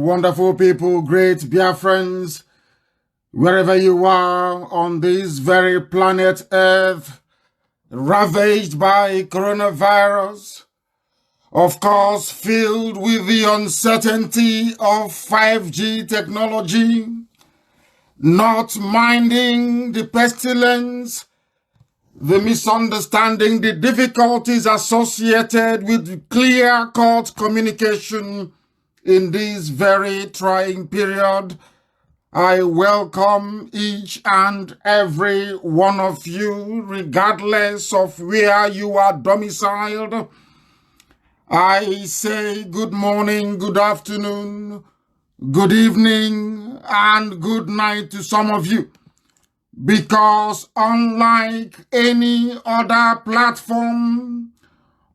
wonderful people, great Biafrans, wherever you are on this very planet Earth, ravaged by coronavirus, of course, filled with the uncertainty of 5G technology, not minding the pestilence, the misunderstanding, the difficulties associated with clear-cut communication in this very trying period. I welcome each and every one of you, regardless of where you are domiciled. I say good morning, good afternoon, good evening, and good night to some of you. Because unlike any other platform,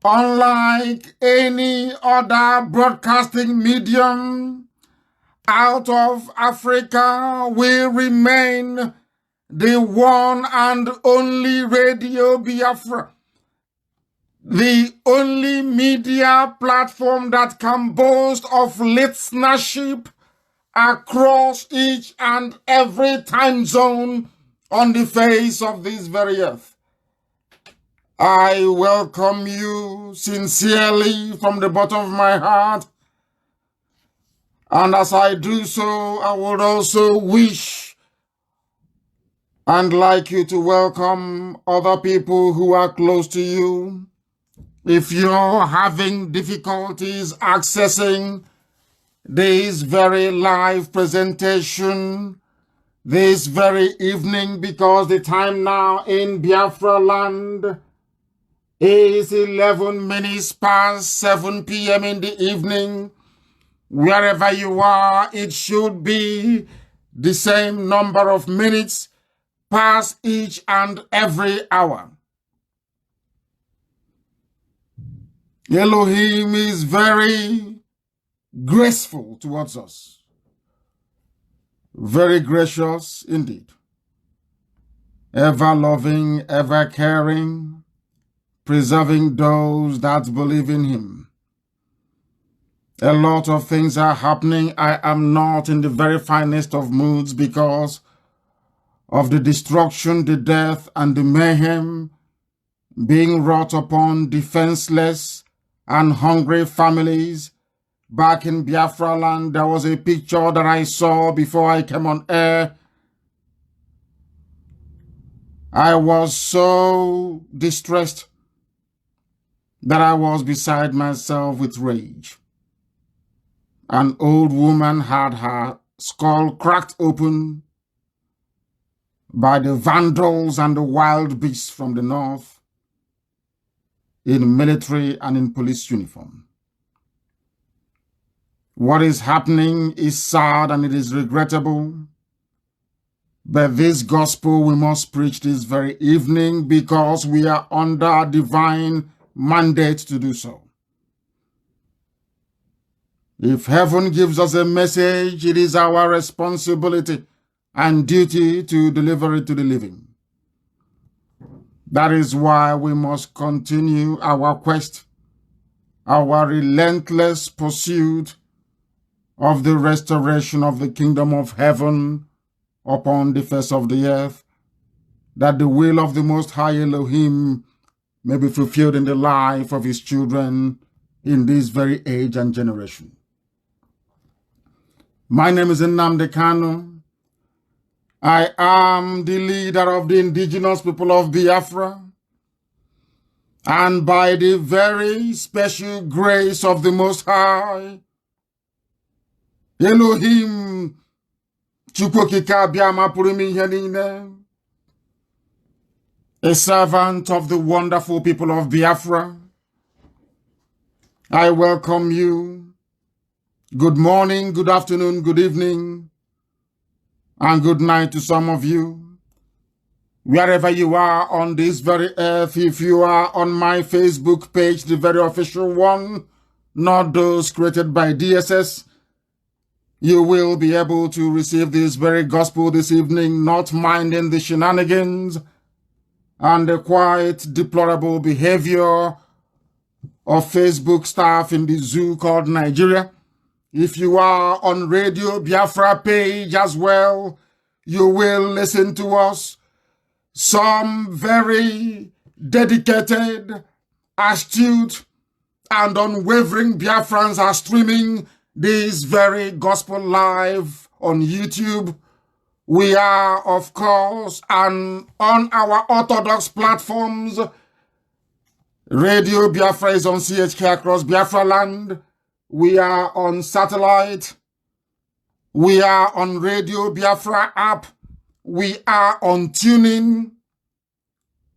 unlike any other broadcasting medium, out of Africa will remain the one and only Radio Biafra, the only media platform that can boast of listenership across each and every time zone on the face of this very earth. I welcome you sincerely from the bottom of my heart. And as I do so, I would also wish and like you to welcome other people who are close to you. If you're having difficulties accessing this very live presentation, this very evening, because the time now in Biafra land is 11 minutes past 7 p.m. in the evening. Wherever you are, it should be the same number of minutes past each and every hour. Elohim is very graceful towards us. Very gracious indeed. Ever loving, ever caring, preserving those that believe in him. A lot of things are happening. I am not in the very finest of moods because of the destruction, the death, and the mayhem being wrought upon defenseless and hungry families. Back in Biafra land, there was a picture that I saw before I came on air. I was so distressed that I was beside myself with rage. An old woman had her skull cracked open by the vandals and the wild beasts from the north in military and in police uniform. What is happening is sad and it is regrettable, but this gospel we must preach this very evening because we are under a divine mandate to do so. If heaven gives us a message, it is our responsibility and duty to deliver it to the living. That is why we must continue our quest, our relentless pursuit of the restoration of the kingdom of heaven upon the face of the earth, that the will of the Most High Elohim may be fulfilled in the life of his children in this very age and generation. My name is NNAMDI KANU. I am the leader of the indigenous people of Biafra. And by the very special grace of the Most High, Elohim, a servant of the wonderful people of Biafra, I welcome you. Good morning, good afternoon, good evening, and good night to some of you. Wherever you are on this very earth, if you are on my Facebook page, the very official one, not those created by DSS, you will be able to receive this very gospel this evening, not minding the shenanigans and the quite deplorable behavior of Facebook staff in the zoo called Nigeria. If you are on Radio Biafra page as well, you will listen to us. Some very dedicated, astute, and unwavering Biafrans are streaming this very gospel live on YouTube. We are, of course, and on our orthodox platforms. Radio Biafra is on CHK across Biafra land. We are on satellite. We are on Radio Biafra app. We are on TuneIn.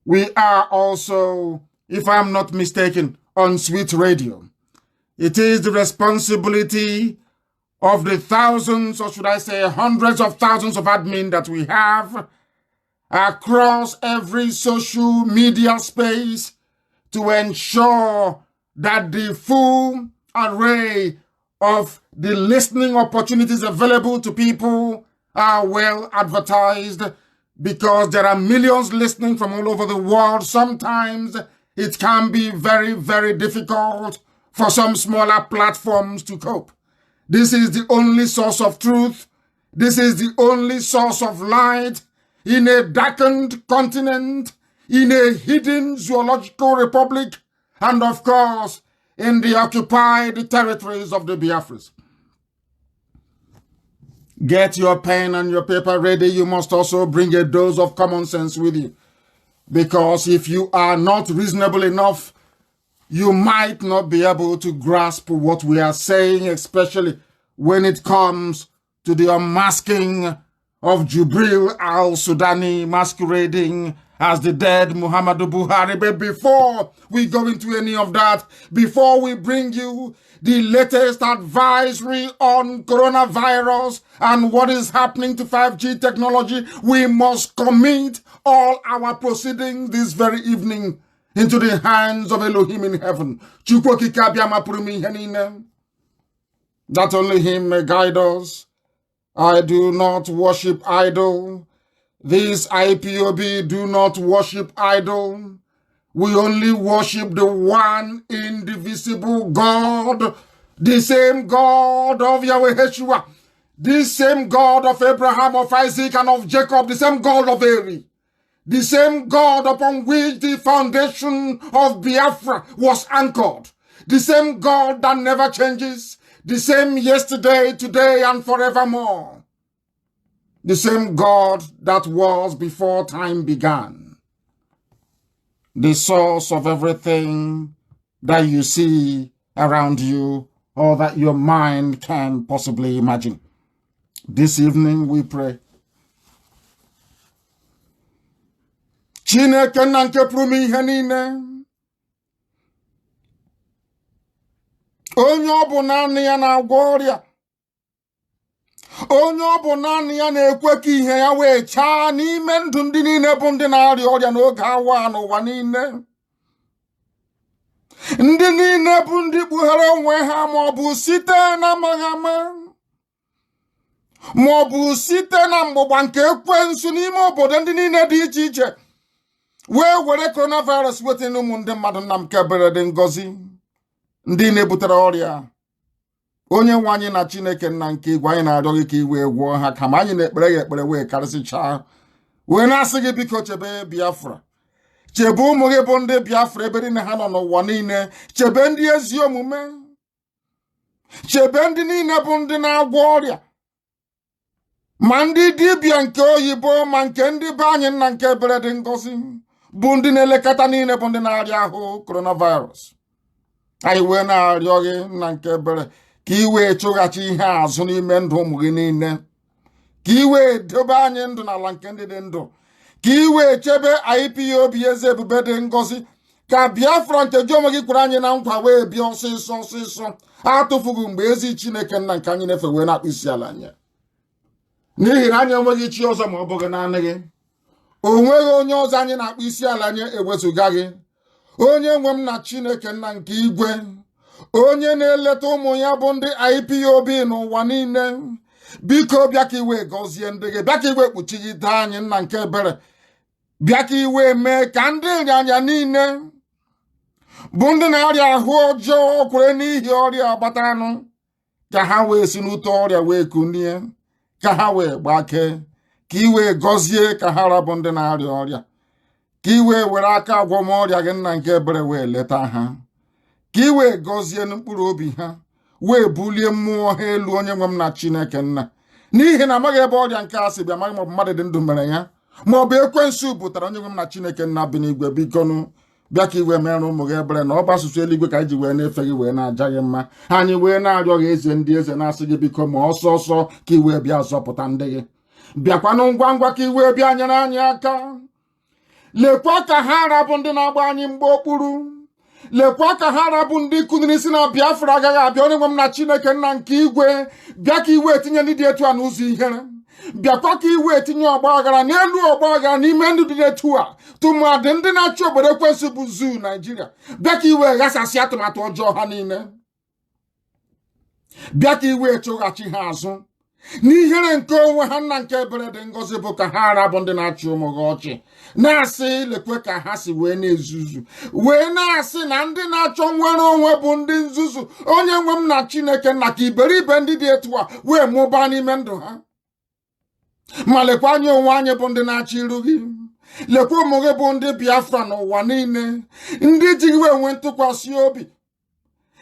We are also, if I'm not mistaken, on Sweet Radio. It is the responsibility of the thousands, or should I say hundreds of thousands of admin that we have across every social media space to ensure that the full array of the listening opportunities available to people are well advertised, because there are millions listening from all over the world. Sometimes it can be very, very difficult for some smaller platforms to cope. This is the only source of truth. This is the only source of light in a darkened continent, in a hidden zoological republic, and of course, in the occupied territories of the Biafras. Get your pen and your paper ready. You must also bring a dose of common sense with you, because if you are not reasonable enough, you might not be able to grasp what we are saying, especially when it comes to the unmasking of Jubril al-Sudani masquerading as the dead Muhammadu Buhari. But before we go into any of that, before we bring you the latest advisory on coronavirus and what is happening to 5G technology, we must commit all our proceedings this very evening into the hands of Elohim in heaven. That only him may guide us. I do not worship idol. This IPOB do not worship idol. We only worship the one indivisible God, the same God of Yahweh Yeshua, the same God of Abraham, of Isaac, and of Jacob, the same God of Eri, the same God upon which the foundation of Biafra was anchored, the same God that never changes, the same yesterday, today, and forevermore, the same God that was before time began, the source of everything that you see around you or that your mind can possibly imagine. This evening we pray. Chineke na nke pụrụ ihe niile, onye ọ bụ naanị ya na-agwọ ọrịa, onye ọ bụ naanị ya na-ekwe ka ihe ya wee chaa n'ime ndụ ndị niile bụ ndị na-arịa ọrịa n'oge awa n'ụwa niile. Ndị niile bụ ndị kpughere onwe ha ma ọ bụ site na amaghị ama, ma ọ bụ site na mgbụgba nke ekwensu n'ime obodo ndị niile dị iche iche, wee were coronavirus weta n'ụmụ ndị mmadụ. Nna m kebere dị ngọzi ndị na-ebutere ọrịa. Onye nwe anyị na Chineke nna nke igwe, anyị na-arịọ gị ka i wee gwọọ ha, kama anyị na-ekpere ya ekpere wee karịsịchaa, wee na-asị gị biko chebe Biafra, chebe ụmụ gị bụ ndị Biafra ebe niile ha nọ n'ụwa niile, chebe ndị ezi omume, chebe ndị niile bụ ndị na-agwọ ọrịa, ma ndị dibịa nke oyibo ma nke ndị be anyị nna nke ebere dị ngọzi, bụ ndị na-elekọta niile bụ ndị na-arịa ahụ coronavirus. Anyị wee na-arịọ gị nna nke ebere ka i wee chụghachi ihe azụ n'ime ndụ ụmụ gị niile, ka i wee dobe anyị ndụ n'ala nke ndị dị ndụ, ka i wee chebe IPOB eze ebube dị ngọzi, ka Biafra nke gị onwe gị kwere anyị na nkwa wee bịa ọsịsọ ọsịsọ, atụfughị mgbe ezi Chineke nna nke anyị na-efe wee na-akpụ isi ala anya. N'ihi na anyị enweghị chi ọzọ ma ọ bụghị naanị gị. O nweghị onye ọzọ anyị na-akpụ isi ala anya ewezụga gị. Onye nwe m na Chineke nna nke igwe, onye na-eleta ụmụ ya bụ ndị IPOB n'ụwa niile, biko bịa ka iwe gọzie ndị gị, bịa ka iwe kpuchigide anyị nna nke ebere, bịa ka iwe mee ka ndị ịnyanya niile bụ ndị na-arịa ahụ ọjọọ kwere n'ihi ọrịa agbatanụ, ka ha wee si n'ute ọrịa wee kunie, ka ha wee gbakee, ka i wee gọzie ka ha rabụ ndị na-arịa ọrịa, ka i wee were aka agwọmọrịa gị nna nke ebere wee leta ha, ka i wee gọzie mkpụrụ obi ha, wee bulie mmụọ ha elu, onye nwe m na Chineke nna. N'ihi na amaghị ebe ọrịa nke a si bịa, amaghị maọbụ mmadụ dị ndụ mere ya, maọbụ ekwensu pụtara, onye nwe m na Chineke nna bi n'igwe, bikonu bịa ka i wee mere ụmụ gị ebere, na ọ bụ asụsụ eluigwe ka anyị ji wee na-efe gị wee na-aja gị mma. Anyị wee na-arịọ gị eze ndị eze, na-asị gị biko ma ọsọ ọsọ ka i wee bịa zọpụta ndị gị. Bịakwanụ ngwa ngwa ka i wee bịa nyere anyị aka. Lekwa ka ha rabụ ndị na-agba anyị mgbe okpuru. Lekwa ka ha rabụ ndị kụniri isi na Biafra agaghị abịa, onye nwe m na Chineke nna nke igwe. Bịa ka i wee tinye ndị dị etu a n'ụzọ ihere. Bịakwa ka i wee tinye ọgba aghara n'elu ọgba aghara n'ime ndụ dị etu a, tụmadị ndị na-achị obodo ekwesị bụ zuu Naijiria. Bịa ka i wee ghasasị atụmatụ ọjọọ ha niile. Bịa ka i wee chụghachi ha azụ n'ihere nke onwe ha, nna nke ebere dị ngọzi, bụ ka ha rabụ ndị na-achị ụmụ gị ọchị, na-asị lekwe ka ha si wee na-ezuzu, wee na-asị na ndị na-achọ nwere onwe bụ ndị nzuzu. Onye nwe m na Chineke nna, ka iberibe ndị dị etu a wee mụbaa n'ime ndụ ha. Ma lekwa anyị onwe anyị bụ ndị na-achị iru gị. Lekwa ụmụ gị bụ ndị Biafra n'ụwa niile, ndị ji gị enwe ntụkwasị obi,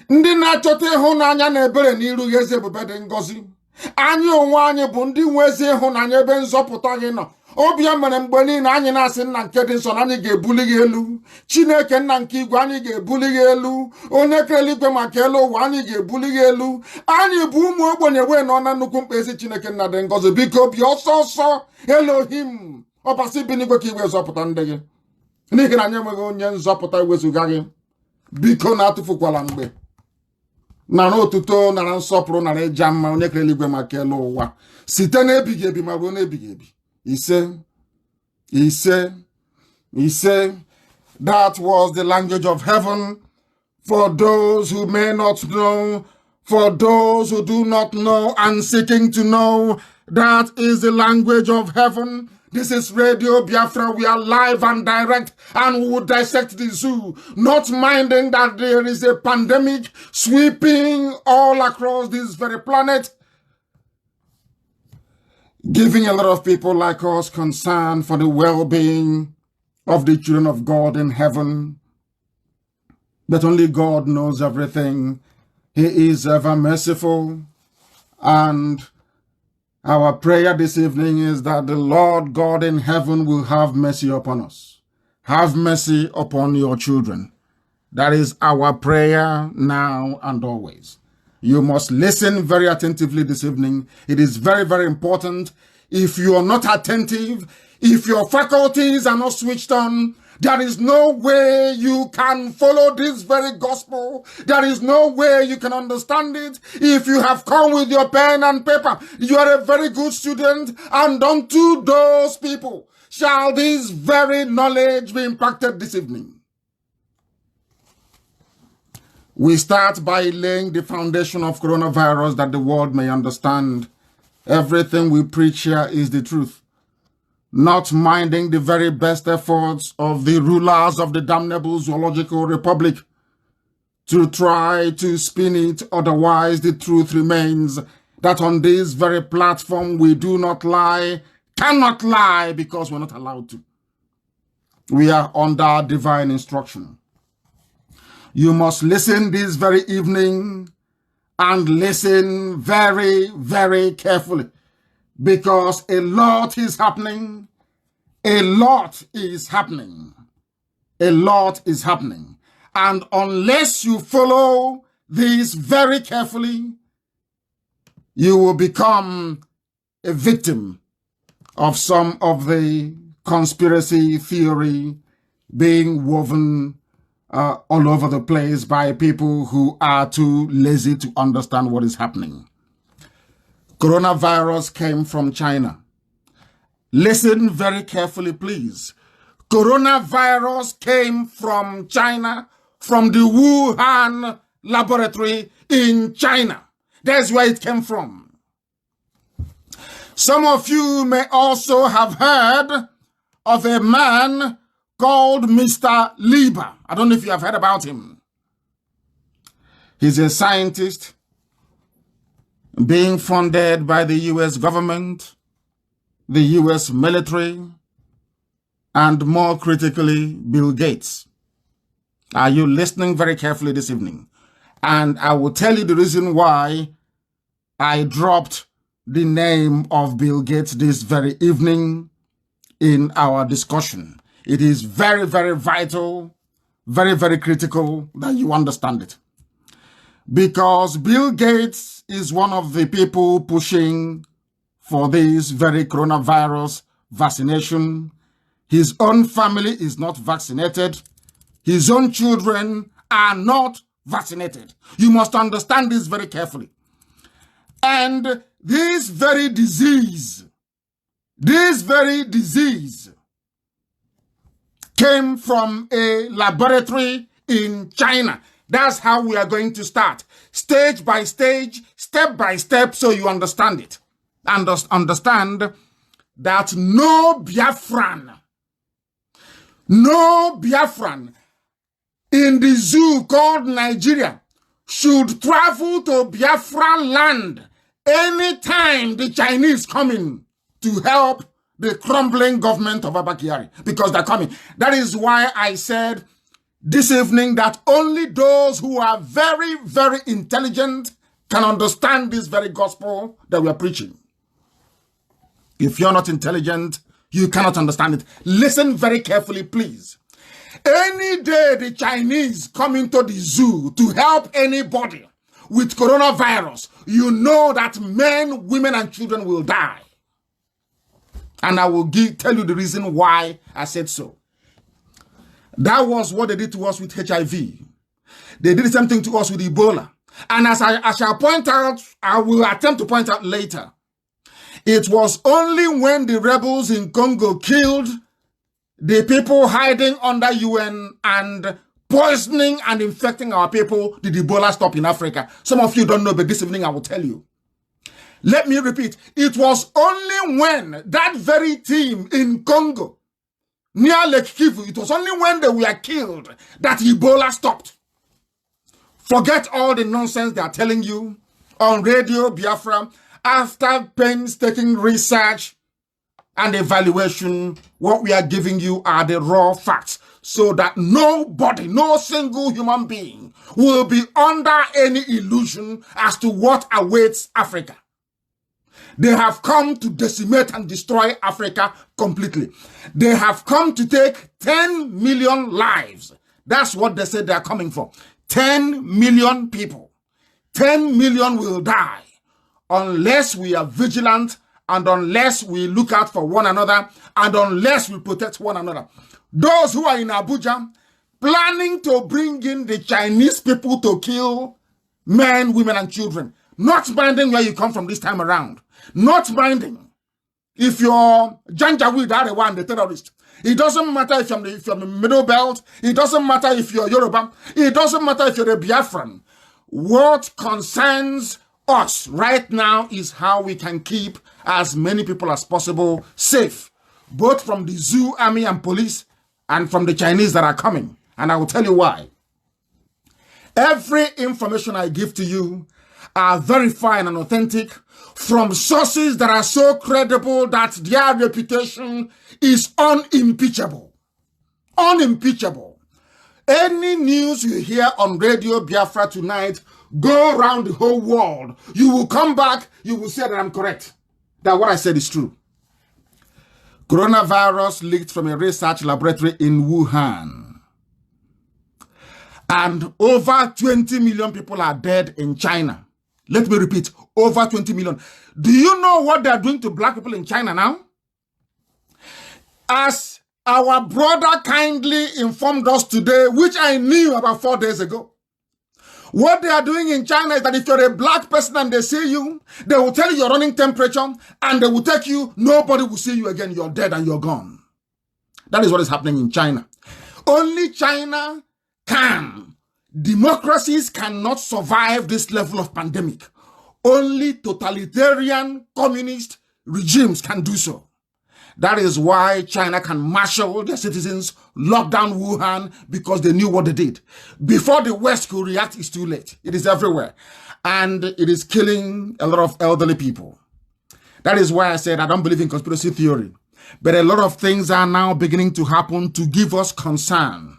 ndị na-achọta ịhụnanya na ebere n'iru gị, eze ebube dị ngọzi. Anyị onwe anyị bụ ndị nwe ezi ịhụnanya ebe nzọpụta gị nọ. Obi ya mere mgbe niile anyị na-asị nna nke dị nsọ na anyị ga-ebuli gị elu. Chineke nna nke igwe, anyị ga-ebuli gị elu. Onye kere eluigwe maka elu ụwa, anyị ga-ebuli gị elu. Anyị bụ ụmụ ogbenye wee nọ na nnukwu mkpa, ezi Chineke nna dị ngọzi, biko bịa ọsọ ọsọ Elohim ọbasi bi n'igwe ka iwe zọpụta ndị gị, n'ihi na anyị enweghị onye nzọpụta iwezuga gị. Biko na-atụfukwala mgbe, nara otuto, nara nsọpụrụ, nara ịja mma, onye kere eluigwe maka elu ụwa, site n'ebighị ebi ma ruo n'ebighị ebi. Ise. That was the language of heaven for those who may not know, for those who do not know and seeking to know. That is the language of heaven. This is Radio Biafra. We are live and direct, and we will dissect the zoo, not minding that there is a pandemic sweeping all across this very planet, giving a lot of people like us concern for the well-being of the children of God in heaven. But only God knows everything. He is ever merciful. And our prayer this evening is that the Lord God in heaven will have mercy upon us. Have mercy upon your children. That is our prayer now and always. You must listen very attentively this evening. It is very, very important. If you are not attentive, if your faculties are not switched on, there is no way you can follow this very gospel. There is no way you can understand it. If you have come with your pen and paper, you are a very good student, and unto those people shall this very knowledge be impacted this evening. We start by laying the foundation of coronavirus that the world may understand. Everything we preach here is the truth, not minding the very best efforts of the rulers of the damnable zoological republic to try to spin it. Otherwise, the truth remains that on this very platform we do not lie, cannot lie, because we're not allowed to. We are under divine instruction. You must listen this very evening, and listen very, very carefully, because a lot is happening. A lot is happening. A lot is happening. And unless you follow this very carefully, you will become a victim of some of the conspiracy theory being woven all over the place by people who are too lazy to understand what is happening. Coronavirus came from China. Listen very carefully, please. Coronavirus came from China, from the Wuhan laboratory in China. That's where it came from. Some of you may also have heard of a man called Mr. Lieber. I don't know if you have heard about him. He's a scientist. being funded by the US government, the US military, and more critically, Bill Gates. Are you listening very carefully this evening? And I will tell you the reason why I dropped the name of Bill Gates this very evening in our discussion. It is very, very vital, very, very critical that you understand it. Because Bill Gates is one of the people pushing for this very coronavirus vaccination. His own family is not vaccinated. His own children are not vaccinated. You must understand this very carefully. And this very disease came from a laboratory in China. That's how we are going to start. Stage by stage, step by step, so you understand it. And understand that no Biafran in the zoo called Nigeria should travel to Biafra land anytime the Chinese come in to help the crumbling government of Abba Kyari, because they're coming. That is why I said this evening that only those who are very, very intelligent can understand this very gospel that we are preaching. If you're not intelligent, you cannot understand it. Listen very carefully, please. Any day the Chinese come into the zoo to help anybody with coronavirus, you know that men, women, and children will die. And I will tell you the reason why I said so. That was what they did to us with HIV. They did the same thing to us with Ebola. And as I shall point out, I will attempt to point out later, it was only when the rebels in Congo killed the people hiding under UN and poisoning and infecting our people did Ebola stop in Africa. Some of you don't know, but this evening I will tell you. Let me repeat. It was only when that very team in Congo, near Lake Kivu, it was only when they were killed that Ebola stopped. Forget all the nonsense they are telling you on Radio Biafra. After painstaking research and evaluation, what we are giving you are the raw facts, so that nobody, no single human being will be under any illusion as to what awaits Africa. They have come to decimate and destroy Africa completely. They have come to take 10 million lives. That's what they said they are coming for. 10 million people. 10 million will die unless we are vigilant and unless we look out for one another and unless we protect one another. Those who are in Abuja planning to bring in the Chinese people to kill men, women, and children, not minding where you come from this time around, not minding if you're Janjaweed, Arewa, the terrorist. It doesn't matter if you're from the Middle Belt. It doesn't matter if you're Yoruba. It doesn't matter if you're a Biafran. What concerns us right now is how we can keep as many people as possible safe, both from the zoo, army, and police, and from the Chinese that are coming. And I will tell you why. Every information I give to you are verified and authentic from sources that are so credible that their reputation is unimpeachable. Unimpeachable. Any news you hear on Radio Biafra tonight, go around the whole world. You will come back, you will say that I'm correct, that what I said is true. Coronavirus leaked from a research laboratory in Wuhan. And over 20 million people are dead in China. Let me repeat, over 20 million. Do you know what they are doing to black people in China now? As our brother kindly informed us today, which I knew about 4 days ago, what they are doing in China is that if you're a black person and they see you, they will tell you your running temperature and they will take you, nobody will see you again, you're dead and you're gone. That is what is happening in China. Only China can. Democracies cannot survive this level of pandemic. Only totalitarian communist regimes can do so. That is why China can marshal their citizens, lock down Wuhan, because they knew what they did. Before the West could react, it's too late. It is everywhere. And it is killing a lot of elderly people. That is why I said I don't believe in conspiracy theory. But a lot of things are now beginning to happen to give us concern.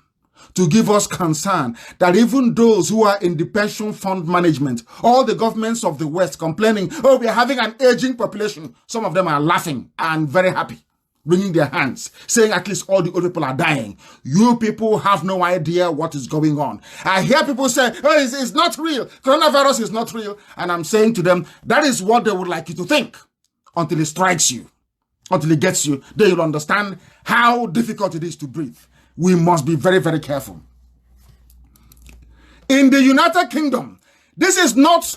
To give us concern that even those who are in the pension fund management, all the governments of the West complaining, oh, we are having an aging population. Some of them are laughing and very happy, wringing their hands, saying at least all the old people are dying. You people have no idea what is going on. I hear people say, oh, it's not real. Coronavirus is not real. And I'm saying to them, that is what they would like you to think until it strikes you, until it gets you. Then you'll understand how difficult it is to breathe. We must be very, very careful. In the United Kingdom, this is not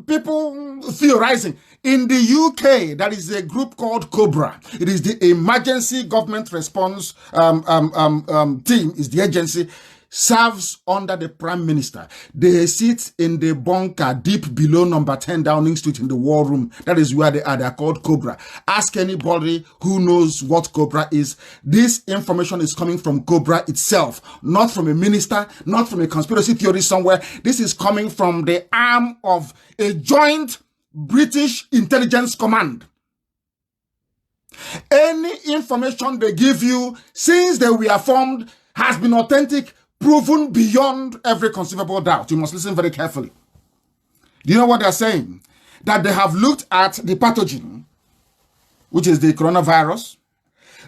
people theorizing. In the UK, there is a group called COBRA. It is the Emergency Government Response Team, is the agency, serves under the Prime Minister. They sit in the bunker deep below number 10 Downing Street in the war room. That is where they are. They are called COBRA. Ask anybody who knows what COBRA is. This information is coming from COBRA itself, not from a minister, not from a conspiracy theory somewhere. This is coming from the arm of a joint British intelligence command. Any information they give you since they were formed has been authentic, proven beyond every conceivable doubt. You must listen very carefully. Do you know what they're saying? That they have looked at the pathogen, which is the coronavirus,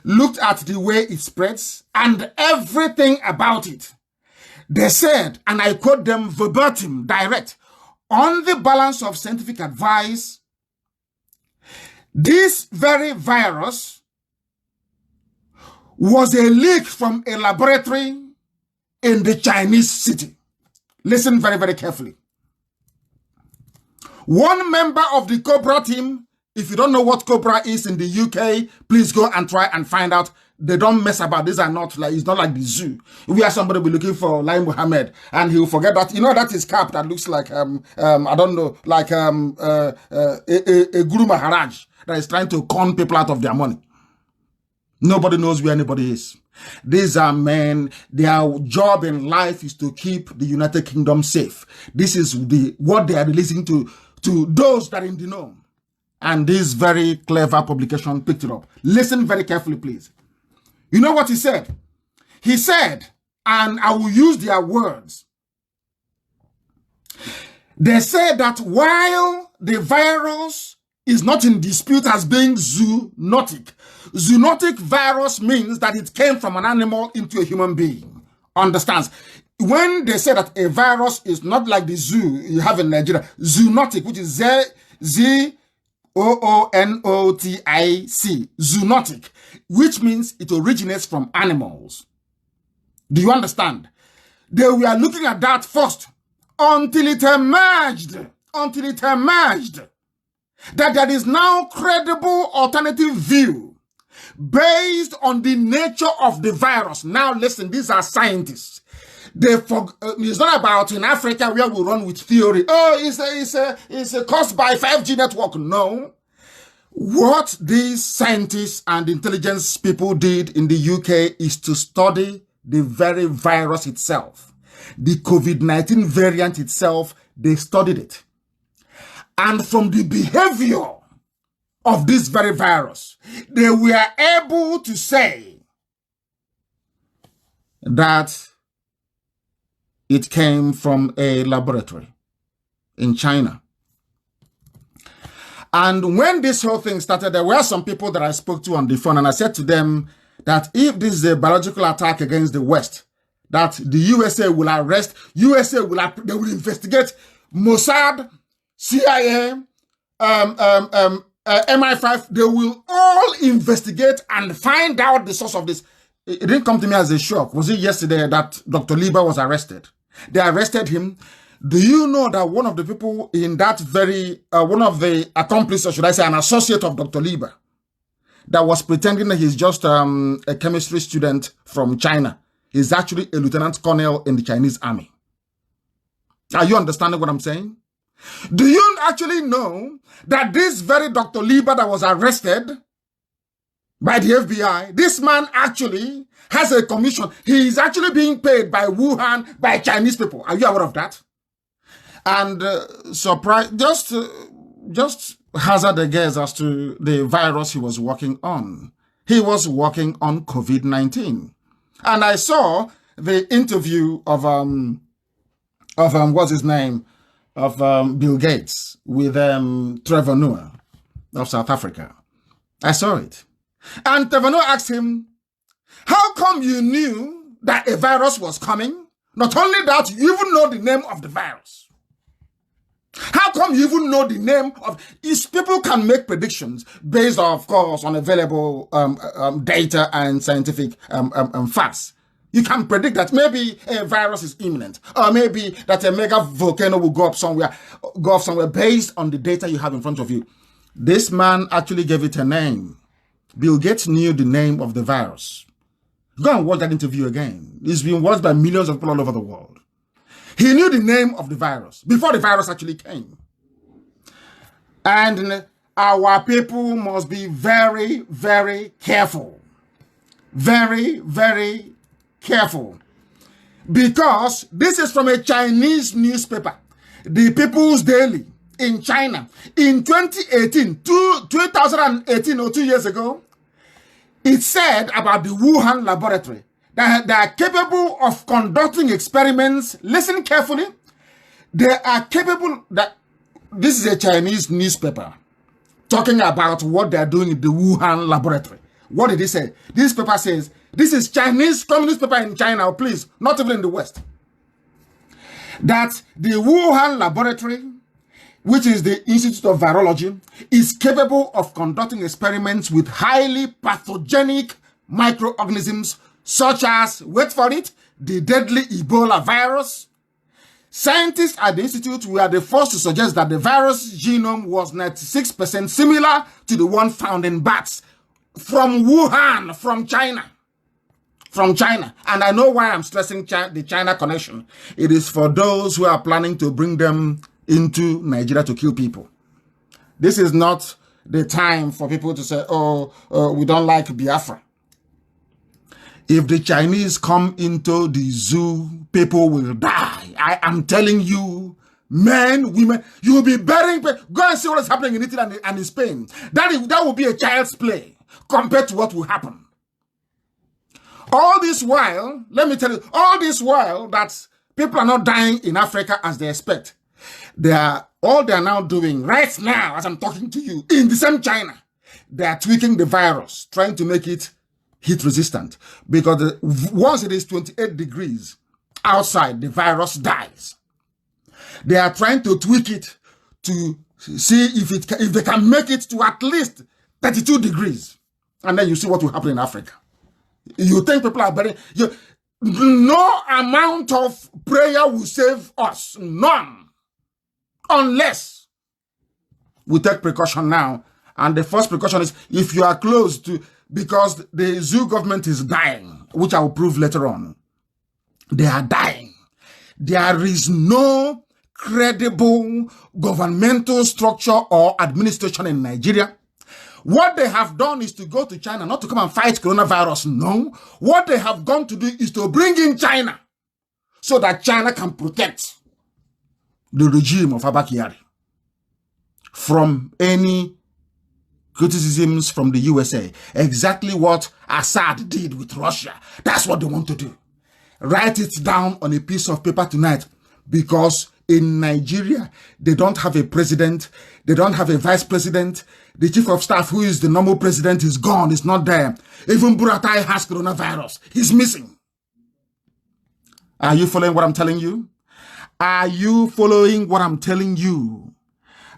looked at the way it spreads, and everything about it. They said, and I quote them verbatim, direct, on the balance of scientific advice, this very virus was a leak from a laboratory in the Chinese city. Listen very, very carefully. One member of the COBRA team, if you don't know what COBRA is in the UK, please go and try and find out. They don't mess about. These are not like, it's not like the zoo. We are somebody be looking for Lai Muhammad and he'll forget that, you know, that is cap that looks like, I don't know, like a Guru Maharaj that is trying to con people out of their money. Nobody knows where anybody is. These are men, their job in life is to keep the United Kingdom safe. This is what they are releasing to those that are in the know. And this very clever publication picked it up. Listen very carefully, please. You know what he said? He said, and I will use their words. They said that while the virus is not in dispute as being zoonotic, zoonotic virus means that it came from an animal into a human being. Understands? When they say that a virus is not like the zoo you have in Nigeria, zoonotic, which is Z-O-O-N-O-T-I-C, zoonotic, which means it originates from animals. Do you understand? They were looking at that first until it emerged, that there is now credible alternative view based on the nature of the virus. Now listen, these are scientists. It's not about in Africa where we run with theory. Oh, it's caused by 5G network. No. What these scientists and intelligence people did in the UK is to study the very virus itself. The COVID-19 variant itself, they studied it. And from the behavior of this very virus, they were able to say that it came from a laboratory in China. And when this whole thing started, there were some people that I spoke to on the phone, and I said to them that if this is a biological attack against the West, that the USA will arrest, they will investigate Mossad, CIA, MI5, they will all investigate and find out the source of this. It didn't come to me as a shock. Was it yesterday that Dr. Lieber was arrested? They arrested him. Do you know that one of the people in that very, one of the accomplices, or should I say an associate of Dr. Lieber, that was pretending that he's just a chemistry student from China, is actually a lieutenant colonel in the Chinese army? Are you understanding what I'm saying? Do you actually know that this very Dr. Lieber that was arrested by the FBI. This man actually has a commission. He is actually being paid by Wuhan, by Chinese people. Are you aware of that? And surprise, just hazard a guess as to the virus he was working on. He was working on COVID-19. And I saw the interview of what's his name? Of Bill Gates with Trevor Noah of South Africa. I saw it. And Trevor Noah asked him, how come you knew that a virus was coming? Not only that, you even know the name of the virus. How come you even know the name of... People can make predictions based, of course, on available data and scientific facts. You can predict that maybe a virus is imminent, or maybe that a mega volcano will go off somewhere based on the data you have in front of you. This man actually gave it a name. Bill Gates knew the name of the virus. Go and watch that interview again. It's been watched by millions of people all over the world. He knew the name of the virus before the virus actually came. And our people must be very, very careful. Very, very careful. Because this is from a Chinese newspaper, the People's Daily in China. In 2018, 2018 or 2 years ago, it said about the Wuhan laboratory that they are capable of conducting experiments. Listen carefully. They are capable that this is a Chinese newspaper talking about what they are doing in the Wuhan laboratory. What did he say? This paper says, this is Chinese communist paper in China, please, not even in the West. That the Wuhan laboratory, which is the Institute of Virology, is capable of conducting experiments with highly pathogenic microorganisms such as, wait for it, the deadly Ebola virus. Scientists at the Institute were the first to suggest that the virus genome was 96% similar to the one found in bats from Wuhan, from China. From China. And I know why I'm stressing the China connection. It is for those who are planning to bring them into Nigeria to kill people. This is not the time for people to say, we don't like Biafra. If the Chinese come into the zoo, people will die. I am telling you, men, women, you will be burying people. Go and see what is happening in Italy and in Spain. That will be a child's play compared to what will happen. All this while, let me tell you, all this while that people are not dying in Africa as they expect. All they are now doing right now, as I'm talking to you, in the same China, they are tweaking the virus, trying to make it heat resistant. Because once it is 28 degrees outside, the virus dies. They are trying to tweak it to see if they can make it to at least 32 degrees. And then you see what will happen in Africa. You think people are better? No amount of prayer will save us. None. Unless we take precaution now. And the first precaution is if you are close to, because the zoo government is dying, which I will prove later on. They are dying. There is no credible governmental structure or administration in Nigeria. What they have done is to go to China, not to come and fight coronavirus, no. What they have gone to do is to bring in China so that China can protect the regime of Abba Kyari from any criticisms from the USA. Exactly what Assad did with Russia. That's what they want to do. Write it down on a piece of paper tonight, because in Nigeria, they don't have a president. They don't have a vice president. The chief of staff, who is the normal president, is gone. He's not there. Even Buratai has coronavirus. He's missing. Are you following what I'm telling you? Are you following what I'm telling you?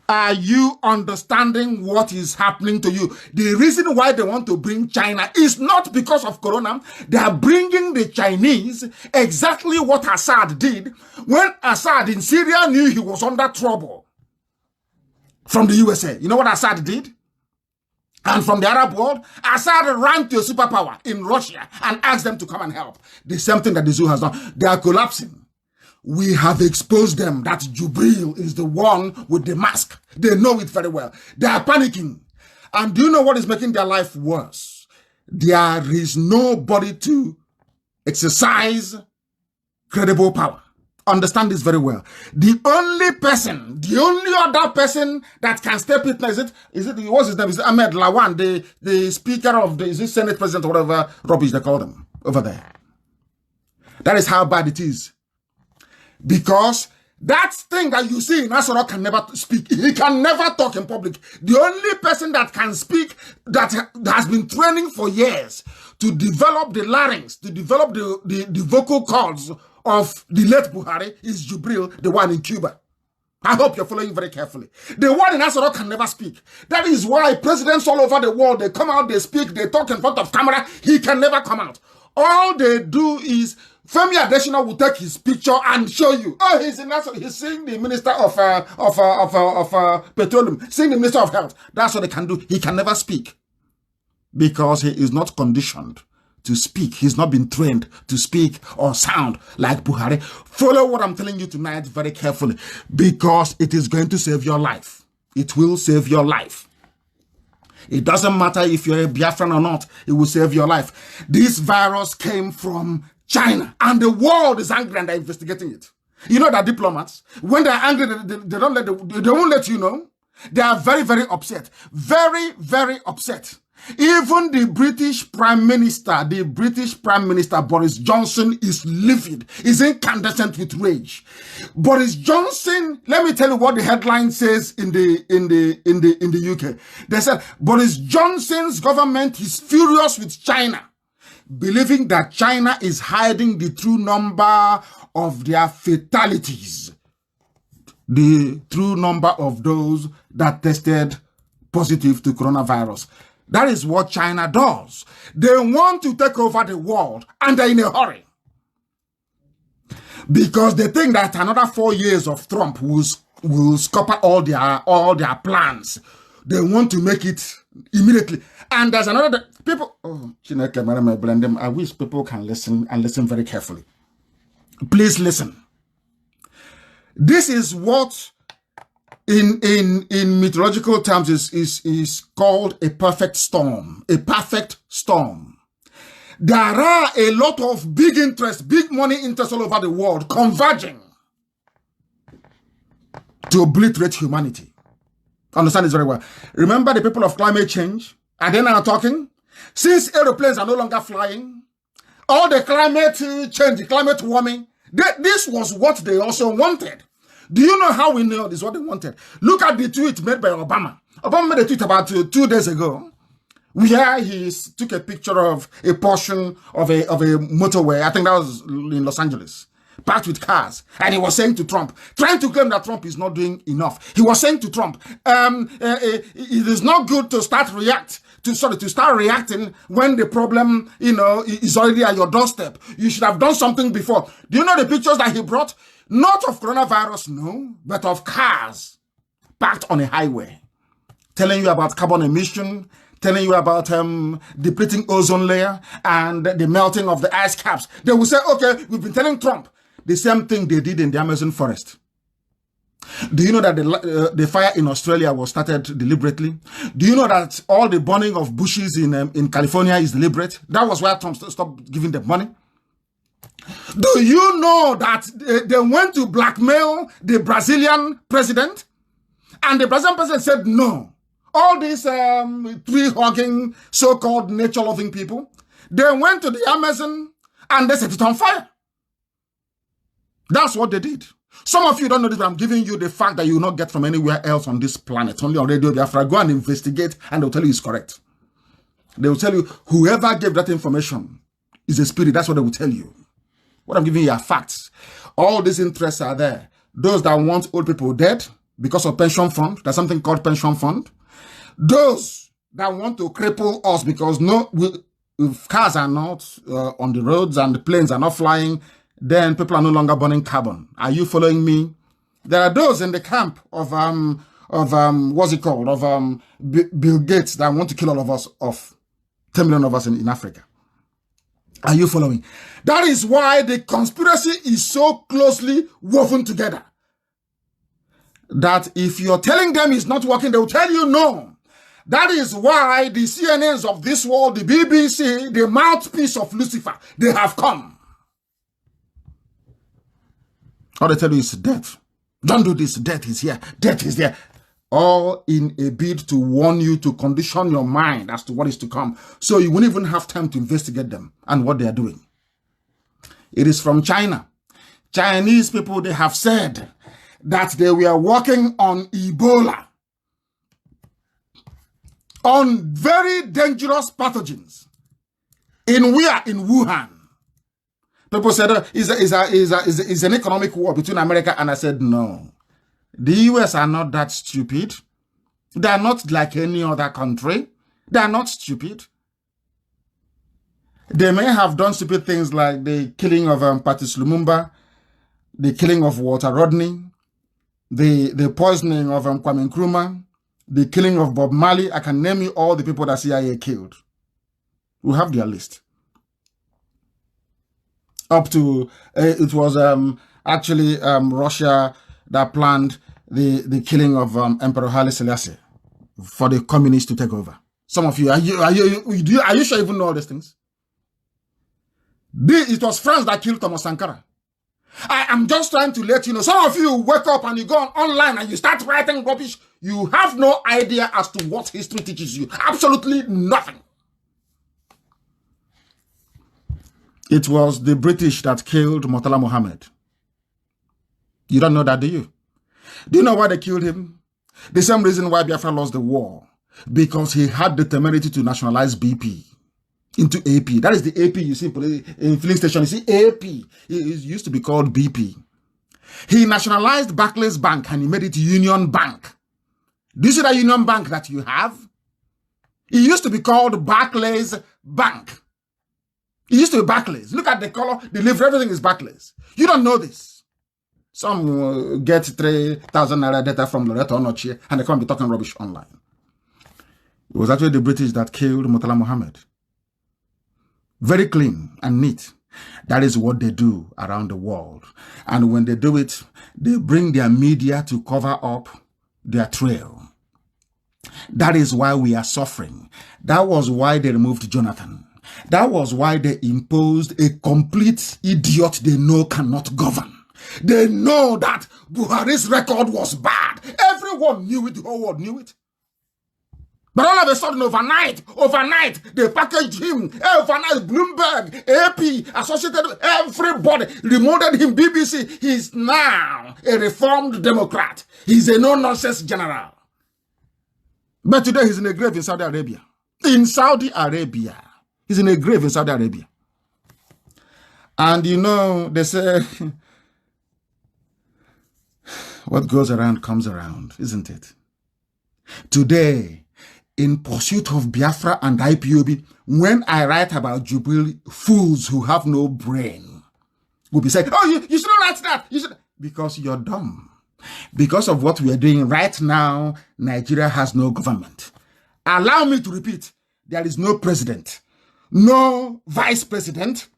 Are you understanding what is happening to you? The reason why they want to bring China is not because of Corona. They are bringing the Chinese exactly what Assad did when Assad in Syria knew he was under trouble from the USA. You know what Assad did? And from the Arab world, Assad ran to a superpower in Russia and asked them to come and help. The same thing that the zoo has done. They are collapsing. We have exposed them that Jubril is the one with the mask. They know it very well. They are panicking. And do you know what is making their life worse? there is nobody to exercise credible power. Understand this very well. The only other person that can step in, what's his name? Is it Ahmed Lawan, the speaker of the Senate president or whatever rubbish they call them over there. That is how bad it is. Because that thing that you see in Nasara can never speak. He can never talk in public. The only person that can speak, that has been training for years to develop the larynx, to develop the vocal cords of the late Buhari is Jubril, the one in Cuba. I hope you're following very carefully. The one in Nasara can never speak. That is why presidents all over the world, they come out, they speak, they talk in front of camera. He can never come out. All they do is Femi Adesina will take his picture and show you. Oh, he's in Nasara. He's seeing the minister of petroleum, seeing the minister of health. That's what they can do. He can never speak because he is not conditioned to speak. He's not been trained to speak or sound like Buhari. Follow what I'm telling you tonight very carefully because it is going to save your life. It will save your life. It doesn't matter if you're a Biafran or not. It will save your life. This virus came from China and the world is angry and they're investigating it. You know that diplomats, when they're angry, they won't let you know. They are very, very upset. Very, very upset. Even the British Prime Minister Boris Johnson is livid, is incandescent with rage. Boris Johnson, let me tell you what the headline says in the UK. They said Boris Johnson's government is furious with China, believing that China is hiding the true number of their fatalities, the true number of those that tested positive to coronavirus. That is what China does. They want to take over the world and they're in a hurry. Because they think that another 4 years of Trump will scupper all their plans. They want to make it immediately. And there's another people. Oh, I wish people can listen and listen very carefully. Please listen. This is what in meteorological terms is called a perfect storm. A perfect storm. There are a lot of big interest, big money interest all over the world converging to obliterate humanity. Understand this very well. Remember the people of climate change? Are they now talking? Since aeroplanes are no longer flying, all the climate change, the climate warming, this was what they also wanted. Do you know how we know this is what they wanted? Look at the tweet made by Obama. Obama made a tweet about 2 days ago where he took a picture of a portion of a motorway. I think that was in Los Angeles, packed with cars. And he was saying to Trump, trying to claim that Trump is not doing enough. He was saying to Trump, it is not good to start reacting when the problem, is already at your doorstep. You should have done something before. Do you know the pictures that he brought? Not of coronavirus, no, but of cars parked on a highway, telling you about carbon emission, telling you about depleting ozone layer and the melting of the ice caps. They will say, okay, we've been telling Trump the same thing they did in the Amazon forest. Do you know that the fire in Australia was started deliberately? Do you know that all the burning of bushes in California is deliberate? That was why Trump stopped giving them money. Do you know that they went to blackmail the Brazilian president? And the Brazilian president said no. All these tree-hugging, so-called nature-loving people, they went to the Amazon and they set it on fire. That's what they did. Some of you don't know this, but I'm giving you the fact that you will not get from anywhere else on this planet, only on Radio Biafra. Go and investigate and they'll tell you it's correct. They will tell you whoever gave that information is a spirit. That's what they will tell you. What I'm giving you are facts. All these interests are there. Those that want old people dead because of pension fund, there's something called pension fund. Those that want to cripple us because if cars are not on the roads and the planes are not flying, then people are no longer burning carbon. Are you following me? There are those in the camp of what's it called? Of Bill Gates that want to kill all of us off. 10 million of us in Africa. Are you following? That is why the conspiracy is so closely woven together. That if you're telling them it's not working, they will tell you no. That is why the CNNs of this world, the BBC, the mouthpiece of Lucifer, they have come. All they tell you is death. Don't do this. Death is here. Death is there. All in a bid to warn you, to condition your mind as to what is to come. So you won't even have time to investigate them and what they are doing. It is from China. Chinese people, they have said that they were working on Ebola, on very dangerous pathogens. In where? In Wuhan. People said it's an economic war between America, and I said no. The US are not that stupid. They are not like any other country. They are not stupid. They may have done stupid things like the killing of Patrice Lumumba, the killing of Walter Rodney, the poisoning of Kwame Nkrumah, the killing of Bob Marley. I can name you all the people that CIA killed. We have their list. Up to, it was actually Russia that planned the killing of Emperor Haile Selassie for the communists to take over. Some of you, are you sure you even know all these things? It was France that killed Thomas Sankara. I am just trying to let you know. Some of you wake up and you go online and you start writing rubbish. You have no idea as to what history teaches you. Absolutely nothing. It was the British that killed Murtala Mohammed. You don't know that, do you? Do you know why they killed him? The same reason why Biafra lost the war. Because he had the temerity to nationalize BP into AP. That is the AP you see in filling station. You see AP. It used to be called BP. He nationalized Barclays Bank and he made it Union Bank. Do you see that Union Bank that you have? It used to be called Barclays Bank. It used to be Barclays. Look at the color, the livery, everything is Barclays. You don't know this. Some get 3,000 naira data from Loreto Onochie and they can't be talking rubbish online. It was actually the British that killed Murtala Mohammed. Very clean and neat. That is what they do around the world. And when they do it, they bring their media to cover up their trail. That is why we are suffering. That was why they removed Jonathan. That was why they imposed a complete idiot they know cannot govern. They know that Buhari's record was bad. Everyone knew it. The whole world knew it. But all of a sudden, overnight, they packaged him. Overnight, Bloomberg, AP, Associated, everybody remolded him. BBC. He's now a reformed Democrat. He's a no-nonsense general. But today, he's in a grave in Saudi Arabia. In Saudi Arabia. He's in a grave in Saudi Arabia. And you know, they say, what goes around comes around, isn't it? Today, in pursuit of Biafra and IPOB, when I write about Jubilee, fools who have no brain will be saying, oh, you shouldn't write that. You should, because you're dumb. Because of what we are doing right now, Nigeria has no government. Allow me to repeat, there is no president, no vice president,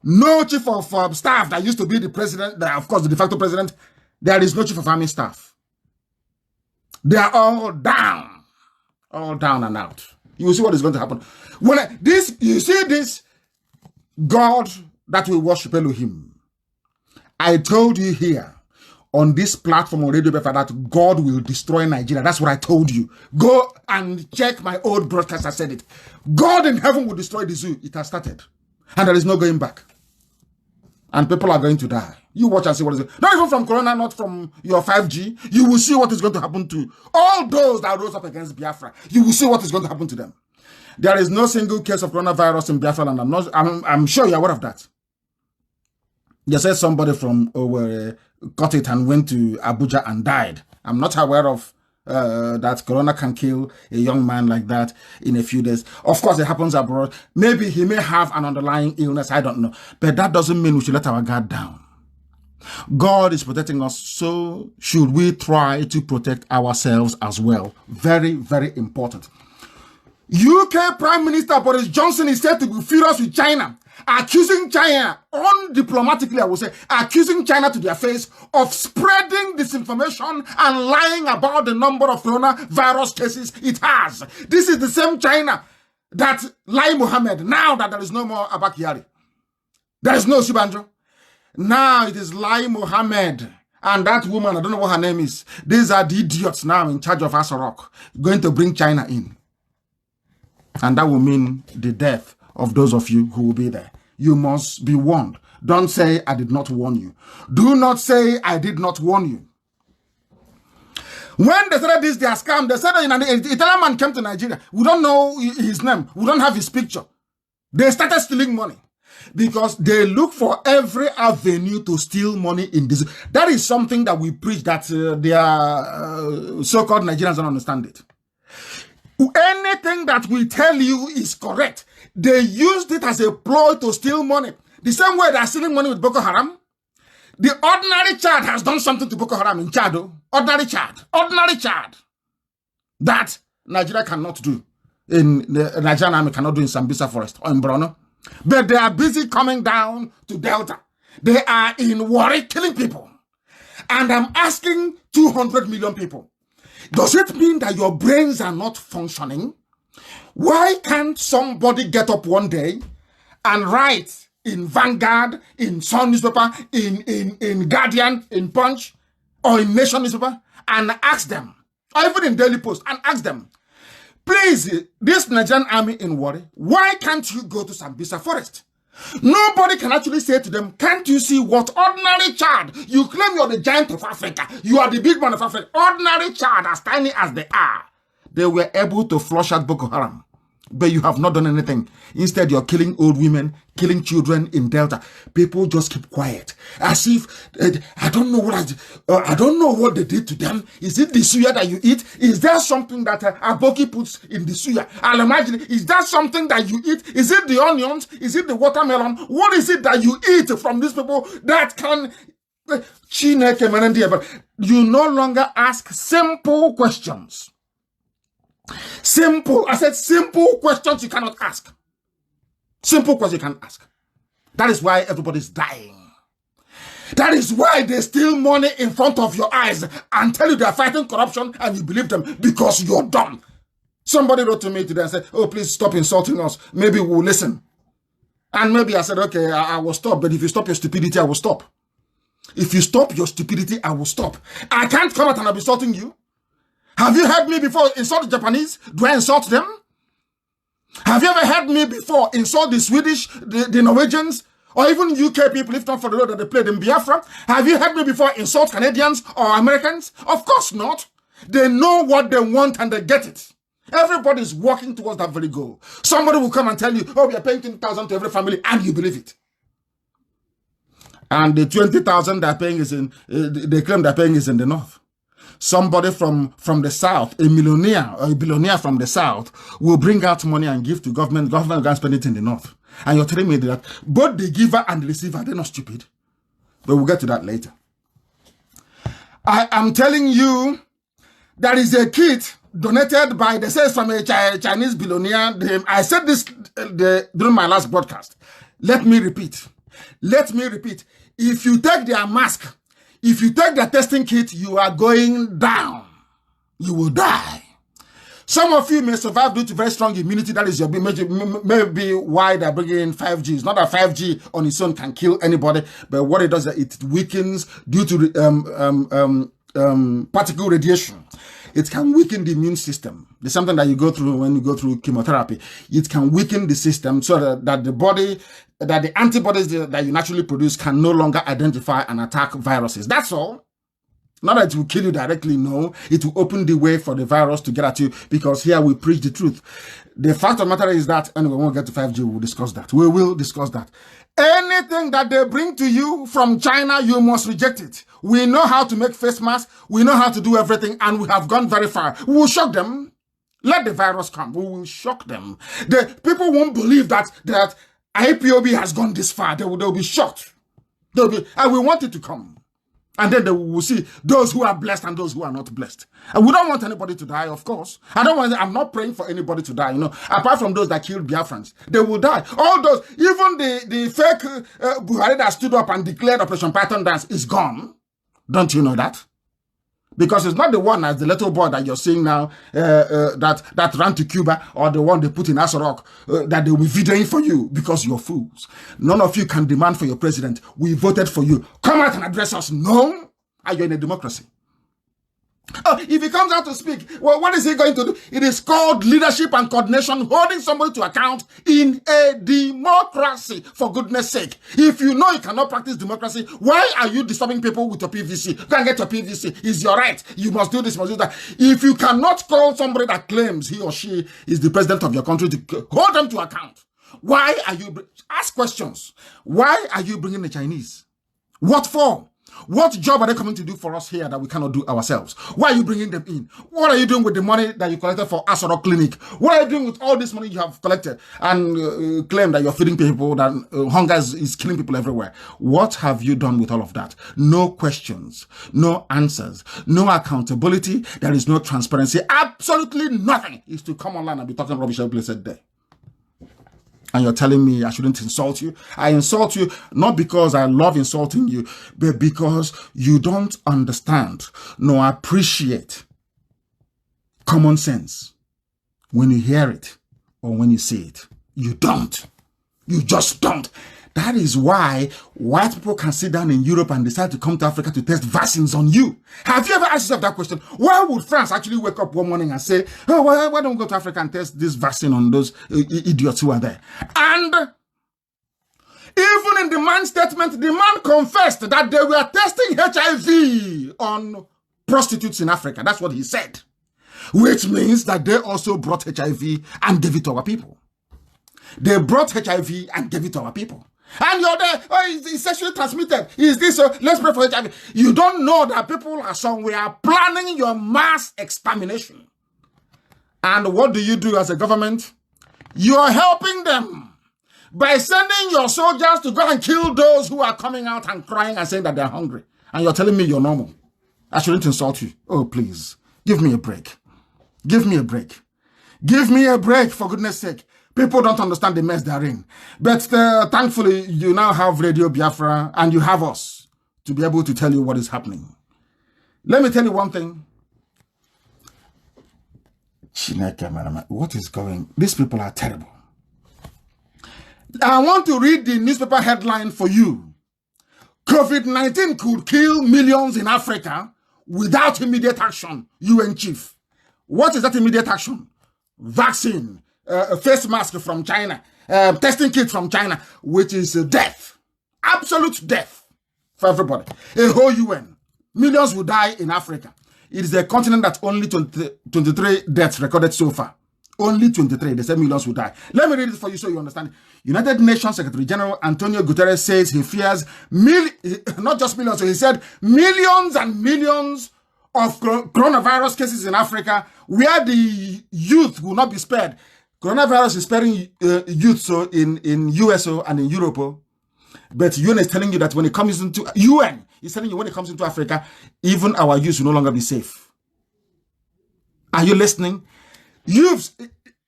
no chief of staff that used to be the president, of course, the de facto president. There is no chief of army staff. They are all down. All down and out. You will see what is going to happen. When you see this God that we worship, Elohim. I told you here on this platform on Radio Biafra that God will destroy Nigeria. That's what I told you. Go and check my old broadcast. I said it. God in heaven will destroy the zoo. It has started. And there is no going back. And people are going to die. You watch and see what is going to happen. Not even from Corona, not from your 5G. You will see what is going to happen to all those that rose up against Biafra. You will see what is going to happen to them. There is no single case of coronavirus in Biafra, and I'm sure you're aware of that. They said somebody from Owerri got it and went to Abuja and died. I'm not aware of that corona can kill a young man like that in a few days. Of course, it happens abroad. Maybe he may have an underlying illness. I don't know. But that doesn't mean we should let our guard down. God is protecting us, so should we try to protect ourselves as well. Very, very important. UK Prime Minister Boris Johnson is said to be furious with China accusing China, undiplomatically I would say, accusing China to their face of spreading disinformation and lying about the number of coronavirus cases it has. This is the same China that Lai Mohammed, now that there is no more Abakari, there is no Shibanjo. Now it is Lai Mohammed and that woman, I don't know what her name is. These are the idiots now in charge of Asarok, going to bring China in. And that will mean the death of those of you who will be there. You must be warned. Don't say, I did not warn you. Do not say, I did not warn you. When they started this, their scam, they said that an Italian man came to Nigeria. We don't know his name. We don't have his picture. They started stealing money because they look for every avenue to steal money in this. That is something that we preach that their so-called Nigerians don't understand it. Anything that we tell you is correct. They used it as a ploy to steal money. The same way they are stealing money with Boko Haram. The ordinary Chad has done something to Boko Haram in Chad. Ordinary Chad. That Nigeria cannot do. In the Nigerian army cannot do in Sambisa Forest or in Borno. But they are busy coming down to Delta. They are in Warri killing people. And I'm asking 200 million people. Does it mean that your brains are not functioning? Why can't somebody get up one day and write in Vanguard, in Sun newspaper, in Guardian, in Punch, or in Nation newspaper, and ask them, or even in Daily Post, and ask them, please, this Nigerian army in Warri, why can't you go to Sambisa Forest? Nobody can actually say to them, can't you see what ordinary Chad, you claim you're the giant of Africa, you are the big man of Africa, ordinary Chad, as tiny as they are, they were able to flush out Boko Haram. But you have not done anything. Instead, you're killing old women, killing children in Delta. People just keep quiet, as if I don't know I don't know what they did to them. Is it the suya that you eat? Is there something that Aboki puts in the suya? I'll imagine. Is that something that you eat? Is it the onions? Is it the watermelon? What is it that you eat from these people that can? You no longer ask simple questions. Simple. I said simple questions you cannot ask. Simple questions you can't ask. That is why everybody's dying. That is why they steal money in front of your eyes and tell you they are fighting corruption and you believe them because you're dumb. Somebody wrote to me today and said, oh, please stop insulting us. Maybe we'll listen. And maybe I said, okay, I will stop. But if you stop your stupidity, I will stop. If you stop your stupidity, I will stop. I can't come out and I'm insulting you. Have you heard me before insult the Japanese? Do I insult them? Have you ever heard me before insult the Swedish, the Norwegians, or even UK people, if not for the role that they played in Biafra? Have you heard me before insult Canadians or Americans? Of course not. They know what they want and they get it. Everybody is working towards that very goal. Somebody will come and tell you, oh, we are paying 20,000 to every family, and you believe it. And the 20,000 they're paying is in, they claim they're paying is in the north. Somebody from the south, a millionaire or a billionaire from the south, will bring out money and give to government. Government will spend it in the north. And you're telling me that both the giver and the receiver, they're not stupid. But we'll get to that later. I am telling you, there is a kit donated by, they say it's from a Chinese billionaire. I said this during my last broadcast. Let me repeat. If you take their mask, if you take the testing kit, you are going down. You will die. Some of you may survive due to very strong immunity. That is your maybe why they're bringing in 5G. It's not that 5G on its own can kill anybody, but what it does is it weakens due to particle radiation. It can weaken the immune system. It's something that you go through when you go through chemotherapy. It can weaken the system so that the body, that the antibodies that you naturally produce can no longer identify and attack viruses. That's all. Not that it will kill you directly, no. It will open the way for the virus to get at you, because here we preach the truth. The fact of the matter is that, anyway, when we get to 5G, we'll discuss that. We will discuss that. Anything that they bring to you from China, you must reject it. We know how to make face masks. We know how to do everything, and we have gone very far. We will shock them. Let the virus come. We will shock them. The people won't believe that IPOB has gone this far. They'll be shocked. And we want it to come. And then they will see those who are blessed and those who are not blessed. And we don't want anybody to die, of course. I'm not praying for anybody to die, apart from those that killed Biafrans. They will die. All those, even the fake Buhari that stood up and declared Operation Python Dance is gone. Don't you know that? Because it's not the one as the little boy that you're seeing now that ran to Cuba, or the one they put in Asorok that they will be videoing for you because you're fools. None of you can demand for your president. We voted for you. Come out and address us. No? Are you in a democracy? Oh, if he comes out to speak, well, what is he going to do? It is called leadership and coordination, holding somebody to account in a democracy, for goodness sake. If you know you cannot practice democracy, why are you disturbing people with your PVC? Go and get your PVC. It's your right. You must do this, must do that. If you cannot call somebody that claims he or she is the president of your country to hold them to account, why are you... Ask questions. Why are you bringing the Chinese? What for? What job are they coming to do for us here that we cannot do ourselves? Why are you bringing them in? What are you doing with the money that you collected for Asorok Clinic? What are you doing with all this money you have collected and claim that you're feeding people, that hunger is killing people everywhere? What have you done with all of that? No questions, no answers, no accountability. There is no transparency. Absolutely nothing is to come online and be talking rubbish every blessed day. And you're telling me I shouldn't insult you? I insult you not because I love insulting you, but because you don't understand nor appreciate common sense when you hear it or when you see it. You don't. You just don't. That is why white people can sit down in Europe and decide to come to Africa to test vaccines on you. Have you ever asked yourself that question? Why would France actually wake up one morning and say, oh, why don't we go to Africa and test this vaccine on those idiots who are there? And even in the man's statement, the man confessed that they were testing HIV on prostitutes in Africa. That's what he said. Which means that they also brought HIV and gave it to our people. They brought HIV and gave it to our people. And you're there, oh, it's sexually transmitted. Is this, let's pray for HIV. You don't know that people are somewhere planning your mass extermination. And what do you do as a government? You're helping them by sending your soldiers to go and kill those who are coming out and crying and saying that they're hungry. And you're telling me you're normal. I shouldn't insult you. Oh, please, give me a break. Give me a break. Give me a break, for goodness sake. People don't understand the mess they're in. But thankfully, you now have Radio Biafra and you have us to be able to tell you what is happening. Let me tell you one thing. What is going? These people are terrible. I want to read the newspaper headline for you. COVID-19 could kill millions in Africa without immediate action, UN chief. What is that immediate action? Vaccine. A face mask from China, testing kit from China, which is death, absolute death for everybody. A whole UN. Millions will die in Africa. It is a continent that only 23 deaths recorded so far. Only 23. They said millions will die. Let me read it for you so you understand. United Nations Secretary General Antonio Guterres says he fears not just millions, so he said millions and millions of coronavirus cases in Africa where the youth will not be spared. Coronavirus is sparing youth so in USO and in Europe, but UN is telling you that when it comes into UN, is telling you when it comes into Africa, even our youth will no longer be safe. Are you listening? Youths,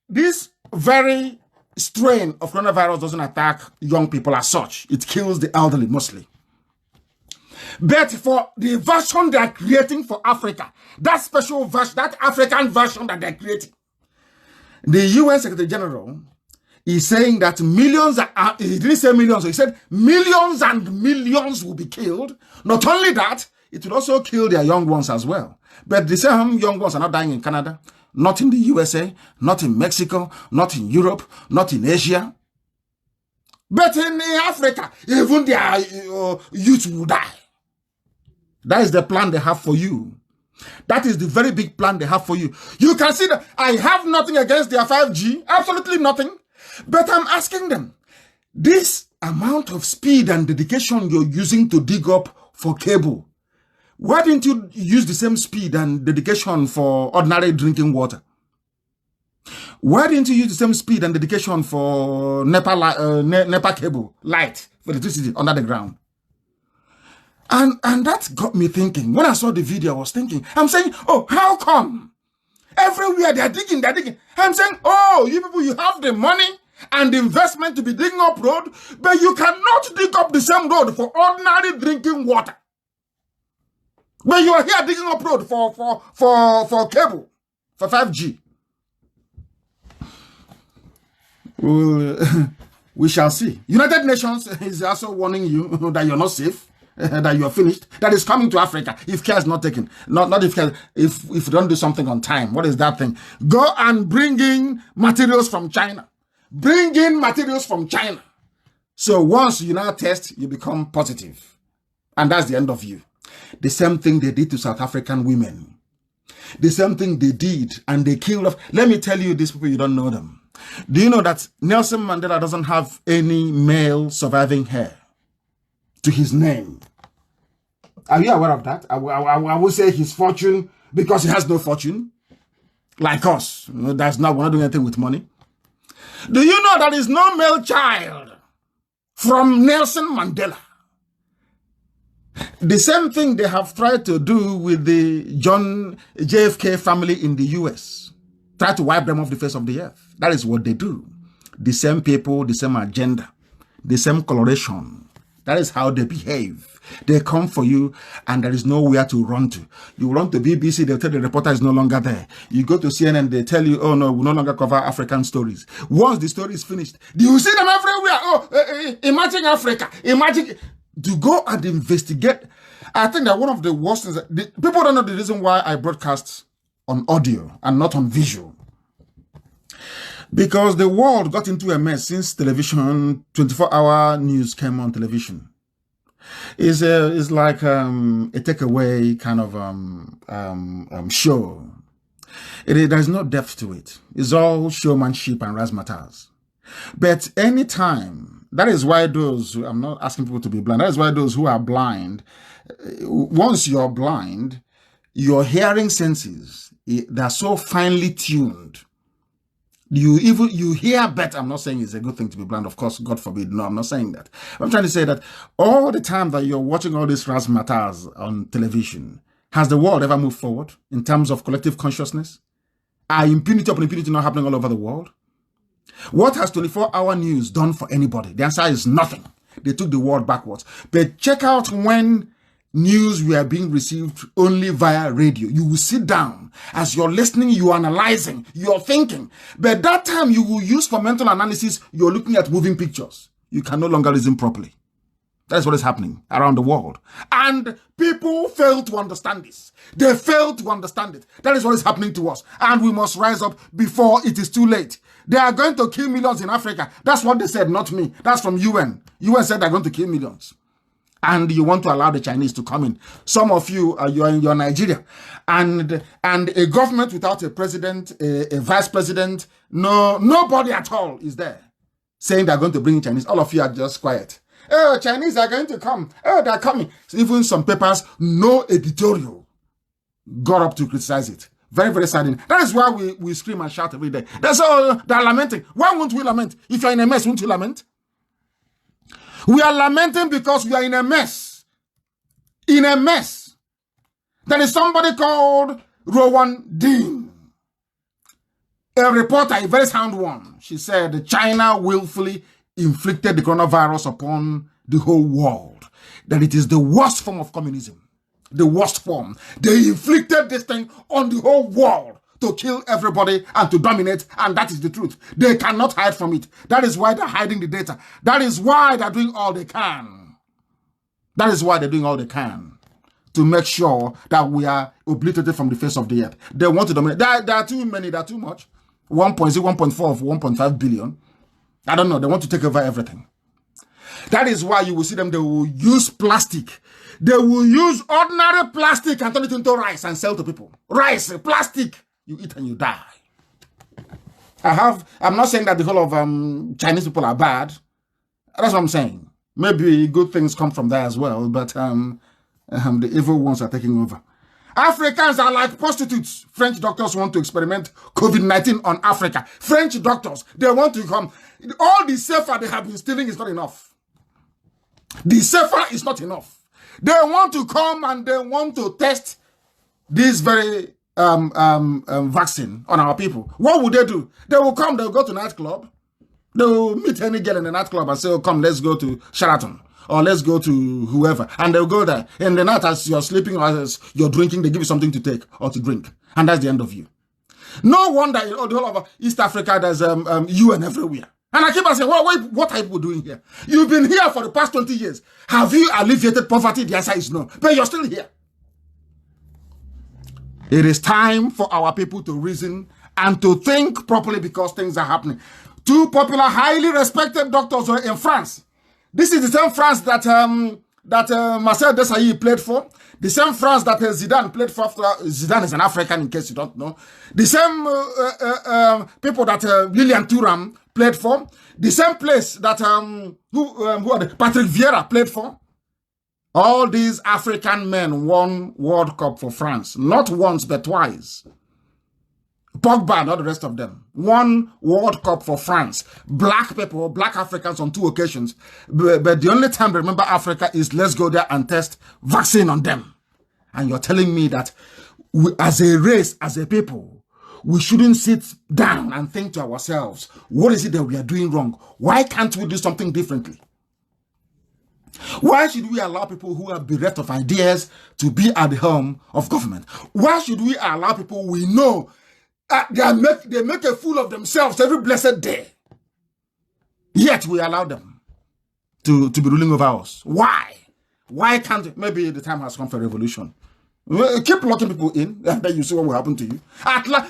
this very strain of coronavirus doesn't attack young people as such. It kills the elderly mostly. But for the version they are creating for Africa, that special version, that African version that they're creating, the UN Secretary General is saying that millions, he didn't say millions, he said millions and millions will be killed. Not only that, it will also kill their young ones as well. But the same young ones are not dying in Canada, not in the USA, not in Mexico, not in Europe, not in Asia. But in Africa, even their youth will die. That is the plan they have for you. That is the very big plan they have for you. You can see that I have nothing against their 5G, absolutely nothing. But I'm asking them, this amount of speed and dedication you're using to dig up for cable, why didn't you use the same speed and dedication for ordinary drinking water? Why didn't you use the same speed and dedication for NEPA cable, light, for electricity under the ground? And that got me thinking. When I saw the video, I was thinking, I'm saying, oh, how come? Everywhere they're digging. I'm saying, oh, you people, you have the money and the investment to be digging up road, but you cannot dig up the same road for ordinary drinking water. But you are here digging up road for cable, for 5G. Well, we shall see. United Nations is also warning you that you're not safe, that you're finished, that is coming to Africa if care is not taken. Not if care, if you don't do something on time. What is that thing? Go and bring in materials from China. Bring in materials from China. So once you now test, you become positive. And that's the end of you. The same thing they did to South African women. The same thing they did, and they killed off. Let me tell you, these people, you don't know them. Do you know that Nelson Mandela doesn't have any male surviving hair to his name? Are you aware of that? I will say his fortune, because he has no fortune, like us. We're not doing anything with money. Do you know that there is no male child from Nelson Mandela? The same thing they have tried to do with the John JFK family in the US. Try to wipe them off the face of the earth. That is what they do. The same people, the same agenda, the same coloration. That is how they behave. They come for you and there is nowhere to run to. You run to BBC, they'll tell the reporter is no longer there. You go to CNN, they tell you, oh no, we no longer cover African stories. Once the story is finished, you see them everywhere. Oh, imagine Africa. Imagine to go and investigate. I think that one of the worst things, people don't know the reason why I broadcast on audio and not on visual. Because the world got into a mess since television, 24-hour news came on television. It's like a takeaway kind of show. There's no depth to it. It's all showmanship and razzmatazz. But anytime, that is why those, I'm not asking people to be blind, that is why those who are blind, once you're blind, your hearing senses, they're so finely tuned. You hear better. I'm not saying it's a good thing to be blind. Of course, God forbid. No, I'm not saying that. I'm trying to say that all the time that you're watching all these razzmatazz on television, has the world ever moved forward in terms of collective consciousness? Are impunity upon impunity not happening all over the world? What has 24-hour news done for anybody? The answer is nothing. They took the world backwards. But check out when news were being received only via radio. You will sit down. As you're listening, you're analyzing, you're thinking. But that time you will use for mental analysis, you're looking at moving pictures. You can no longer reason properly. That's what is happening around the world. And people fail to understand this. They fail to understand it. That is what is happening to us. And we must rise up before it is too late. They are going to kill millions in Africa. That's what they said, not me. That's from UN. UN said they're going to kill millions. And you want to allow the Chinese to come in. Some of you, you're Nigeria. And a government without a president, a vice president, nobody at all is there saying they're going to bring in Chinese. All of you are just quiet. Oh, Chinese are going to come. Oh, they're coming. So even some papers, no editorial got up to criticize it. Very, very saddening. That is why we scream and shout every day. That's all. They're lamenting. Why won't we lament? If you're in a mess, won't you lament? We are lamenting because we are in a mess. In a mess. There is somebody called Rowan Dean, a reporter, a very sound one. She said China willfully inflicted the coronavirus upon the whole world. That it is the worst form of communism. The worst form. They inflicted this thing on the whole world to kill everybody and to dominate, and that is the truth. They cannot hide from it. That is why they're hiding the data. That is why they're doing all they can. That is why they're doing all they can to make sure that we are obliterated from the face of the earth. They want to dominate. There are too many, there are too much. 1.4 of 1.5 billion. I don't know, they want to take over everything. That is why you will see them, they will use plastic. They will use ordinary plastic and turn it into rice and sell to people. Rice, plastic. You eat and you die. I'm not saying that the whole of Chinese people are bad. That's what I'm saying. Maybe good things come from there as well, but the evil ones are taking over. Africans are like prostitutes. French doctors want to experiment COVID-19 on Africa. French doctors, they want to come. All the safer they have been stealing is not enough. The safer is not enough. They want to come and they want to test this very vaccine on our people. What would they do? They will come, they'll go to nightclub. They will meet any girl in the nightclub and say, oh, come, let's go to Sheraton. Or let's go to whoever. And they'll go there. In the night, as you're sleeping or as you're drinking, they give you something to take or to drink. And that's the end of you. No wonder in the whole of East Africa, there's UN everywhere. And I keep on saying, what are people doing here? You've been here for the past 20 years. Have you alleviated poverty? The answer is no. But you're still here. It is time for our people to reason and to think properly because things are happening. Two popular, highly respected doctors were in France. This is the same France that Marcel Desailly played for. The same France that Zidane played for. Zidane is an African, in case you don't know. The same people that Lilian Thuram played for. The same place that Patrick Vieira played for. All these African men won World Cup for France. Not once, but twice. Pogba, not the rest of them. Won World Cup for France. Black people, black Africans on 2 occasions. But the only time they remember Africa is let's go there and test vaccine on them. And you're telling me that we, as a race, as a people, we shouldn't sit down and think to ourselves, what is it that we are doing wrong? Why can't we do something differently? Why should we allow people who are bereft of ideas to be at the helm of government? Why should we allow people we know they make a fool of themselves every blessed day? Yet we allow them to be ruling over us. Why? Why can't, maybe the time has come for a revolution. Keep locking people in, and then you see what will happen to you.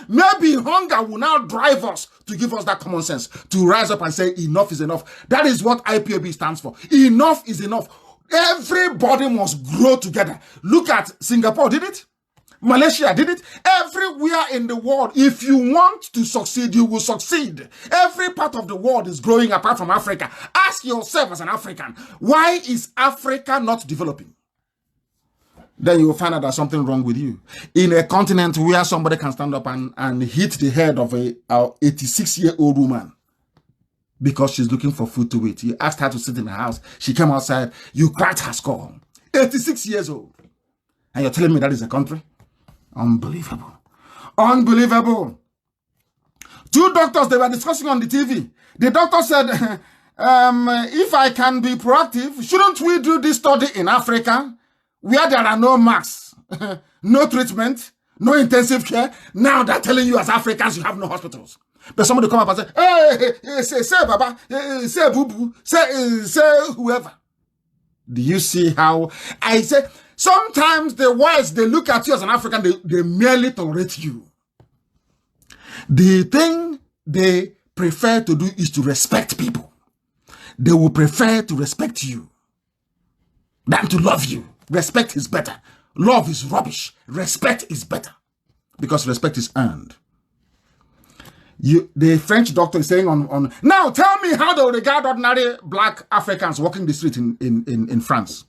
Maybe hunger will now drive us to give us that common sense, to rise up and say enough is enough. That is what IPOB stands for. Enough is enough. Everybody must grow together. Look at Singapore, did it? Malaysia did it. Everywhere in the world, if you want to succeed, you will succeed. Every part of the world is growing apart from Africa. Ask yourself as an African, why is Africa not developing? Then you will find out there's something wrong with you. In a continent where somebody can stand up and hit the head of a 86-year-old woman because she's looking for food to eat. You asked her to sit in the house. She came outside. You cracked her skull. 86 years old. And you're telling me that is a country? Unbelievable. Unbelievable. 2 doctors, they were discussing on the TV. The doctor said, if I can be proactive, shouldn't we do this study in Africa where there are no masks, no treatment, no intensive care? Now they're telling you as Africans you have no hospitals. But somebody come up and say, say Baba, say Boo, say whoever. Do you see how I say, sometimes the whites, they look at you as an African, they merely tolerate you. The thing they prefer to do is to respect people. They will prefer to respect you than to love you. Respect is better. Love is rubbish. Respect is better. Because respect is earned. The French doctor is saying on now tell me how they will regard ordinary black Africans walking the street in France.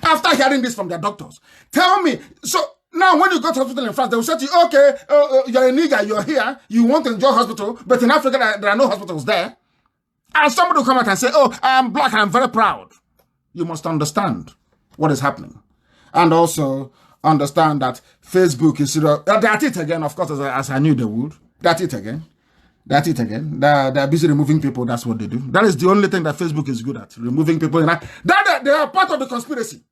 After hearing this from their doctors, tell me, so now when you go to hospital in France, they will say to you, okay, you're a nigger, you're here, you want to enjoy hospital, but in Africa there are no hospitals there. And somebody will come out and say, oh, I am black and I'm very proud. You must understand what is happening. And also understand that Facebook is, that's it again, of course, as I knew they would. That's it again. That's it again. They're busy removing people. That's what they do. That is the only thing that Facebook is good at. Removing people. They are part of the conspiracy.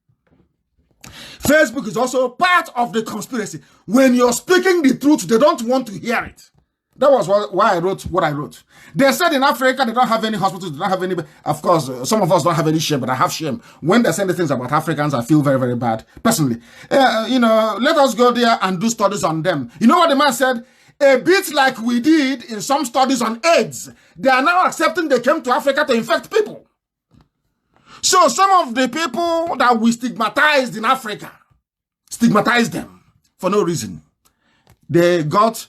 Facebook is also part of the conspiracy. When you're speaking the truth, they don't want to hear it. That was why I wrote what I wrote. They said in Africa, they don't have any hospitals, they don't have any... Of course, some of us don't have any shame, but I have shame. When they say the things about Africans, I feel very, very bad. Personally, let us go there and do studies on them. You know what the man said? A bit like we did in some studies on AIDS. They are now accepting they came to Africa to infect people. So some of the people that we stigmatized in Africa, stigmatized them for no reason. They got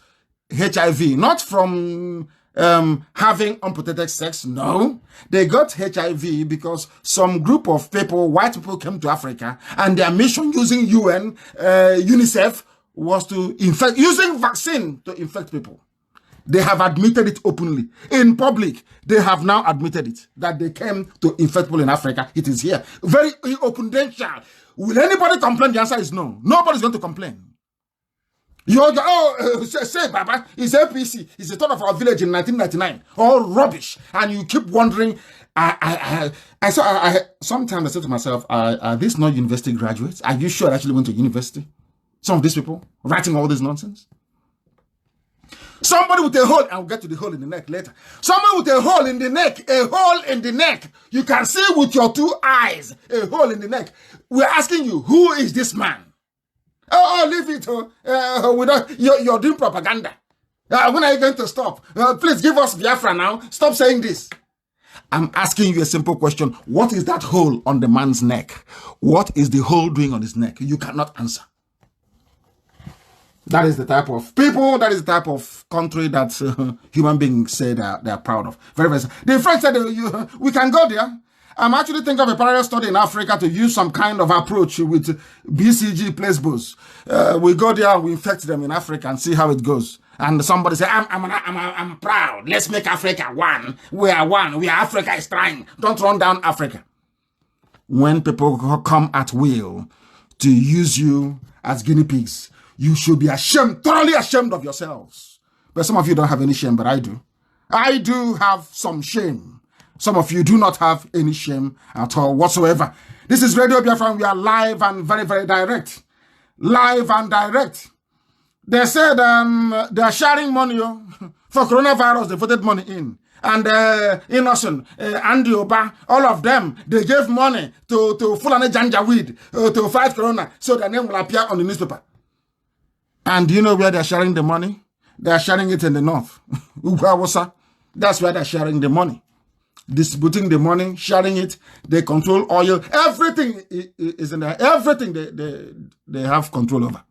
HIV, not from having unprotected sex, no. They got HIV because some group of people, white people, came to Africa and their mission using UN, UNICEF, was to infect, using vaccine to infect people. They have admitted it openly. In public, they have now admitted it, that they came to infect people in Africa. It is here. Very open danger. Will anybody complain? The answer is no. Nobody's going to complain. Say, Baba, it's APC. It's the turn of our village in 1999. All rubbish. And you keep wondering. Sometimes I say to myself, are these not university graduates? Are you sure I actually went to university? Some of these people writing all this nonsense? Somebody with a hole, I'll get to the hole in the neck later. Somebody with a hole in the neck, You can see with your 2 eyes, a hole in the neck. We're asking you, who is this man? Leave it. You're doing propaganda. When are you going to stop? Please give us Biafra now. Stop saying this. I'm asking you a simple question. What is that hole on the man's neck? What is the hole doing on his neck? You cannot answer. That is the type of people, that is the type of country that human beings say they're proud of. Very, very. The French said, we can go there. I'm actually thinking of a parallel study in Africa to use some kind of approach with BCG placebos. We go there, we infect them in Africa and see how it goes. And somebody say, I'm proud. Let's make Africa one. We are one. Africa is trying. Don't run down Africa. When people come at will to use you as guinea pigs, you should be ashamed, thoroughly ashamed of yourselves. But some of you don't have any shame, but I do. I do have some shame. Some of you do not have any shame at all whatsoever. This is Radio Biafra. We are live and very, very direct. Live and direct. They said they are sharing money for coronavirus. They voted money in. And Innocent, Andy Oba, all of them, they gave money to Fulani Janjaweed to fight corona so their name will appear on the newspaper. And do you know where they're sharing the money? They're sharing it in the north. Ugawasa. That's where they're sharing the money. Distributing the money, sharing it. They control oil. Everything is in there. Everything they have control over.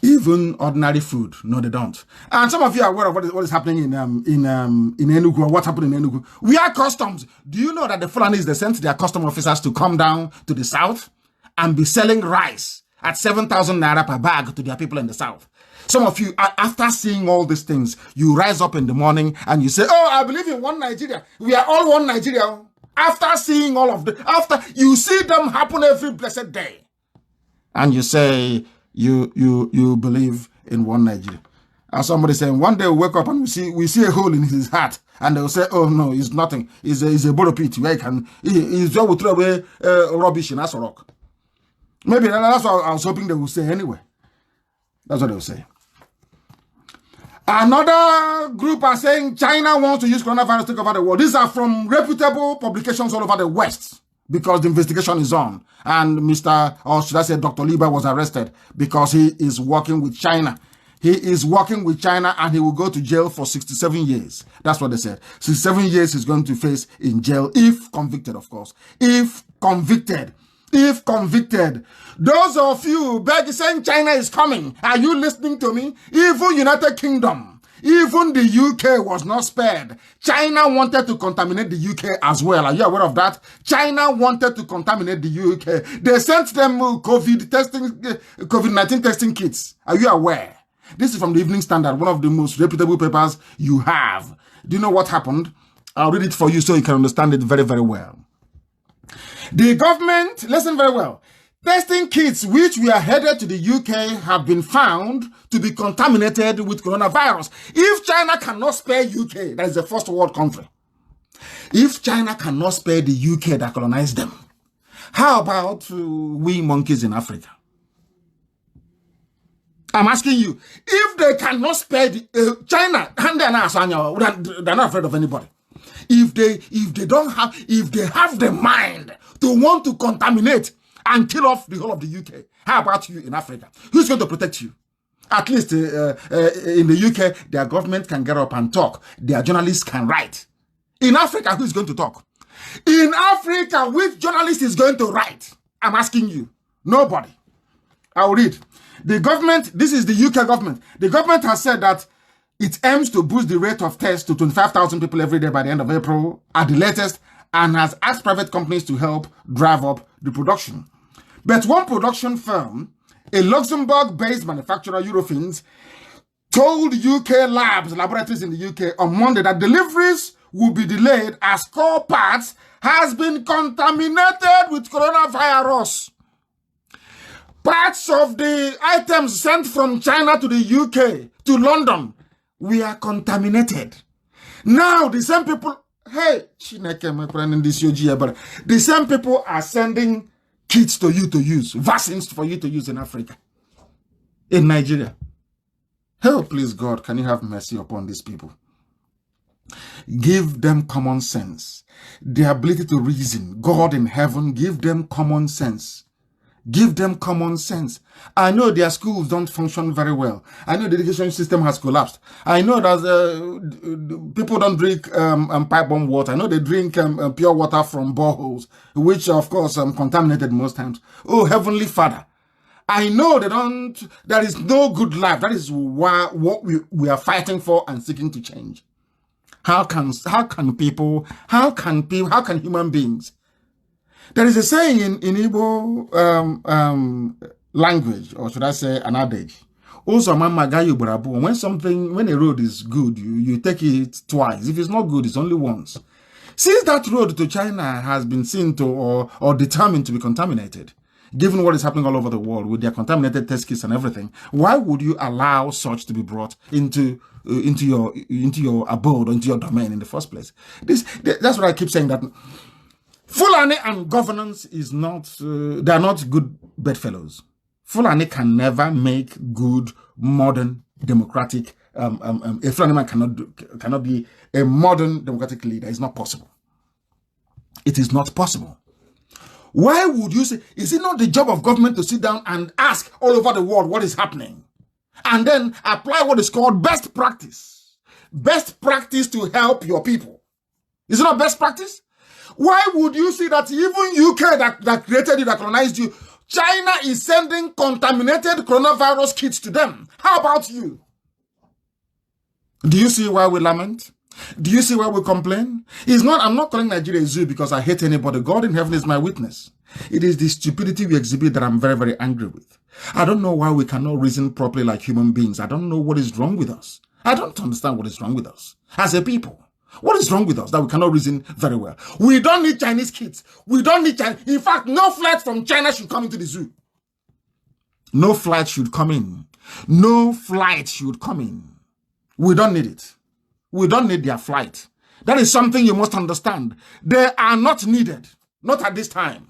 Even ordinary food. No, they don't. And some of you are aware of what is happening in Enugu, or what happened in Enugu. We are customs. Do you know that the Fulanis, they sent their custom officers to come down to the south and be selling rice at 7,000 naira per bag to their people in the south? Some of you, after seeing all these things, you rise up in the morning and you say, oh, I believe in one Nigeria. We are all one Nigeria. After seeing all of after you see them happen every blessed day, and you say you believe in one Nigeria. And somebody saying, one day we'll wake up and we see a hole in his heart, and they'll say, oh no, it's nothing. It's a borrow pit where he's just will throw away rubbish in Asorok. Maybe that's what I was hoping they would say anyway. That's what they will say. Another group are saying China wants to use coronavirus to take over the world. These are from reputable publications all over the West, because the investigation is on. And or should I say Dr. Lieber was arrested because he is working with China. He is working with China and he will go to jail for 67 years. That's what they said. 67 years he's going to face in jail, if convicted, of course. If convicted. If convicted. Those of you saying China is coming, are you listening to me? Even United Kingdom, even the UK was not spared. China wanted to contaminate the UK as well. Are you aware of that? China wanted to contaminate the UK. They sent them COVID-19 testing kits. Are you aware? This is from the Evening Standard, one of the most reputable papers you have. Do you know what happened? I'll read it for you so you can understand it very, very well. The government, listen very well, testing kits which were headed to the UK have been found to be contaminated with coronavirus. If China cannot spare UK, that is a first world country. If China cannot spare the UK that colonized them, how about we monkeys in Africa? I'm asking you, if they cannot spare the China, and they're not afraid of anybody. If they have the mind to want to contaminate and kill off the whole of the UK, how about you in Africa? Who's going to protect you? At least in the UK, their government can get up and talk. Their journalists can write. In Africa, who's going to talk? In Africa, which journalist is going to write? I'm asking you. Nobody. I'll read. The government, this is the UK government. The government has said that it aims to boost the rate of tests to 25,000 people every day by the end of April at the latest, and has asked private companies to help drive up the production. But one production firm, a Luxembourg-based manufacturer, Eurofins, told UK laboratories in the UK on Monday that deliveries will be delayed as core parts has been contaminated with coronavirus. Parts of the items sent from China to the UK, to London, were contaminated. Now, the same people, the same people are sending kits to you to use, vaccines for you to use in Africa, in Nigeria. Oh, please, God, can you have mercy upon these people? Give them common sense, the ability to reason. God in heaven, give them common sense. Give them common sense. I know their schools don't function very well. I know the education system has collapsed. I know that people don't drink pipe-bomb water. I know they drink pure water from boreholes, which of course contaminated most times. Oh, Heavenly Father, I know there is no good life. That is what we are fighting for and seeking to change. How can human beings? There is a saying in Igbo language, or should I say an adage. Also, when a road is good, you take it twice. If it's not good, it's only once. Since that road to China has been seen to or determined to be contaminated, given what is happening all over the world with their contaminated test kits and everything, why would you allow such to be brought into your abode or into your domain in the first place? That's what I keep saying, that Fulani and governance is not, they are not good bedfellows. Fulani can never make good, modern, democratic, a Fulani man cannot be a modern democratic leader. It's not possible. It is not possible. Why would you say, is it not the job of government to sit down and ask all over the world what is happening? And then apply what is called best practice. Best practice to help your people. Is it not best practice? Why would you see that even UK that created you, that colonized you, China is sending contaminated coronavirus kits to them? How about you? Do you see why we lament? Do you see why we complain? I'm not calling Nigeria a zoo because I hate anybody. God in heaven is my witness. It is the stupidity we exhibit that I'm very, very angry with. I don't know why we cannot reason properly like human beings. I don't know what is wrong with us. I don't understand what is wrong with us as a people. What is wrong with us that we cannot reason very well? We don't need Chinese kids. We don't need China. In fact, no flight from China should come into the zoo. No flight should come in. No flight should come in. We don't need it. We don't need their flight. That is something you must understand. They are not needed. Not at this time.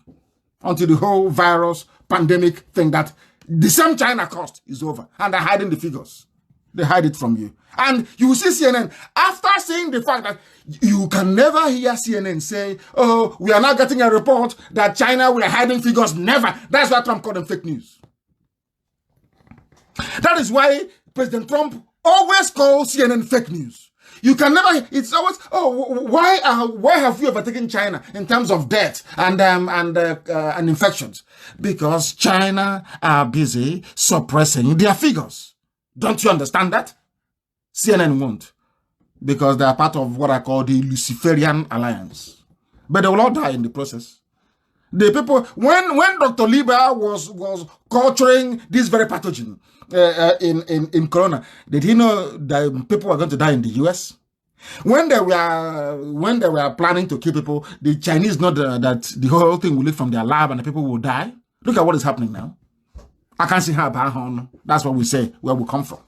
Until the whole virus pandemic thing that the same China caused is over. And they're hiding the figures. They hide it from you. And you will see CNN, after seeing the fact that you can never hear CNN say, oh, we are now getting a report that China, we are hiding figures. Never. That's why Trump called them fake news. That is why President Trump always calls CNN fake news. You can never, it's always, oh, why have you overtaken China in terms of death and infections? Because China are busy suppressing their figures. Don't you understand that? CNN won't, because they are part of what I call the Luciferian Alliance. But they will all die in the process. The people, when Dr. Lieber was culturing this very pathogen in Corona, did he know that people were going to die in the US? When they were planning to kill people, the Chinese know that the whole thing will leak from their lab and the people will die. Look at what is happening now. I can't see how Bahon. That's what we say, where we come from.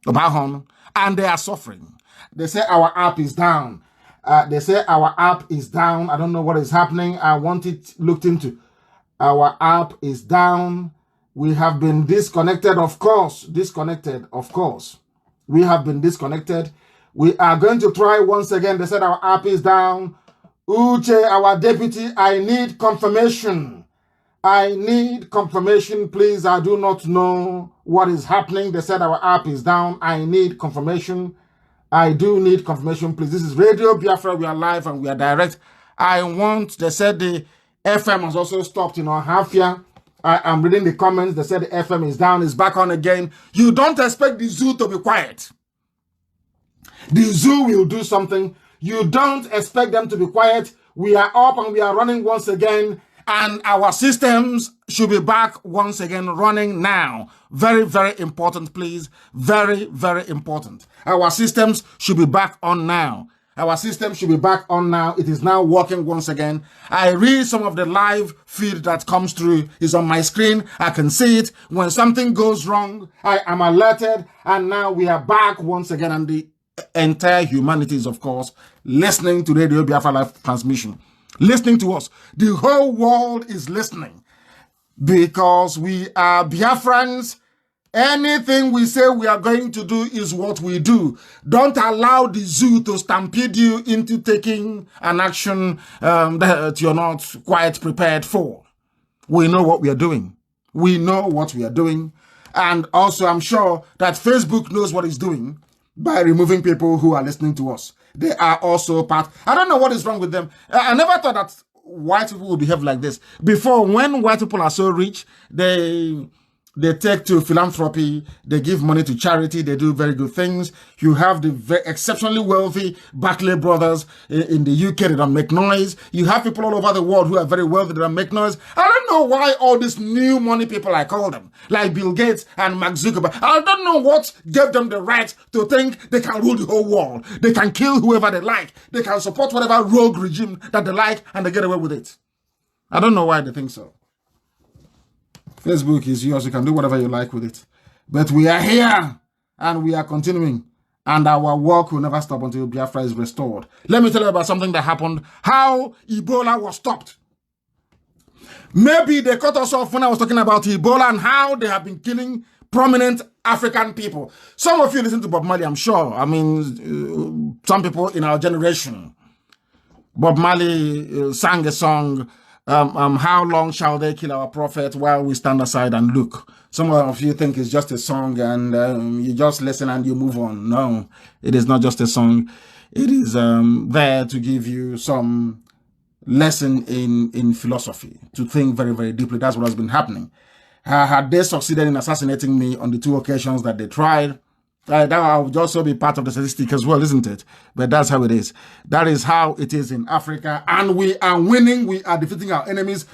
Bahon. And they are suffering. They say our app is down. They say our app is down. I don't know what is happening. I want it looked into. Our app is down. We have been disconnected, of course. Disconnected, of course. We have been disconnected. We are going to try once again. They said our app is down. Uche, our deputy, I need confirmation. I need confirmation, please. I do not know what is happening. They said our app is down. I need confirmation. I do need confirmation, please. This is Radio Biafra. We are live and we are direct. They said the FM has also stopped in Ohafia. I am reading the comments. They said the FM is down. It's back on again. You don't expect the zoo to be quiet. The zoo will do something. You don't expect them to be quiet. We are up and we are running once again. And our systems should be back once again running now. Very, very important, please. Very, very important. Our systems should be back on now. Our system should be back on now. It is now working once again. I read some of the live feed that comes through. It's on my screen. I can see it. When something goes wrong, I am alerted. And now we are back once again. And the entire humanity is, of course, listening to Radio Biafra live transmission. Listening to us. The whole world is listening. Because we are Biafrans. Anything we say we are going to do is what we do. Don't allow the zoo to stampede you into taking an action that you're not quite prepared for. We know what we are doing. We know what we are doing. And also, I'm sure that Facebook knows what it's doing by removing people who are listening to us. They are also part. I don't know what is wrong with them. I never thought that white people would behave like this. Before, when white people are so rich, they take to philanthropy, they give money to charity, they do very good things. You have the very exceptionally wealthy Barclay brothers in the UK, they don't make noise. You have people all over the world who are very wealthy, they don't make noise. I don't know why all these new money people, I call them, like Bill Gates and Mark Zuckerberg, I don't know what gave them the right to think they can rule the whole world. They can kill whoever they like. They can support whatever rogue regime that they like, and they get away with it. I don't know why they think so. Facebook is yours. You can do whatever you like with it. But we are here and we are continuing. And our work will never stop until Biafra is restored. Let me tell you about something that happened. How Ebola was stopped. Maybe they cut us off when I was talking about Ebola and how they have been killing prominent African people. Some of you listen to Bob Marley, I'm sure. I mean, some people in our generation. Bob Marley sang a song, how long shall they kill our prophet while we stand aside and look? Some of you think it's just a song and you just listen and you move on. No, it is not just a song. It is there to give you some lesson in philosophy, to think very, very deeply. That's what has been happening. Had they succeeded in assassinating me on the 2 occasions that they tried, that would also be part of the statistic as well, isn't it? But that's how it is. That is how it is in Africa. And we are winning. We are defeating our enemies.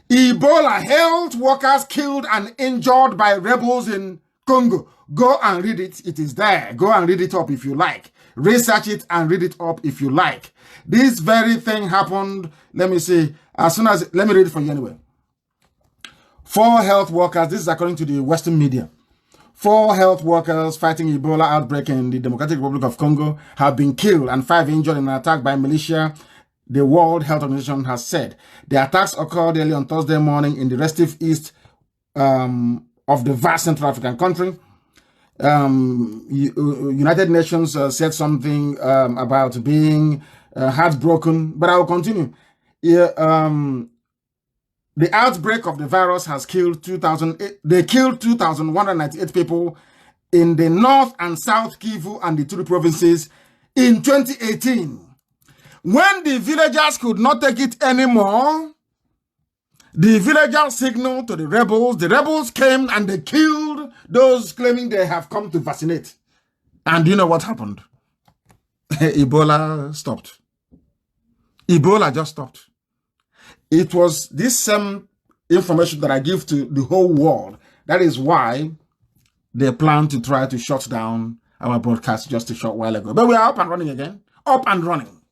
Ebola health workers killed and injured by rebels in Congo. Go and read it. It is there. Go and read it up if you like. Research it and read it up if you like. This very thing happened. Let me see. Let me read it for you anyway. 4 health workers. This is according to the Western media. 4 health workers fighting Ebola outbreak in the Democratic Republic of Congo have been killed and 5 injured in an attack by militia, the World Health Organization has said. The attacks occurred early on Thursday morning in the restive east of the vast Central African country. United Nations said something about being heartbroken, but I will continue. The outbreak of the virus has killed 2,198 people in the North and South Kivu and the 2 provinces in 2018. When the villagers could not take it anymore, the villagers signaled to the rebels. The rebels came and they killed those claiming they have come to vaccinate. And you know what happened? Ebola stopped. Ebola just stopped. It was this same information that I give to the whole world. That is why they plan to try to shut down our broadcast just a short while ago. But we are up and running again. Up and running.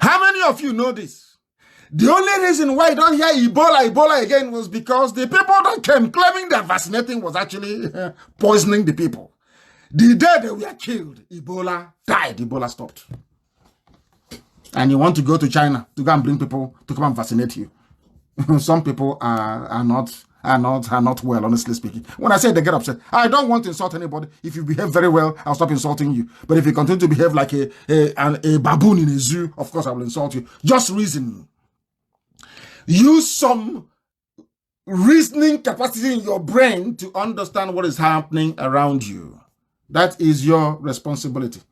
How many of you know this? The only reason why you don't hear Ebola again was because the people that came claiming they're vaccinating was actually poisoning the people. The day they were killed, Ebola died. Ebola stopped. And you want to go to China to go and bring people to come and vaccinate you. Some people are not well, honestly speaking. When I say they get upset, I don't want to insult anybody. If you behave very well, I'll stop insulting you. But if you continue to behave like a baboon in a zoo, of course I will insult you. Just reason. Use some reasoning capacity in your brain to understand what is happening around you. That is your responsibility.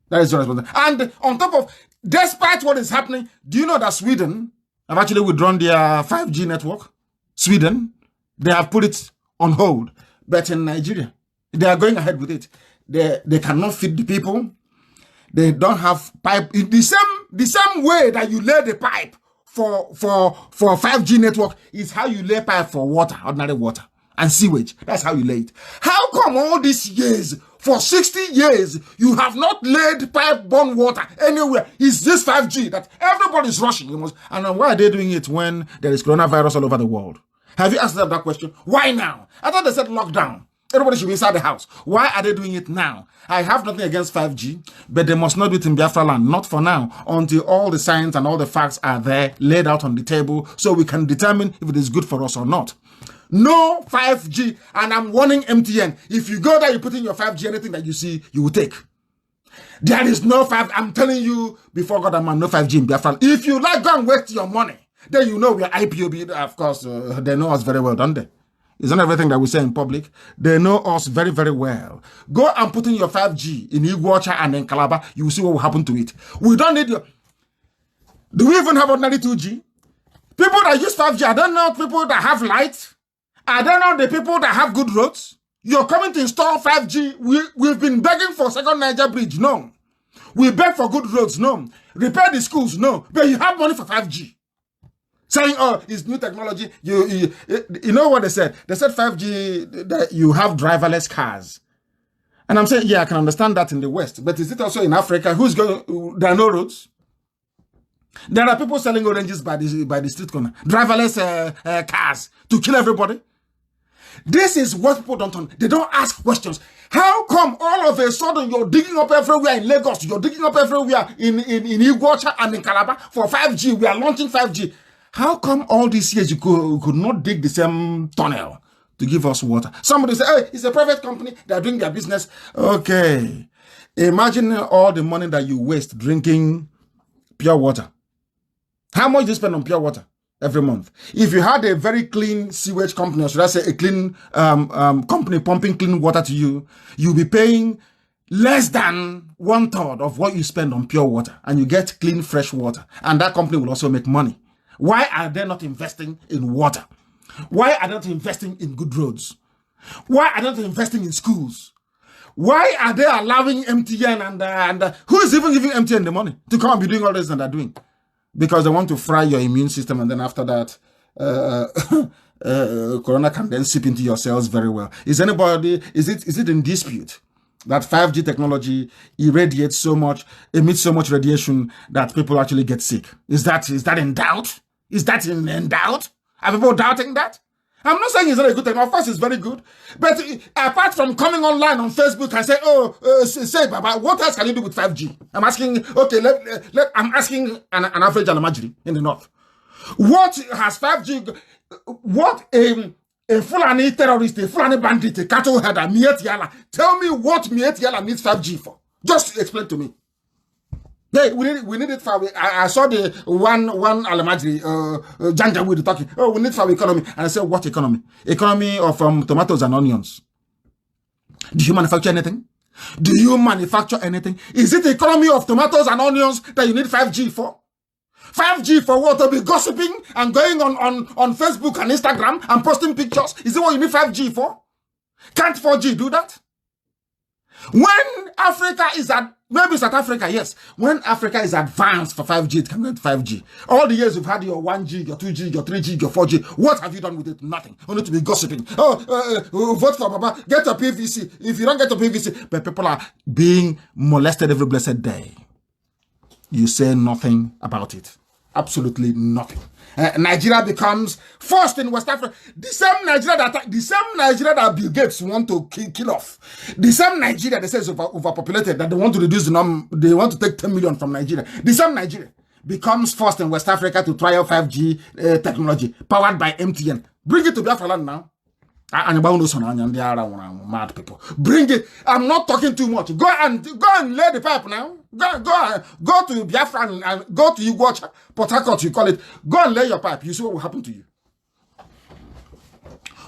That is your responsibility. And on top of, despite what is happening, do you know that Sweden have actually withdrawn their 5G network? Sweden, they have put it on hold. But in Nigeria, they are going ahead with it. They cannot feed the people. They don't have pipe. In the same way that you lay the pipe for 5G network is how you lay pipe for water, ordinary water, and sewage. That's how you lay it. How come all these years, for 60 years, you have not laid pipe-borne water anywhere? Is this 5G that everybody's rushing? And why are they doing it when there is coronavirus all over the world? Have you asked them that question? Why now? I thought they said lockdown. Everybody should be inside the house. Why are they doing it now? I have nothing against 5G, but they must not do it in Biafra land. Not for now, until all the science and all the facts are there, laid out on the table, so we can determine if it is good for us or not. No 5G, and I'm warning MTN. If you go there, you put in your 5G, anything that you see, you will take. There is no 5G. I'm telling you, before God and man, no 5G in Biafra. If you like, go and waste your money. Then you know we are IPOB. Of course, they know us very well, don't they? It's not everything that we say in public. They know us very, very well. Go and put in your 5G in Iguacha and in Calabar. You will see what will happen to it. We don't need your... Do we even have ordinary 2G? People that use 5G, I don't know people that have light. I don't know the people that have good roads. You're coming to install 5G. We've been begging for second Niger Bridge. No. We beg for good roads. No. Repair the schools. No. But you have money for 5G. Saying, oh, it's new technology. You know what they said? They said 5G, that you have driverless cars. And I'm saying, yeah, I can understand that in the West. But is it also in Africa? Who's going? There are no roads. There are people selling oranges by the street corner. Driverless cars to kill everybody. This is what people don't know. They don't ask questions. How come all of a sudden you're digging up everywhere in Lagos? You're digging up everywhere in Iguacha and in Calabar for 5G. We are launching 5G. How come all these years you could not dig the same tunnel to give us water? Somebody say, hey, it's a private company. They're doing their business. Okay. Imagine all the money that you waste drinking pure water. How much do you spend on pure water every month? If you had a very clean sewage company, or should I say a clean company pumping clean water to you, you'll be paying less than 1/3 of what you spend on pure water. And you get clean, fresh water. And that company will also make money. Why are they not investing in water? Why are they not investing in good roads? Why are they not investing in schools? Why are they allowing MTN and who is even giving MTN the money to come and be doing all this that they're doing? Because they want to fry your immune system, and then after that, corona can then seep into your cells very well. Is it in dispute that 5G technology irradiates so much, emits so much radiation that people actually get sick? Is that in doubt? Is that in doubt? Are people doubting that? I'm not saying it's not a good thing. Of course, it's very good. But apart from coming online on Facebook and say, say, Baba, what else can you do with 5G? I'm asking, okay, I'm asking an average Alamajiri in the north. What has 5G, what a Fulani terrorist, a Fulani bandit, a cattle header, Miet Yala, tell me what Miet Yala needs 5G for. Just explain to me. Hey, we need it for. I saw the one Alamajiri Janjaweed talking. Oh, we need for economy, and I said, what economy? Economy of tomatoes and onions. Do you manufacture anything? Do you manufacture anything? Is it the economy of tomatoes and onions that you need 5G for? 5G for what? To be gossiping and going on Facebook and Instagram and posting pictures? Is it what you need 5G for? Can't 4G do that? When Africa is at, maybe South Africa, yes. When Africa is advanced for 5G, it can get 5G. All the years you've had your 1G, your 2G, your 3G, your 4G, what have you done with it? Nothing. Only to be gossiping. Vote for Baba, get your PVC. If you don't get your PVC, but people are being molested every blessed day. You say nothing about it. Absolutely nothing. Nigeria becomes first in West Africa. The same Nigeria that Bill Gates want to kill off. The same Nigeria that says overpopulated, that they want to reduce the number, they want to take 10 million from Nigeria. The same Nigeria becomes first in West Africa to trial 5G technology powered by MTN. Bring it to Biafra land now. And mad people. Bring it. I'm not talking too much. Go and lay the pipe now. Go to Biafra and go to Iguacha, Port Harcourt, you call it. Go and lay your pipe. You see what will happen to you.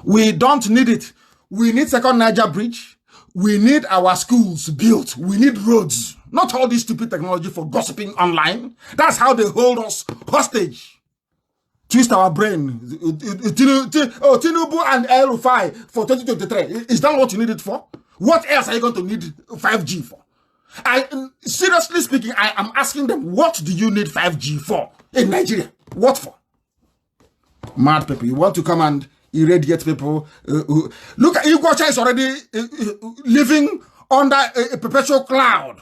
We don't need it. We need second Niger Bridge. We need our schools built. We need roads. Not all this stupid technology for gossiping online. That's how they hold us hostage. Twist our brain. Tinubu and El-Rufai for 2023. Is that what you need it for? What else are you going to need 5G for? Seriously speaking, I am asking them, what do you need 5G for in Nigeria? What for? Mad people. You want to come and irradiate people. Look at Iguacha is already living under a perpetual cloud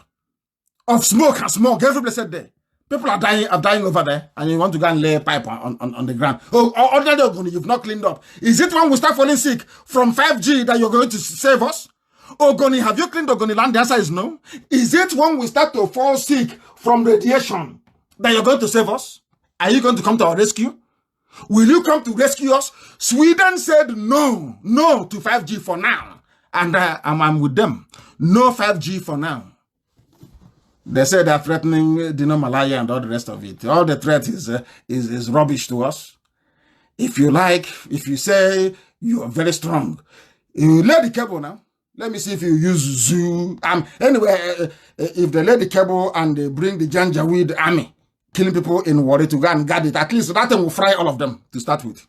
of smoke and smog every blessed day. People are dying over there, and you want to go and lay a pipe on the ground. Oh, ordinary Ogoni, you've not cleaned up. Is it when we start falling sick from 5G that you're going to save us? Ogoni, have you cleaned Ogoni land? The answer is no. Is it when we start to fall sick from radiation that you're going to save us? Are you going to come to our rescue? Will you come to rescue us? Sweden said no to 5G for now. And I'm with them. No 5G for now. They say they're threatening Dino Malaya and all the rest of it. All the threat is rubbish to us. If you say you are very strong, you lay the cable now. Let me see if you use zoo. Anyway, if they lay the cable and they bring the Janjaweed army, killing people in Warri to go and guard it, at least that thing will fry all of them to start with.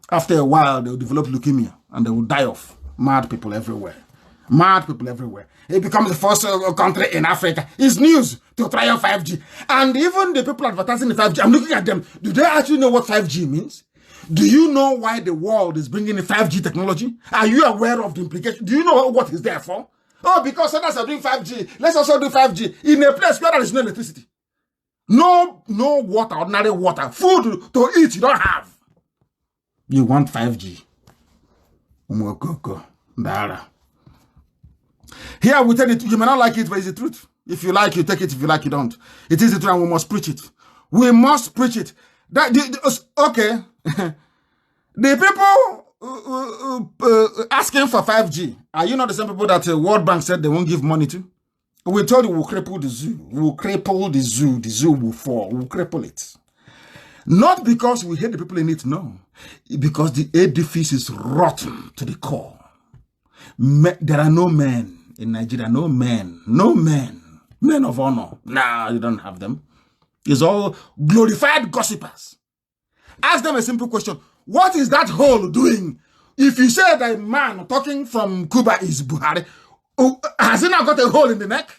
After a while, they will develop leukemia and they will die off. Mad people everywhere. Mad people everywhere. It becomes the first country in Africa. It's news to try out 5G. And even the people advertising the 5G, I'm looking at them. Do they actually know what 5G means? Do you know why the world is bringing in 5G technology? Are you aware of the implication? Do you know what it's there for? Oh, because others are doing 5G. Let's also do 5G in a place where there is no electricity. No water, ordinary water. Food to eat you don't have. You want 5G. Here we tell it, you may not like it, but it's the truth. If you like, you take it. If you like, you don't. It is the truth and we must preach it. We must preach it. Okay. The people asking for 5G, are you not the same people that World Bank said they won't give money to? We told you we'll cripple the zoo. We'll cripple the zoo. The zoo will fall. We'll cripple it. Not because we hate the people in it, no. Because the edifice is rotten to the core. There are no men in Nigeria. No men. Men of honor. Nah, you don't have them. It's all glorified gossipers. Ask them a simple question. What is that hole doing? If you say that a man talking from Cuba is Buhari, has he now got a hole in the neck?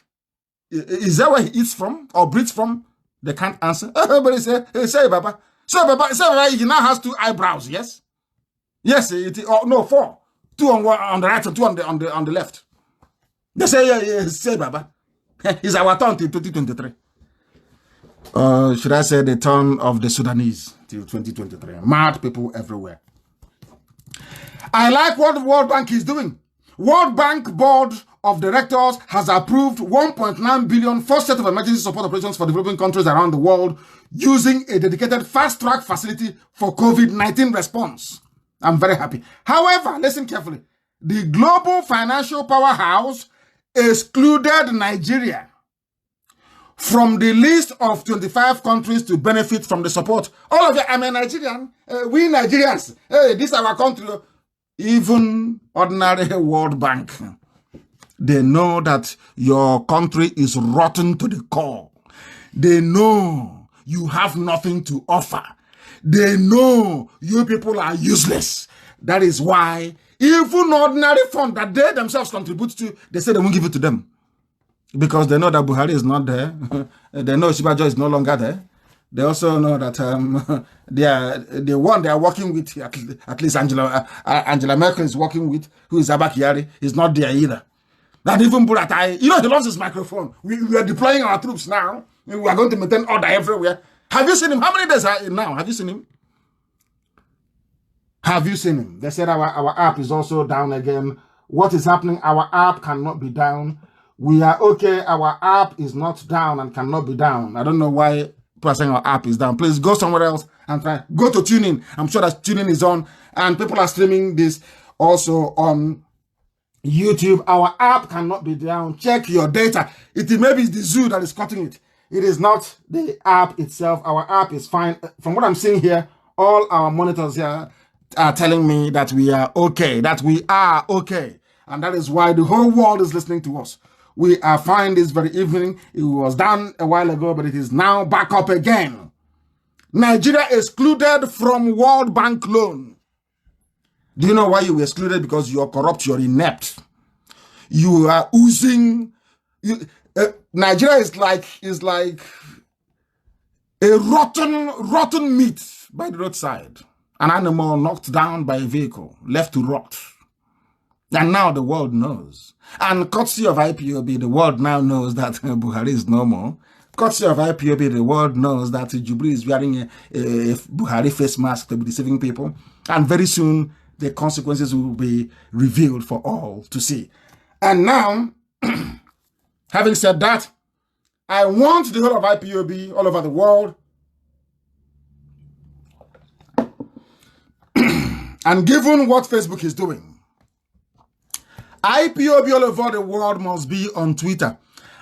Is that where he eats from or breathes from? They can't answer. Everybody say Baba. So Baba, he now has 2 eyebrows, yes? Yes, no, 4. 2 on the right and 2 on the left. They say, yeah, say Baba. It's our turn till 2023. Should I say the turn of the Sudanese till 2023? Mad people everywhere. I like what the World Bank is doing. World Bank Board of Directors has approved 1.9 billion first set of emergency support operations for developing countries around the world using a dedicated fast-track facility for COVID-19 response. I'm very happy. However, listen carefully. The global financial powerhouse excluded Nigeria from the list of 25 countries to benefit from the support. All of you, I'm a Nigerian. We Nigerians, hey, this is our country. Even ordinary World Bank, they know that your country is rotten to the core. They know you have nothing to offer. They know you people are useless. That is why even ordinary fund that they themselves contribute to, they say they won't give it to them. Because they know that Buhari is not there. They know Shibajo is no longer there. They also know that the one they are working with, at least Angela Merkel is working with, who is Abba Kyari, is not there either. That even Buratai, he lost his microphone. We are deploying our troops now. We are going to maintain order everywhere. Have you seen him? How many days are now? Have you seen him? Have you seen him? They said our app is also down again. What is happening? Our app cannot be down. We are okay. Our app is not down and cannot be down. I don't know why people are saying our app is down. Please go somewhere else and try. Go to TuneIn. I'm sure that TuneIn is on. And people are streaming this also on YouTube. Our app cannot be down. Check your data. It may be the zoo that is cutting it. It is not the app itself. Our app is fine. From what I'm seeing here, all our monitors here are telling me that we are okay. And that is why the whole world is listening to us. We are fine this very evening. It was done a while ago, but it is now back up again. Nigeria excluded from World Bank loan. Do you know why you were excluded? Because you are corrupt, you're inept. You are oozing. Nigeria is like A rotten meat by the roadside. An animal knocked down by a vehicle, left to rot. And now the world knows. And courtesy of IPOB, the world now knows that Buhari is no more. Courtesy of IPOB, the world knows that Jubilee is wearing a Buhari face mask to be deceiving people. And very soon, the consequences will be revealed for all to see. And now, having said that, I want the whole of IPOB all over the world, and given what Facebook is doing, IPOB all over the world must be on Twitter.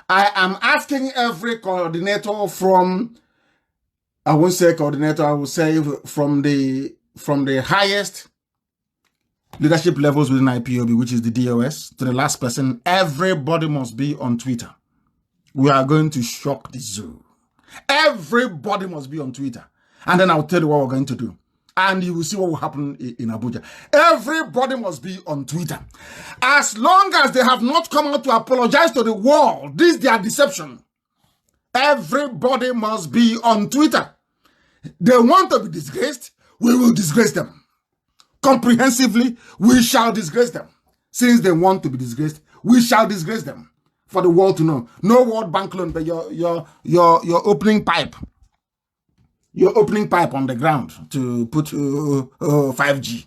I am asking every coordinator from, I won't say coordinator, I will say from the highest leadership levels within IPOB, which is the DOS, to the last person, everybody must be on Twitter. We are going to shock the zoo. Everybody must be on Twitter. And then I'll tell you what we're going to do. And you will see what will happen in Abuja. Everybody must be on Twitter. As long as they have not come out to apologize to the world, this is their deception. Everybody must be on Twitter. They want to be disgraced, we will disgrace them. Comprehensively, we shall disgrace them. Since they want to be disgraced, we shall disgrace them. For the world to know. No World Bank loan, but your opening pipe. Your opening pipe on the ground to put 5G.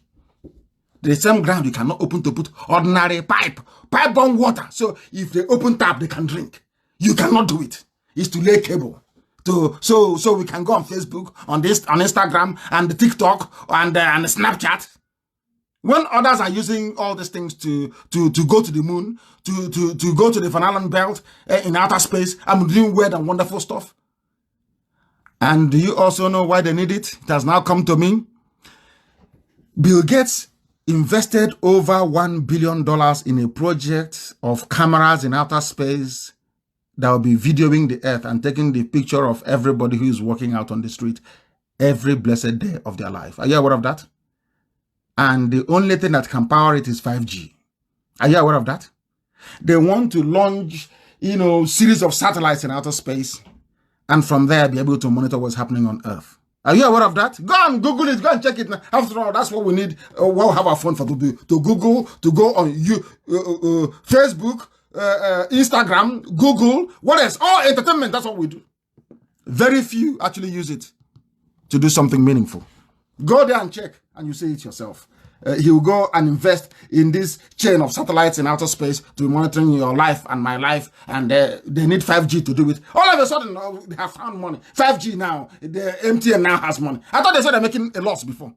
The same ground you cannot open to put ordinary pipe. Pipe-borne water. So if they open tap, they can drink. You cannot do it. It's to lay cable. So we can go on Facebook, on Instagram, and the TikTok, and Snapchat. When others are using all these things to go to the moon, to go to the Van Allen belt in outer space, I'm doing weird and wonderful stuff. And do you also know why they need it? It has now come to me. Bill Gates invested over $1 billion in a project of cameras in outer space that will be videoing the earth and taking the picture of everybody who is walking out on the street every blessed day of their life. Are you aware of that? And the only thing that can power it is 5G. Are you aware of that? They want to launch, series of satellites in outer space, and from there be able to monitor what's happening on Earth. Are you aware of that? Go and Google it. Go and check it. After all, that's what we need. We'll have our phone for to do. To Google, to go on Facebook, Instagram, Google. What else? All entertainment. That's what we do. Very few actually use it to do something meaningful. Go there and check, and you see it yourself. He will go and invest in this chain of satellites in outer space to be monitoring your life and my life, and they need 5G to do it. All of a sudden, they have found money. 5G now, the MTN now has money. I thought they said they're making a loss before.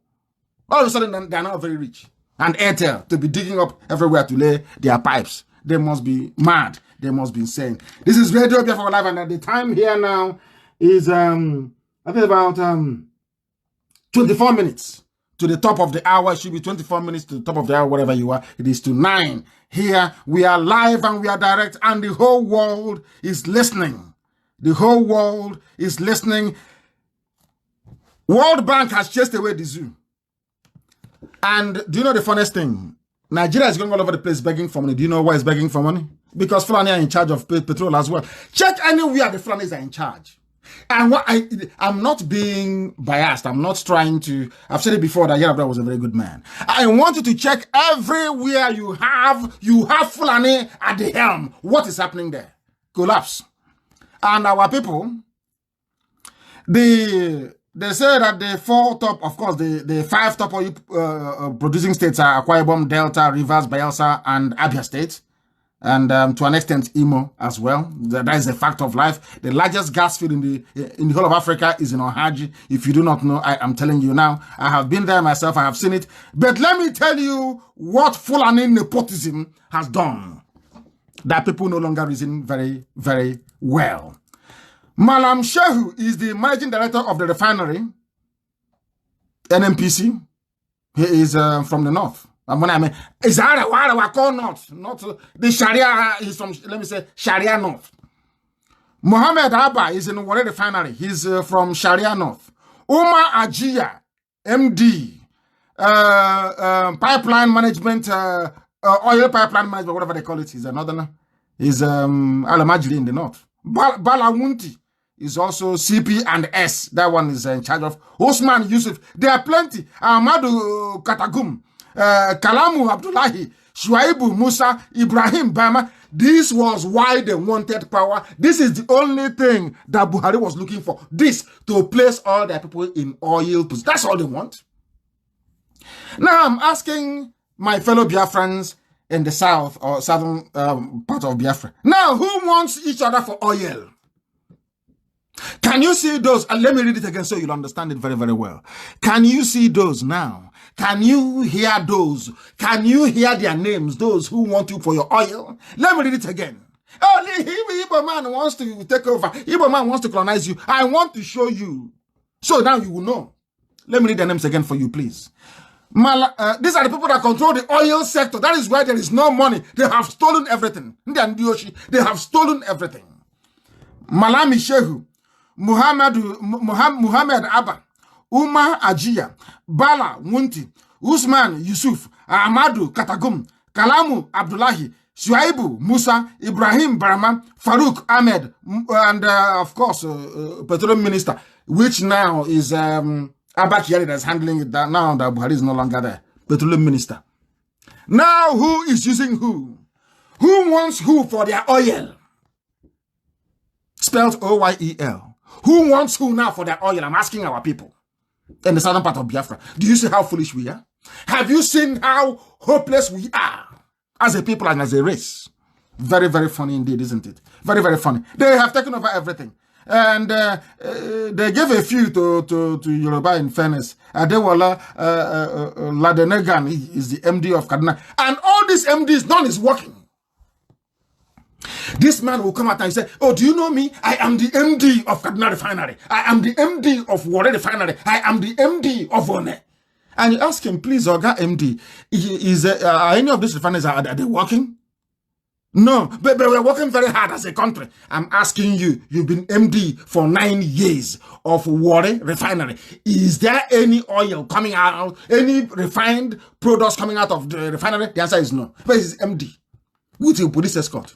All of a sudden, they're now very rich. And Airtel, to be digging up everywhere to lay their pipes. They must be mad. They must be insane. This is Radio Bia for Life, and at the time here now is, I think about 24 minutes. To the top of the hour. It should be 24 minutes to the top of the hour, wherever you are. It is to 9. Here, we are live and we are direct, and the whole world is listening. The whole world is listening. World Bank has chased away the zoo. And do you know the funniest thing? Nigeria is going all over the place begging for money. Do you know why it's begging for money? Because Fulani are in charge of petrol as well. Check anywhere the Fulanis are in charge. And I'm not being biased. I'm not trying to. I've said it before that Yarabra was a very good man. I want you to check everywhere you have Fulani at the helm. What is happening there? Collapse. And our people, they say that the 4 top, of course, the 5 top producing states are Akwa Ibom, Delta, Rivers, Bayelsa, and Abia State. And to an extent, Imo as well. That is a fact of life. The largest gas field in the whole of Africa is in Ohaji. If you do not know, I am telling you now. I have been there myself. I have seen it. But let me tell you what Fulani nepotism has done that people no longer reason very, very well. Malam Shehu is the managing director of the refinery, NNPC. He is from the north. And when I mean, it's not the Sharia is from, let me say, Sharia North. Mohammed Abba is in Warri Refinery. He's from Sharia North. Umar Ajia, MD, pipeline management, oil pipeline management, whatever they call it. He's another. He's Alamajli in the north. Balawunti is also CP and S. That one is in charge of Osman Yusuf. There are plenty. Ahmadu Katagum, Kalamu Abdullahi, Shuaibu Musa, Ibrahim Bama. This was why they wanted power. This is the only thing that Buhari was looking for. This, to place all their people in oil positions. That's all they want. Now I'm asking my fellow Biafrans in the south or southern part of Biafra. Now, who wants each other for oil? Can you see those? And let me read it again so you'll understand it very, very well. Can you see those now? Can you hear those? Can you hear their names, those who want you for your oil? Let me read it again. Oh, Igbo man wants to take over. Igbo man wants to colonize you. I want to show you. So now you will know. Let me read their names again for you, please. These are the people that control the oil sector. That is why there is no money. They have stolen everything. They have stolen everything. Malami Shehu, Muhammad Abba, Umar Ajia, Bala Wunti, Usman Yusuf, Ahmadu Katagum, Kalamu Abdullahi, Shuaibu Musa, Ibrahim Barama, Farouk Ahmed, and of course, Petroleum Minister, which now is Abba Kyari that's handling it now that Buhari is no longer there. Petroleum Minister. Now who is using who? Who wants who for their oil? Spelled O-Y-E-L. Who wants who now for their oil? I'm asking our people in the southern part of Biafra. Do you see how foolish we are? Have you seen how hopeless we are as a people and as a race? Very, very funny indeed, isn't it? Very, very funny. They have taken over everything. And they gave a few to Yoruba in fairness. Adewala Ladenegan is the MD of Kaduna. And all these MDs, none is working. This man will come out and say, oh, do you know me? I am the MD of Kaduna Refinery. I am the MD of Warri Refinery. I am the MD of One. And you ask him, please, Oga MD, are any of these refineries, are they working? No, but we're working very hard as a country. I'm asking you, you've been MD for 9 years of Warri Refinery. Is there any oil coming out, any refined products coming out of the refinery? The answer is no. But it's MD with a police escort.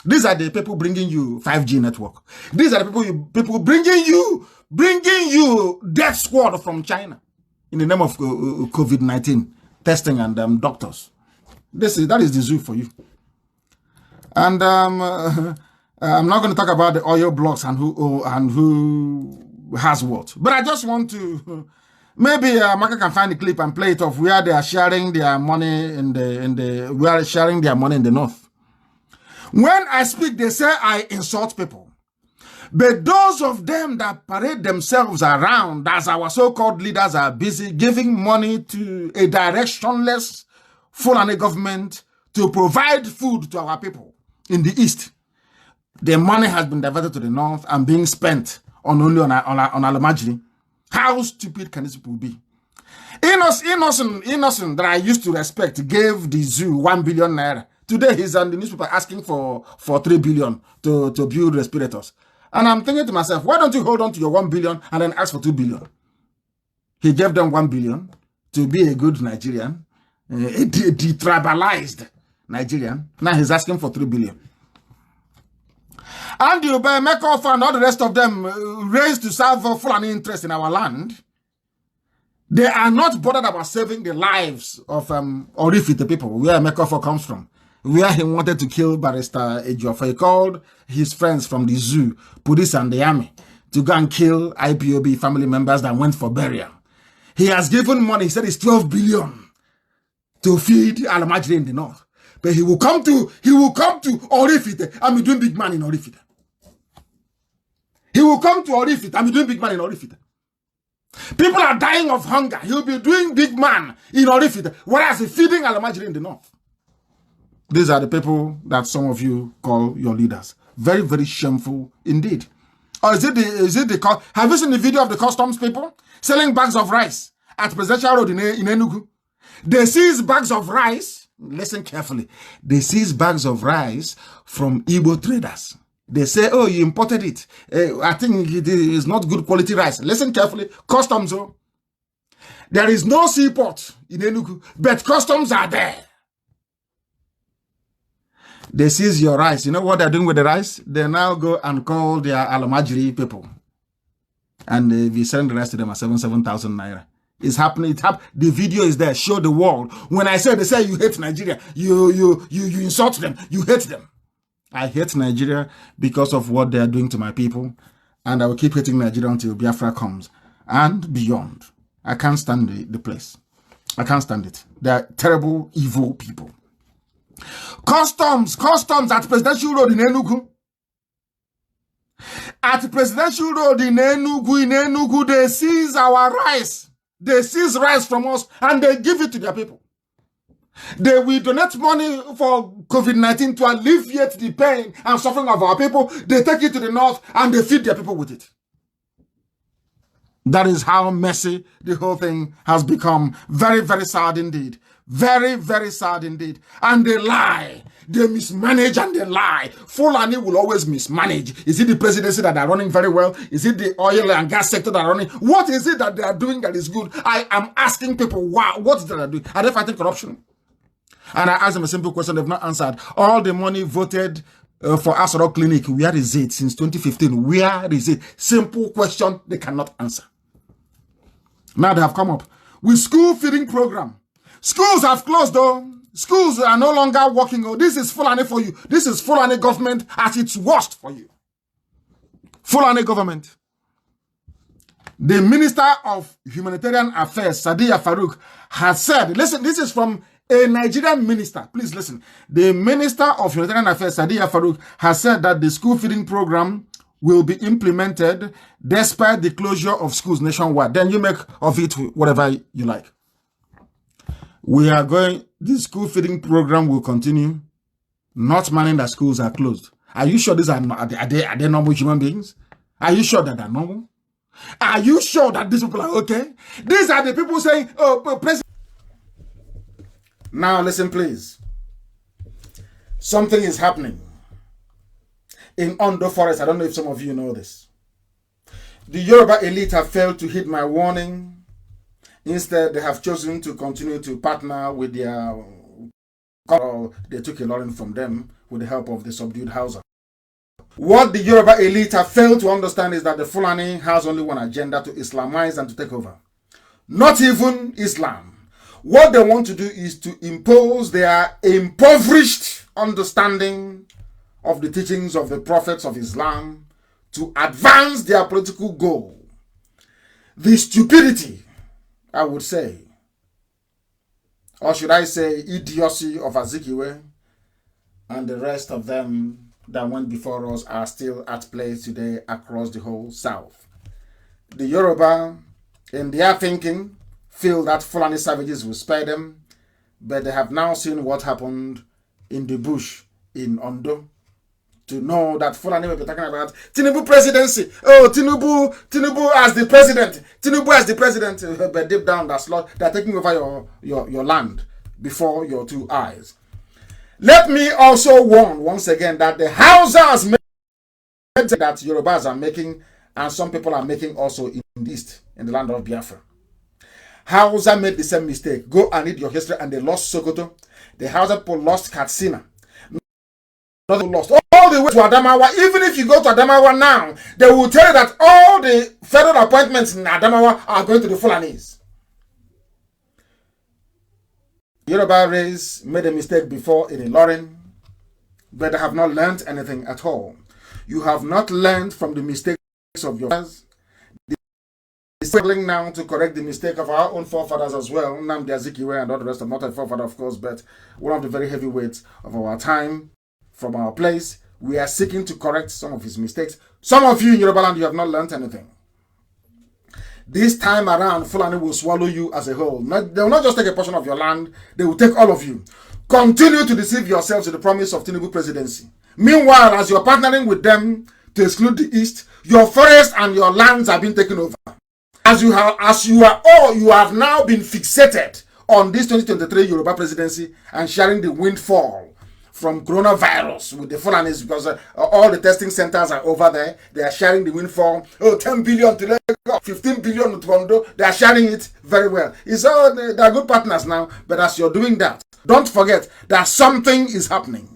These are the people bringing you 5G network. These are the people bringing you death squad from China in the name of COVID-19 testing and doctors. That is the zoo for you. And I'm not going to talk about the oil blocks and who has what. But I just want to maybe Maka can find the clip and play it off where they are sharing their money we are sharing their money in the north. When I speak, they say I insult people. But those of them that parade themselves around as our so-called leaders are busy giving money to a directionless Fulani government to provide food to our people in the east. The money has been diverted to the north and being spent only on Alamajiri. How stupid can this people be? Innocent that I used to respect gave the zoo 1 billion naira. Today he's on the newspaper asking for 3 billion to build respirators. And I'm thinking to myself, why don't you hold on to your 1 billion and then ask for 2 billion? He gave them 1 billion to be a good Nigerian, a detribalized Nigerian. Now he's asking for 3 billion. And you buy Mekoff and all the rest of them raised to serve Fulani interest in our land. They are not bothered about saving the lives of Orifite, the people, where Mekoff comes from. Where he wanted to kill Barrister Ejiofor. He called his friends from the zoo, police and the army, to go and kill IPOB family members that went for burial. He has given money, he said it's 12 billion to feed Alamajiri in the north. But he will come to Orifite and be doing big man in Orifite. He will come to Orifite and be doing big man in Orifite. People are dying of hunger. He will be doing big man in Orifite, whereas he's feeding Alamajiri in the north. These are the people that some of you call your leaders. Very, very shameful indeed. Or have you seen the video of the customs people selling bags of rice at Presidential Road in Enugu? They seize bags of rice. Listen carefully. They seize bags of rice from Igbo traders. They say, oh, you imported it. I think it is not good quality rice. Listen carefully. Customs. Oh. There is no seaport in Enugu, but customs are there. They seize your rice. You know what they're doing with the rice? They now go and call their Alamajiri people. And we send the rice to them at 7,000 naira. It's happening. The video is there. Show the world. When I say, they say you hate Nigeria, you insult them. You hate them. I hate Nigeria because of what they are doing to my people. And I will keep hating Nigeria until Biafra comes. And beyond. I can't stand the place. I can't stand it. They are terrible, evil people. Customs at Presidential Road in Enugu. At Presidential Road in Enugu, they seize our rice. They seize rice from us and they give it to their people. They will donate money for COVID-19 to alleviate the pain and suffering of our people. They take it to the north and they feed their people with it. That is how messy the whole thing has become. Very, very sad indeed. Very, very sad indeed. And they lie. They mismanage and they lie. Fulani will always mismanage. Is it the presidency that are running very well? Is it the oil and gas sector that are running? What is it that they are doing that is good? I am asking people, wow, what is that they are doing? Are they fighting corruption? And I asked them a simple question. They've not answered. All the money voted for Asoro Clinic, where is it since 2015? Where is it? Simple question they cannot answer. Now they have come up with school feeding program. Schools have closed though. Schools are no longer working. Oh, this is Fulani for you. This is Fulani government at its worst for you. Fulani government. The Minister of Humanitarian Affairs, Sadiya Farouk, has said, listen, this is from a Nigerian minister. Please listen. The Minister of Humanitarian Affairs, Sadiya Farouk, has said that the school feeding program will be implemented despite the closure of schools nationwide. Then you make of it whatever you like. The school feeding program will continue, not meaning that schools are closed. Are you sure these are they normal human beings? Are you sure that they're normal? Are you sure that these people are okay? These are the people saying, oh, President. Now listen, please. Something is happening in Ondo Forest. I don't know if some of you know this. The Yoruba elite have failed to heed my warning. Instead, they have chosen to continue to partner with their... They took a lot from them with the help of the subdued Hausa. What the Yoruba elite have failed to understand is that the Fulani has only one agenda: to Islamize and to take over. Not even Islam. What they want to do is to impose their impoverished understanding of the teachings of the prophets of Islam to advance their political goal. The stupidity, I would say, or should I say idiocy of Azikiwe and the rest of them that went before us are still at play today across the whole South. The Yoruba, in their thinking, feel that Fulani savages will spare them, but they have now seen what happened in the bush in Ondo to know that Fulani will be talking about Tinubu presidency. Oh, Tinubu as the president. Tinubu as the president. But deep down, they're taking over your land before your two eyes. Let me also warn once again that the Hausas that Yorubas are making, and some people are making also in the East, in the land of Biafra. Hausa made the same mistake. Go and read your history, and they lost Sokoto. The Hausa people lost Katsina. Lost all the way to Adamawa. Even if you go to Adamawa now, they will tell you that all the federal appointments in Adamawa are going to the Fulanis. Yoruba race made a mistake before in Ilorin, but they have not learned anything at all. You have not learned from the mistakes of your fathers. They're struggling now to correct the mistake of our own forefathers as well. NNAMDI Azikiwe and all the rest of, not a forefather of course, but one of the very heavyweights of our time. From our place, we are seeking to correct some of his mistakes. Some of you in Yoruba land, you have not learned anything. This time around, Fulani will swallow you as a whole. They will not just take a portion of your land, they will take all of you. Continue to deceive yourselves with the promise of Tinubu presidency. Meanwhile, as you're partnering with them to exclude the East, your forests and your lands are being taken over. You have now been fixated on this 2023 Yoruba presidency and sharing the windfall from coronavirus with the Fulanis, because all the testing centers are over there. They are sharing the windfall. Oh, 10 billion to Lagos, 15 billion to Tondo. They are sharing it very well. It's all, they are good partners now. But as you're doing that, don't forget that something is happening.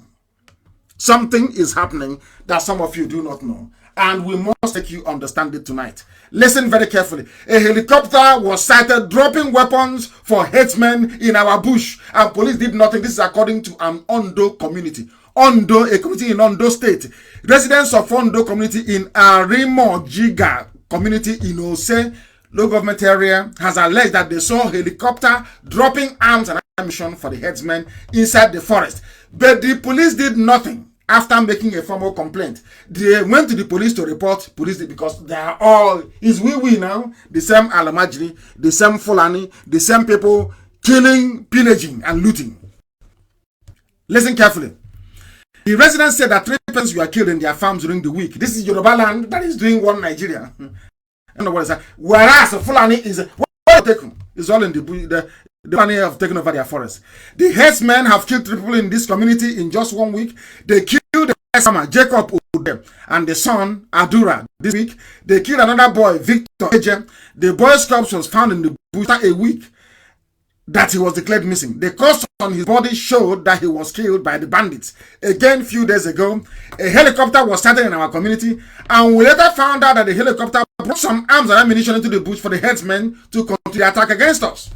Something is happening that some of you do not know. And we must make you understand it tonight. Listen very carefully. A helicopter was sighted dropping weapons for headsmen in our bush, and police did nothing. This is according to an Ondo community. Ondo, a community in Ondo State. Residents of Ondo community in Arimo Jiga community in Ose local government area has alleged that they saw a helicopter dropping arms and ammunition for the headsmen inside the forest. But the police did nothing. After making a formal complaint, they went to the police to report police because they are all, is we now, the same Alamajri, the same Fulani, the same people killing, pillaging, and looting. Listen carefully. The residents said that 3 persons were killed in their farms during the week. This is Yoruba land that is doing one Nigeria. I don't know what is that. Whereas Fulani is all in the Fulani have taken over their forest. The headsmen have killed 3 people in this community in just 1 week. They killed the farmer Jacob Udem and the son Adura this week. They killed another boy, Victor Eje. The boy's corpse was found in the bush after a week that he was declared missing. The cuts on his body showed that he was killed by the bandits. Again, a few days ago, a helicopter was sighted in our community, and we later found out that the helicopter brought some arms and ammunition into the bush for the headsmen to continue the attack against us.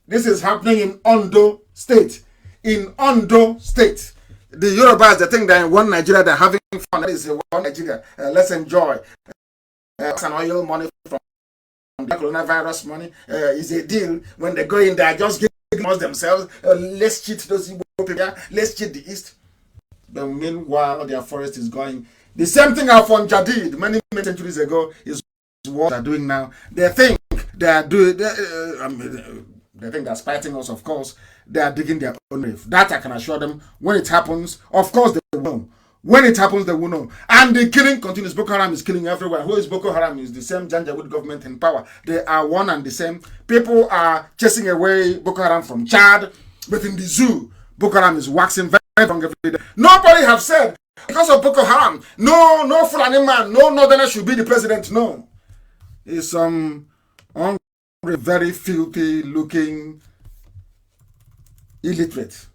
This is happening in Ondo State. In Ondo State. The Yorubas, they think that in one Nigeria they're having fun. That is one Nigeria. Let's enjoy. Some oil money from the coronavirus money is a deal. When they go in there, just give themselves. Let's cheat those people. Let's cheat the East. But meanwhile, their forest is going. The same thing happened Jadid many centuries ago is what they're doing now. They think they are doing. They think they're spiting us, of course. They are digging their own grave. That I can assure them. When it happens, of course they will know. When it happens, they will know. And the killing continues. Boko Haram is killing everywhere. Who is Boko Haram? Is the same Janjaweed government in power. They are one and the same. People are chasing away Boko Haram from Chad. But in the zoo, Boko Haram is waxing very strong every day. Nobody have said, because of Boko Haram, no Fulani man, no Northerner should be the president. No. It's very filthy looking illiterate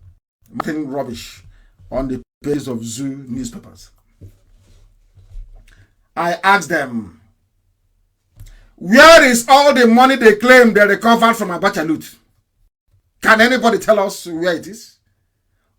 making rubbish on the pages of zoo newspapers. I asked them, where is all the money they claim they recovered from Abacha loot? Can anybody tell us where it is?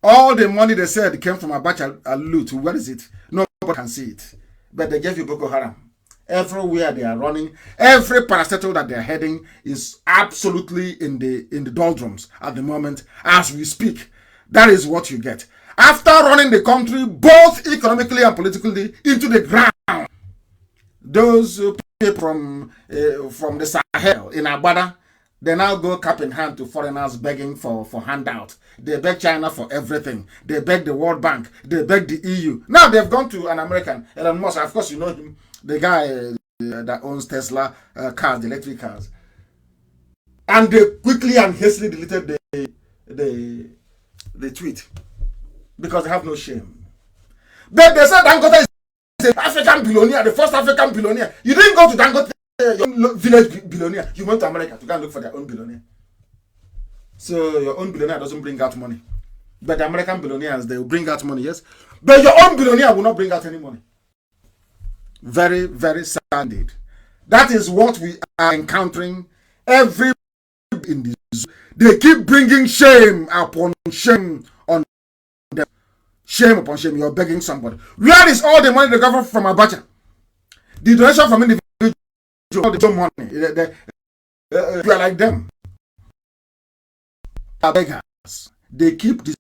All the money they said came from Abacha loot, where is it? Nobody can see it. But they gave you Boko Haram. Everywhere they are running, every parastatal that they are heading is absolutely in the doldrums at the moment as we speak. That is what you get. After running the country, both economically and politically, into the ground, those people from the Sahel in Agbada, they now go cap in hand to foreigners begging for handout. They beg China for everything. They beg the World Bank. They beg the EU. Now they've gone to an American, Elon Musk. Of course, you know him. The guy that owns Tesla cars, the electric cars. And they quickly and hastily deleted the tweet because they have no shame. But they said Dangote is the African billionaire, the first African billionaire. You didn't go to Dangote, your village billionaire. You went to America to go and look for their own billionaire. So your own billionaire doesn't bring out money. But the American billionaires, they will bring out money, yes. But your own billionaire will not bring out any money. Very, very sad indeed. That is what we are encountering every in this zoo. They keep bringing shame upon shame on them. Shame upon shame. You're begging somebody. Where is all the money they got from Abacha? The donation from individuals, all the money. We are like them. They are beggars. They keep this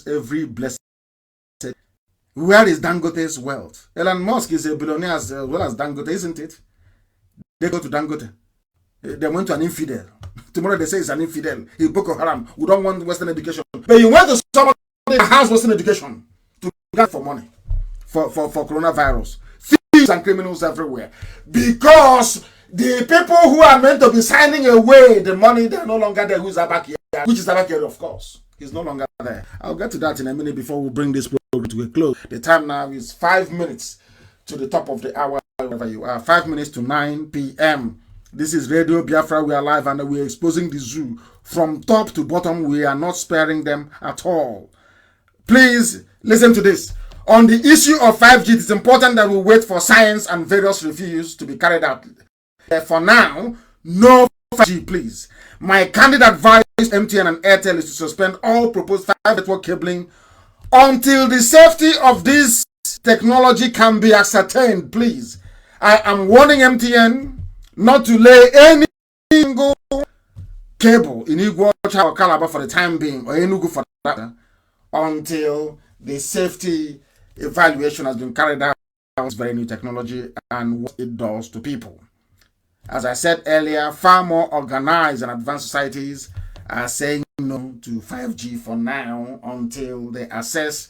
every blessed. Where is Dangote's wealth? Elon Musk is a billionaire as well as Dangote, isn't it? They go to Dangote. They went to an infidel. Tomorrow they say it's an infidel. He's Boko Haram. We don't want Western education. But you went to somebody that has Western education to get for money for coronavirus. Thieves and criminals everywhere. Because the people who are meant to be signing away the money, they're no longer there. Who's Abaki? Which is Abaki, of course. He's no longer there. I'll get to that in a minute before we bring this program to a close. The time now is 5 minutes to the top of the hour, wherever you are. 5 minutes to 9 p.m. This is Radio Biafra. We are live and we are exposing the zoo from top to bottom. We are not sparing them at all. Please Listen to this. On the issue of 5G, it is important that we wait for science and various reviews to be carried out. For now, no 5G, please. My candid advice to MTN and Airtel is to suspend all proposed 5G network cabling until the safety of this technology can be ascertained, please. I am warning MTN not to lay any single cable in Iguacha or Calabar for the time being, or Enugu for that, until the safety evaluation has been carried out of this very new technology and what it does to people. As I said earlier, far more organized and advanced societies are saying no to 5G for now until they assess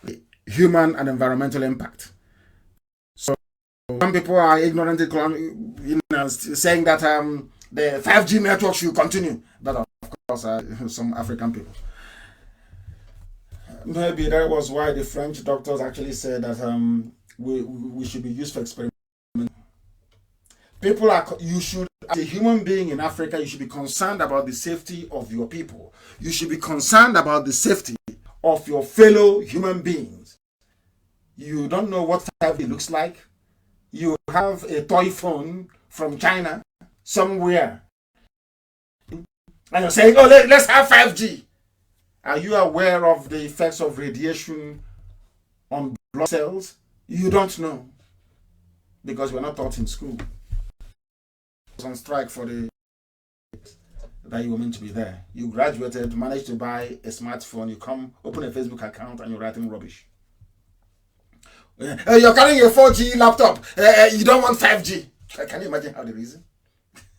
the human and environmental impact. So some people are ignorantly saying that the 5G network should continue. But of course, some African people. Maybe that was why the French doctors actually said that we should be used for experiments. People you should, as a human being in Africa, you should be concerned about the safety of your people. You should be concerned about the safety of your fellow human beings. You don't know what 5G looks like. You have a toy phone from China somewhere, and you're saying, oh, let's have 5G. Are you aware of the effects of radiation on blood cells? You don't know, because we're not taught in school. On strike for the that you were meant to be there. You graduated, managed to buy a smartphone, you come, open a Facebook account, and you're writing rubbish. You're carrying a 4G laptop. You don't want 5G. Can you imagine how the reason?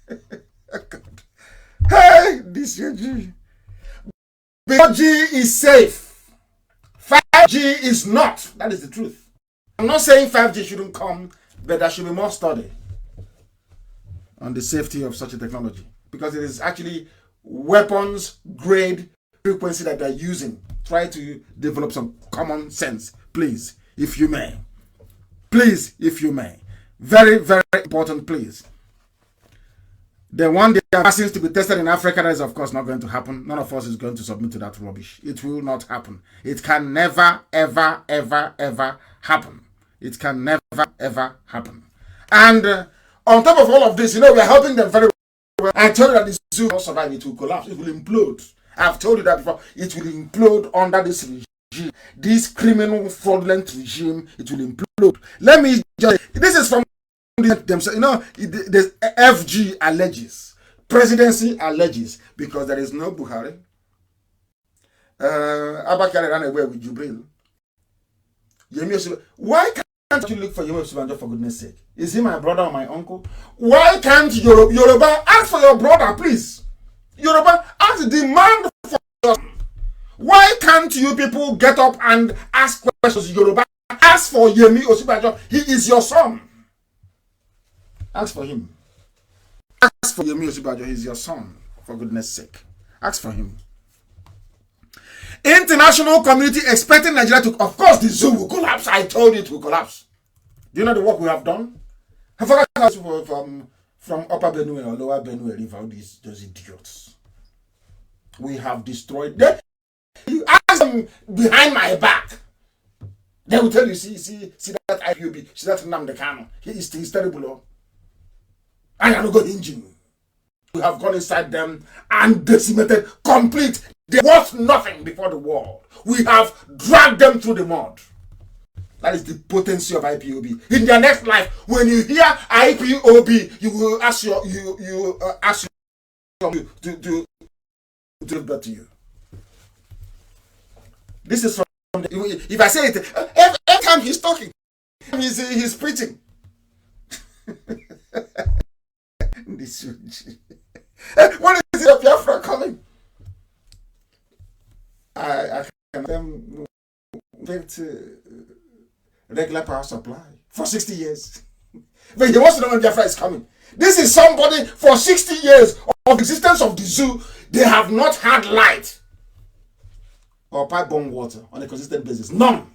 Hey, this 4G. 4G is safe. 5G is not. That is the truth. I'm not saying 5G shouldn't come, but there should be more study on the safety of such a technology, because it is actually weapons grade frequency that they're using. Try to develop some common sense, please, if you may. Please, if you may. Very, very important, please. They want their vaccines to be tested in Africa. That is, of course, not going to happen. None of us is going to submit to that rubbish. It will not happen. It can never, ever, ever, ever happen. It can never, ever happen. And on top of all of this, we are helping them very well. I told you that the zoo will not survive. It will collapse. It will implode. I've told you that before. It will implode under this regime. This criminal, fraudulent regime, it will implode. Let me just... This is from themselves. The FG alleges. Presidency alleges. Because there is no Buhari. Abakari ran away with Jubril. Why can't you look for Yemi Osinbajo, for goodness sake? Is he my brother or my uncle? Why can't Yoruba ask for your brother, please? Yoruba, ask, demand for your son. Why can't you people get up and ask questions? Yoruba, ask for Yemi Osinbajo. He is your son. Ask for him. Ask for Yemi Osinbajo. He is your son, for goodness sake. Ask for him. International community expecting Nigeria to... Of course, the zoo will collapse. I told you it will collapse. Do you know the work we have done? I forgot from Upper Benue or Lower Benue River, those idiots. We have destroyed them. You ask them behind my back. They will tell you, see that IPOB, see that NNAMDI KANU. He's terrible. Oh. I am not going engine. We have gone inside them and decimated complete. They worth nothing before the world. We have dragged them through the mud. That is the potency of IPOB. In their next life, when you hear IPOB, you will ask to give birth to you. This is from if I say it every time he's talking, he's preaching. This when is it of Biafra coming? I can get regular power supply for 60 years. But he wants to know when Biafra is coming. This is somebody for 60 years of existence of the zoo. They have not had light or pipe-borne water on a consistent basis. None.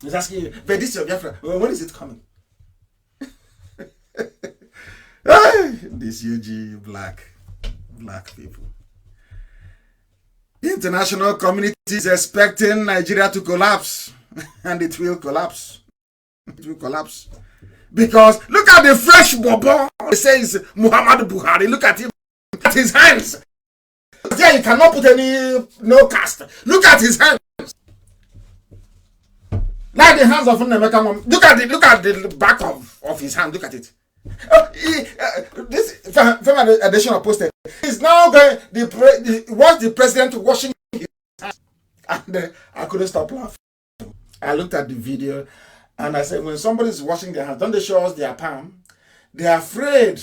He's asking you, but this is your Biafra. When is it coming? These UG black people. In international community is expecting Nigeria to collapse, and it will collapse. It will collapse. Because look at the fresh bobo. It says Muhammad Buhari. Look at him. Look at his hands. Yeah, you cannot put no cast. Look at his hands. Like the hands of Nnamdi. Look at the back of his hand. Look at it. This family additional posted. He's now going. Watch the president washing his hands, and I couldn't stop laughing. I looked at the video, and I said, when somebody's washing their hands, don't they show us their palm? They're afraid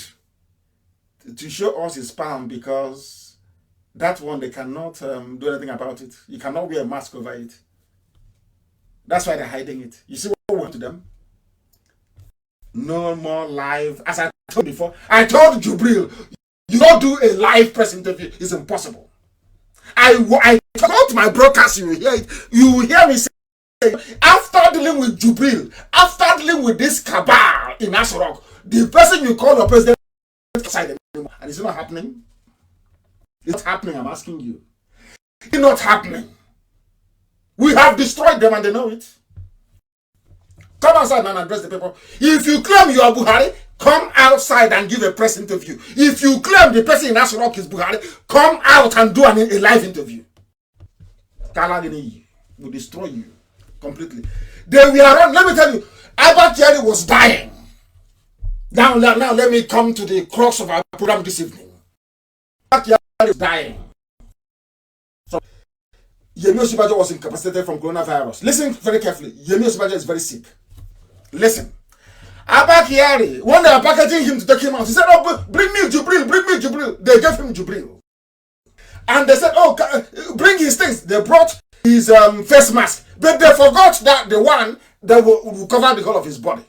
to show us his palm because that one they cannot do anything about it. You cannot wear a mask over it. That's why they're hiding it. You see what we want to them? No more live. As I told before, I told Jubril, you don't do a live press interview. It's impossible. I told my broadcast, you will hear it. You will hear me say, after dealing with Jubril, after dealing with this cabal in Asorok, the person you call your president outside anymore. And it's not happening. It's not happening, I'm asking you. It's not happening. We have destroyed them and they know it. Come outside and address the people. If you claim you are Buhari, come outside and give a press interview. If you claim the person in Asorok is Buhari, come out and do a live interview. Kalagini will destroy you completely. They were around. Let me tell you, Albert Yari was dying. Now let me come to the crux of our program this evening. Albert Yari is dying. So, Yemi Osinbajo was incapacitated from coronavirus. Listen very carefully. Yemi Osinbajo is very sick. Listen. Albert Yari, when they were packaging him to take him out, he said, oh, bring me Jubril, bring me Jubril. They gave him Jubril. And they said, oh, bring his things. They brought his face mask. But they forgot that the one that will cover the whole of his body.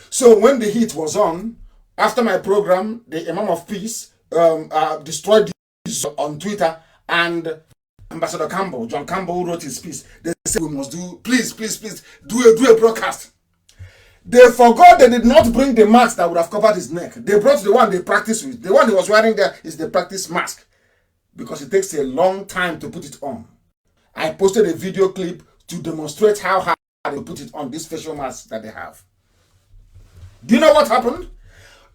So when the heat was on, after my program, the Imam of Peace destroyed this on Twitter, and Ambassador Campbell, John Campbell, who wrote his piece, they said we must do, please, do a broadcast. They forgot they did not bring the mask that would have covered his neck. They brought the one they practiced with. The one he was wearing there is the practice mask, because it takes a long time to put it on. I posted a video clip to demonstrate how hard they put it on this facial mask that they have. Do you know what happened?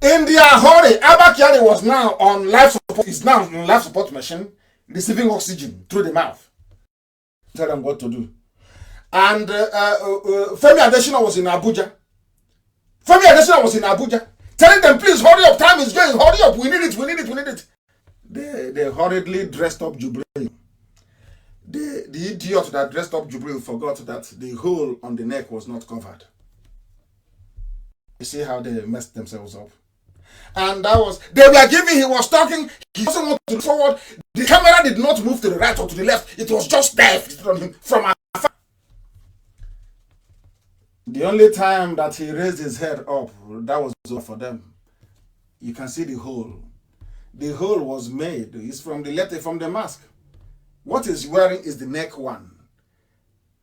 In their hurry, Albert Yari was now on life support. Is now on life support machine, receiving oxygen through the mouth. Tell them what to do. And Femi Adesina was in Abuja. Femi Adesina was in Abuja, telling them, please hurry up. Time is going. Hurry up. We need it. They hurriedly dressed up Jubril. The idiot that dressed up Jubril forgot that the hole on the neck was not covered. You see how they messed themselves up. And that was, they were giving, he was talking, he doesn't want to look forward. The camera did not move to the right or to the left. It was just there on him from afar. The only time that he raised his head up, that was for them. You can see the hole. The hole was made. It's from the letter, from the mask. What he's wearing is the neck one.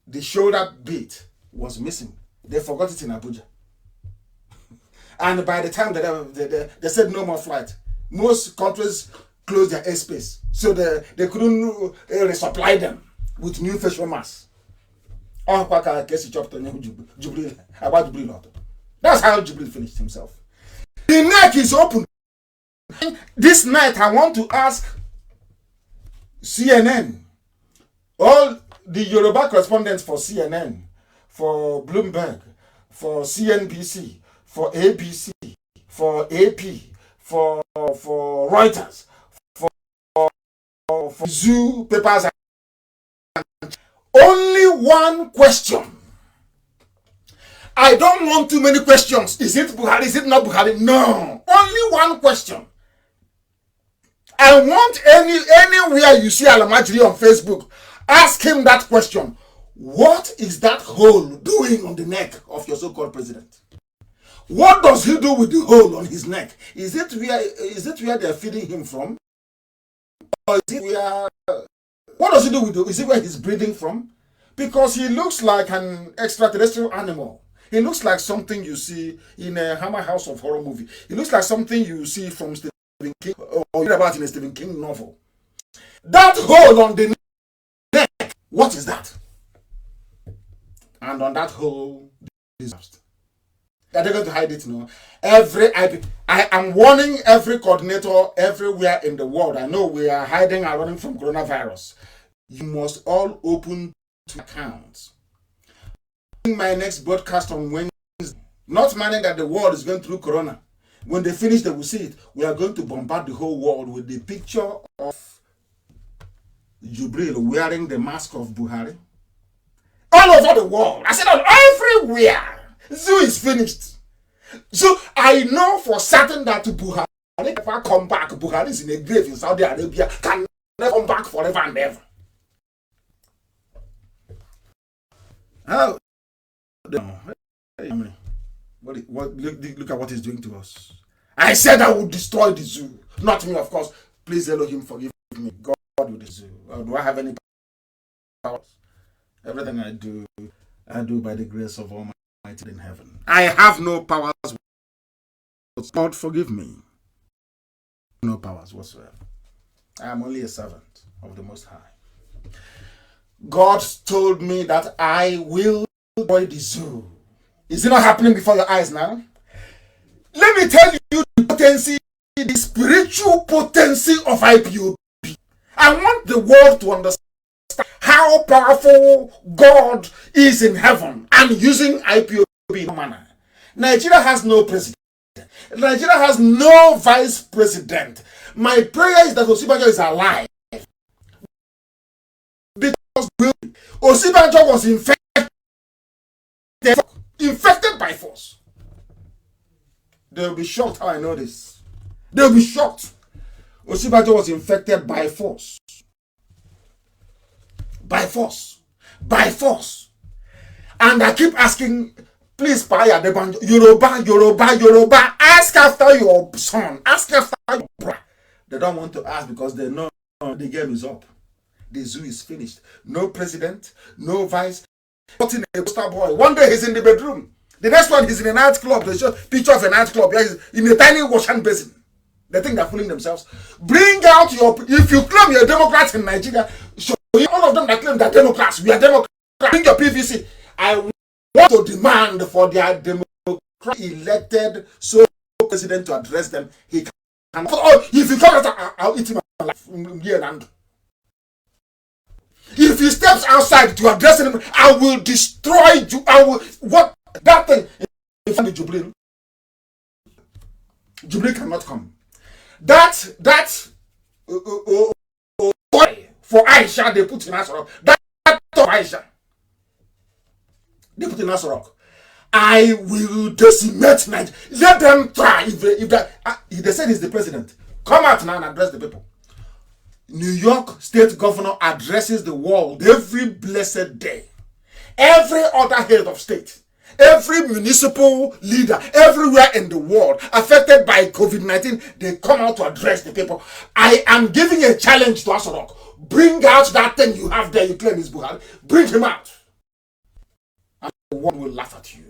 The shoulder bit was missing. They forgot it in Abuja. And by the time they said no more flight, most countries closed their airspace. So they couldn't resupply them with new facial masks. That's how Jubril finished himself. The neck is open. This night I want to ask CNN, all the Yoruba correspondents for CNN, for Bloomberg, for CNBC, for ABC, for AP, for Reuters, for Zoo papers. Only one question. I don't want too many questions. Is it Buhari? Is it not Buhari? No. Only one question. I want anywhere you see Alamajiri on Facebook, ask him that question. What is that hole doing on the neck of your so-called president? What does he do with the hole on his neck? Is it where they're feeding him from? Or is it where, what does he do with it? Is it where he's breathing from? Because he looks like an extraterrestrial animal. He looks like something you see in a Hammer House of Horror movie. He looks like something you see from Stephen King or you read about in a Stephen King novel. That hole on the What is that? And on that whole disaster, are they going to hide it? No. I am warning every coordinator everywhere in the world. I know we are hiding and running from coronavirus. You must all open two accounts. My next broadcast on Wednesday, not minding that the world is going through corona. When they finish, they will see it. We are going to bombard the whole world with the picture of Jubril wearing the mask of Buhari. All over the world. I said everywhere. Zoo is finished. So I know for certain that Buhari never come back. Buhari is in a grave in Saudi Arabia. Can never come back forever and ever. How? Look at what he's doing to us. I said I would destroy the zoo. Not me, of course. Please, Elohim, forgive me. God with the zoo. Do I have any powers? Everything I do by the grace of Almighty in heaven. I have no powers. God, forgive me. No powers whatsoever. I am only a servant of the Most High. God told me that I will destroy the zoo. Is it not happening before your eyes now? Let me tell you the potency, the spiritual potency of IPOB. I want the world to understand how powerful God is in heaven and using IPOB in a manner. Nigeria has no president. Nigeria has no vice president. My prayer is that Osibanjo is alive. Because Osibanjo was infected by force. They'll be shocked how I know this. They'll be shocked. Osibanjo was infected by force. By force. By force. And I keep asking, please, Paya Debanjo, Yoruba, ask after your son. Ask after your brother. They don't want to ask because they know the game is up. The zoo is finished. No president, no vice. Putting a poster boy. One day he's in the bedroom. The next one he's in a nightclub. They show picture of a nightclub. He's in a tiny wash hand basin. They think they're fooling themselves. Bring out your... If you claim you're a Democrat in Nigeria, show all of them that claim they're Democrats. We are Democrats. Bring your PVC. I want to demand for their Democrat elected so president to address them. He can... Oh, if you come out, I'll eat him alive. If he steps outside to address him, I will destroy you. I will... What? That thing... If I'm the Jubril cannot come. That for Aisha they put in Asarok. That of Aisha they put in Asarok. I will decimate Nigeria. Let them try. If they said he's the president, come out now and address the people. New York State Governor addresses the world every blessed day. Every other head of state, every municipal leader, everywhere in the world affected by COVID-19, they come out to address the people. I am giving a challenge to Asarok. Bring out that thing you have there, you claim is Buhari. Bring him out. And the world will laugh at you.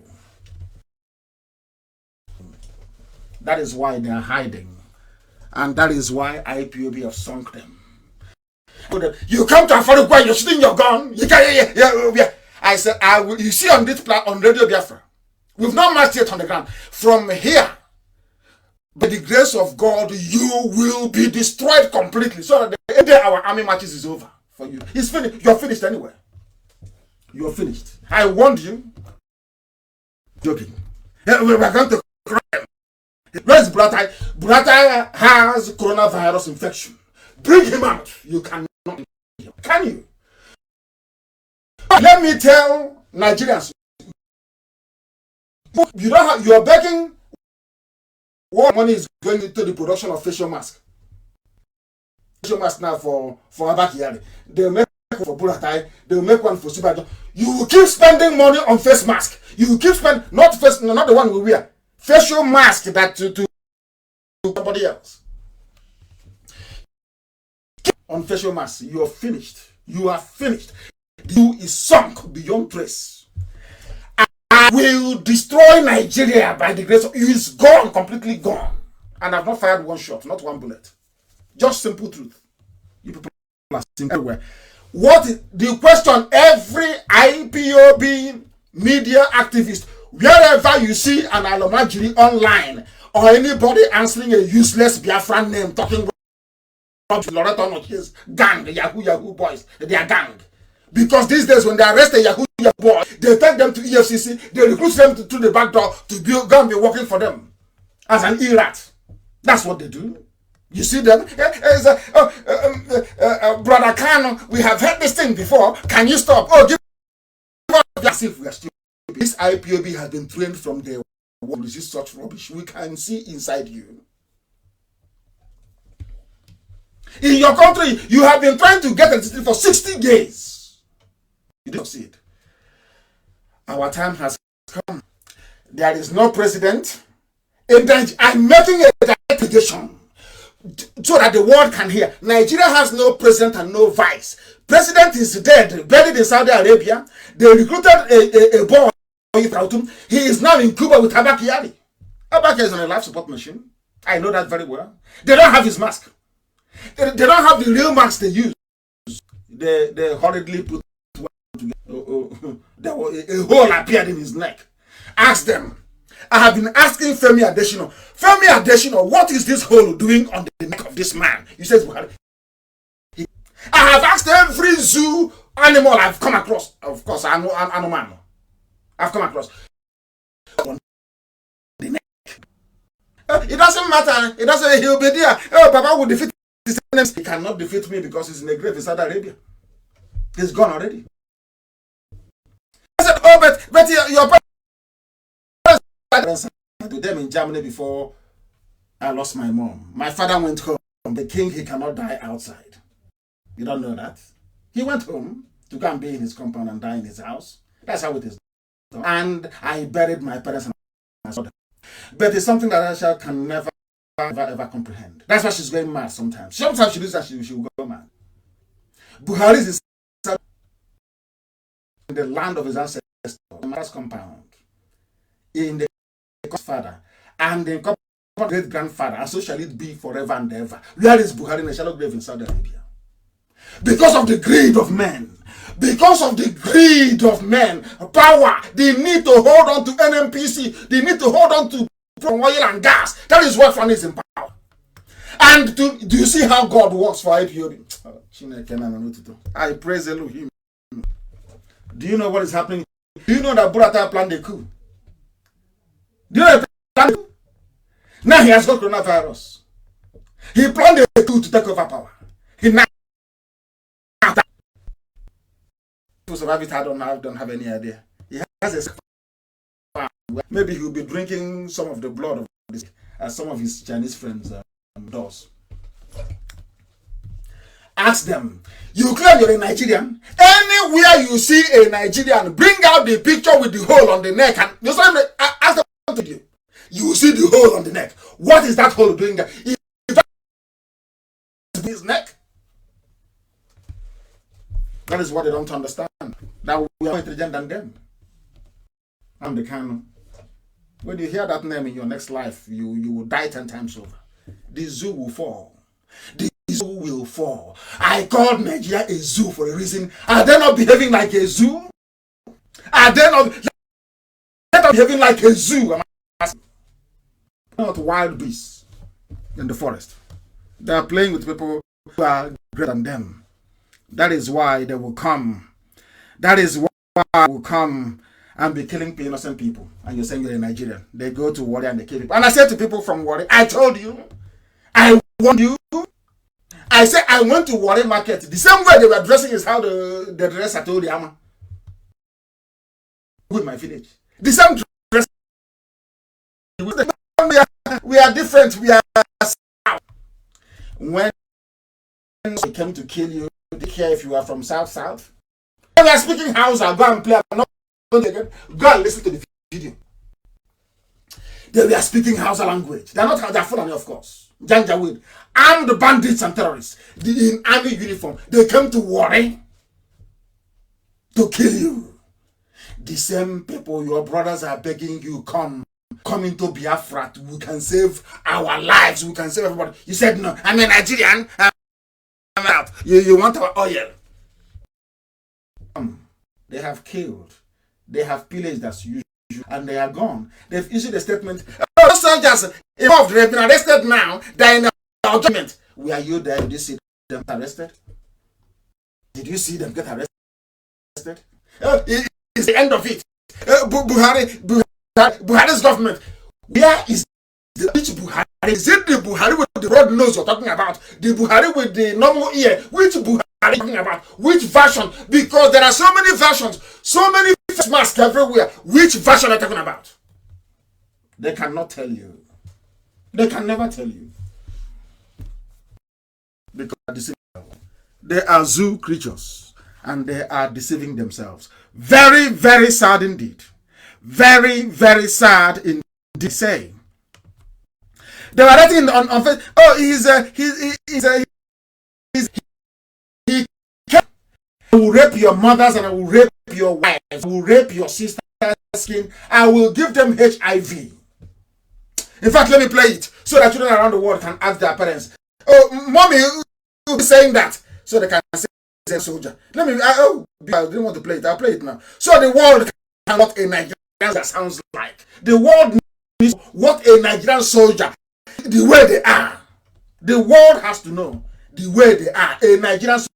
That is why they are hiding. And that is why IPOB have sunk them. You come to Afarukwa, you're shooting your gun. You can't, yeah. I said, you see on this on Radio Biafra, we've not marched yet on the ground. From here, by the grace of God, you will be destroyed completely. So that the day our army marches is over for you. It's finished. You're finished anyway. You're finished. I warned you. Joking. We're going to cry. Where's Buratai? Buratai has coronavirus infection. Bring him out. You cannot. Can you? Let me tell Nigerians. You don't have. You are begging. What money is going into the production of facial mask? Facial mask now for Abakiyari. They'll make one for Buratai. They'll make one for Sibajo. You will keep spending money on face mask. You will keep spending not the one we wear. Facial mask that to somebody else. On facial mask, you are finished. You are finished. You is sunk beyond trace. I will destroy Nigeria by the grace of you. Is gone, completely gone. And I've not fired one shot, not one bullet. Just simple truth. You people are everywhere. The question every IPOB media activist, wherever you see an Alomajiri online or anybody answering a useless Biafran name talking about Loreto Nochia's gang, the Yahoo boys, they are gang. Because these days when they arrest a Yahoo boy, they take them to EFCC, they recruit them to the back door to go and be working for them as an E-rat. That's what they do. You see them? Brother KANU, we have heard this thing before. Can you stop? Oh, give us if we are stupid. This IPOB has been trained from the world to resist such rubbish. We can see inside you. In your country, you have been trying to get electricity for 60 days. You didn't succeed. Our time has come. There is no president. I'm making a delegation so that the world can hear. Nigeria has no president and no vice. President is dead, buried in Saudi Arabia. They recruited a boy. He is now in Cuba with Abba Kyari. Abba Kyari is on a life support machine. I know that very well. They don't have his mask. They don't have the real mask they use. They hurriedly put one together. There was a hole appeared in his neck. Ask them. I have been asking Femi Adesina, what is this hole doing on the neck of this man? He says, I have asked every zoo animal I've come across. Of course, I know animal. I've come across. On the neck. It doesn't matter. It doesn't. He'll be there. Oh, Papa will defeat his enemies. He cannot defeat me because he's in the grave in Saudi Arabia. He's gone already. I said, oh, but your parents to them in Germany before I lost my mom. My father went home. The king, he cannot die outside. You don't know that? He went home to go and be in his compound and die in his house. That's how it is. And I buried my parents and my mother. But it's something that Aisha can never, ever comprehend. That's why she's going mad sometimes. Sometimes she does that, she will go mad. Buhari is in the land of his ancestors, mother's compound, in the father, and the great-grandfather, and so shall it be forever and ever. Where is Buhari in the shallow grave in Saudi Arabia? Because of the greed of men. Because of the greed of men, power, they need to hold on to NNPC, they need to hold on to oil and gas. That is what fun is in power. And do you see how God works for IPOB? I praise Elohim. Do you know what is happening? Do you know that Burata planned a coup? Do you know the plan? Now he has got coronavirus. He planned a coup to take over power. He now to survive it, I don't have any idea. He has a maybe he'll be drinking some of the blood of this, as some of his Chinese friends does. Ask them, you claim you're a Nigerian. Anywhere you see a Nigerian, bring out the picture with the hole on the neck, and you ask them to you. You will see the hole on the neck. What is that hole doing there? If his neck. That is what they don't understand. That we are more intelligent than them. I'm the KANU. When you hear that name in your next life, you will die 10 times over. The zoo will fall. The zoo will fall. I called Nigeria a zoo for a reason. Are they not behaving like a zoo? Are they not behaving like a zoo? Not wild beasts in the forest. They are playing with people who are greater than them. That is why they will come. That is why they will come and be killing innocent people. And you're saying you're a Nigerian. They go to Warri and they kill people. And I said to people from Warri, I told you, I warned you. I said I went to Warri market. The same way they were dressing is how the dress I told the Ama. With my village. The same dress. We are different. We are south. When they came to kill you, they care if you are from South. When they are speaking Hausa, go and play. Go and listen to the video. They were speaking Hausa language. They are Fulani, of course. Janjaweed. Armed bandits and terrorists. In army uniform. They came to Warri to kill you. The same people, your brothers are begging you, come into Biafra. We can save our lives. We can save everybody. You said no. I'm a Nigerian. I'm out. You want our oil. They have killed. They have pillaged as usual. And they are gone. They've issued a statement. Oh, soldiers involved, they've been arrested now. They're in our judgment. Were you there? Did you see them arrested? Did you see them get arrested? It's the end of it. Buhari's government. Where is which Buhari? Is it the Buhari with the broad nose you're talking about? The Buhari with the normal ear? Which Buhari are you talking about? Which version? Because there are so many versions, so many face masks everywhere. Which version are you talking about? They cannot tell you. They can never tell you. Because they are zoo creatures and they are deceiving themselves. Very, very sad indeed. Very, very sad indeed. Say they were writing on Facebook. Oh, I will rape your mothers and I will rape your wives. I will rape your sister's skin. I will give them HIV. In fact, let me play it so that children around the world can ask their parents. Oh, mommy, you be saying that so they can say soldier. Let me. I didn't want to play it. I'll play it now. So the world can what a Nigerian that sounds like. The world knows what a Nigerian soldier, the way they are. The world has to know the way they are. A Nigerian soldier.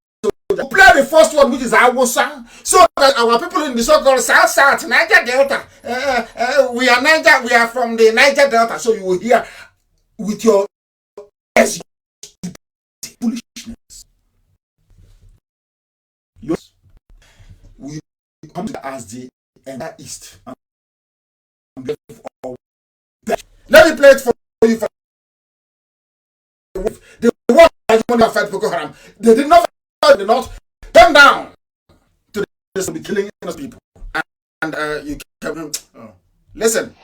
We'll play the first one, which is Awusa, so that our people in the so-called South, Niger Delta, we are Niger, we are from the Niger Delta, so you will hear with your foolishness. Yes, we come as the entire East. Let me play it for you. The one that fight Boko Haram, they did not fight the North. Come down to this will be killing innocent people, and you can listen.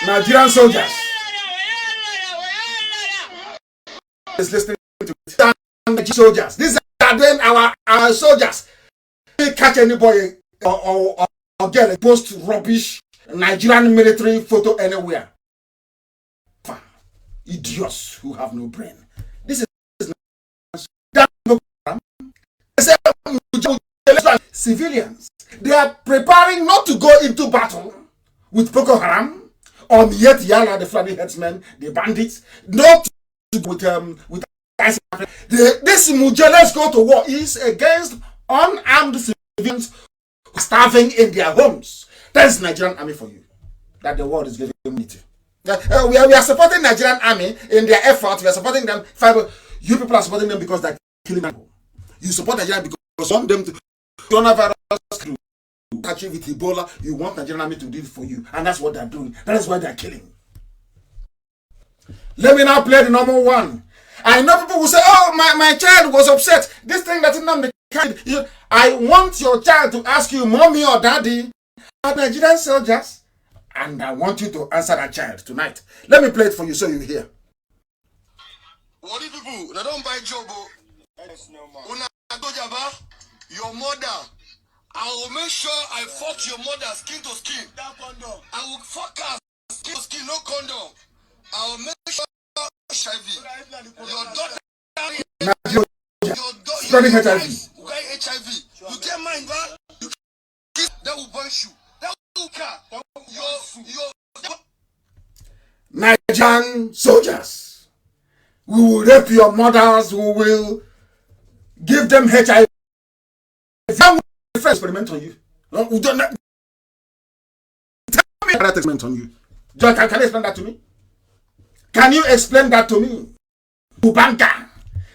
Nigerian soldiers is listening to it. Soldiers. These are then our soldiers. They catch anybody or get a post rubbish Nigerian military photo anywhere. Idiots who have no brain. This is civilians. They are preparing not to go into battle with Boko Haram or yet Yala, the Fulani headsmen, the bandits, not with this let's go to war is against unarmed civilians starving in their homes. That's Nigerian army for you. That the world is giving me to. We are supporting Nigerian army in their effort. We are supporting them. You people are supporting them because they're killing people. You support Nigeria because you want them to coronavirus to catch you with Ebola. You want Nigerian army to do it for you, and that's what they're doing. That is why they're killing. Let me now play the normal one. I know people will say, "Oh, my child was upset. This thing that NNAMDI did." I want your child to ask you, "Mommy or Daddy, are Nigerian soldiers?" And I want you to answer that child tonight. Let me play it for you so you hear. What do people? They don't buy job. Your mother, I will make sure I fuck your mother skin to skin. I will fuck her skin to skin, no condom. I will make sure HIV. Your daughter, spreading HIV. You get HIV. You get mine, but you kiss, that will punch you. That will car. Nigerian soldiers. We will rape your mothers. We will give them HIV. Experiment on you. No, we don't. Tell me that experiment on you. John, can you explain that to me? Can you explain that to me? Ubanka,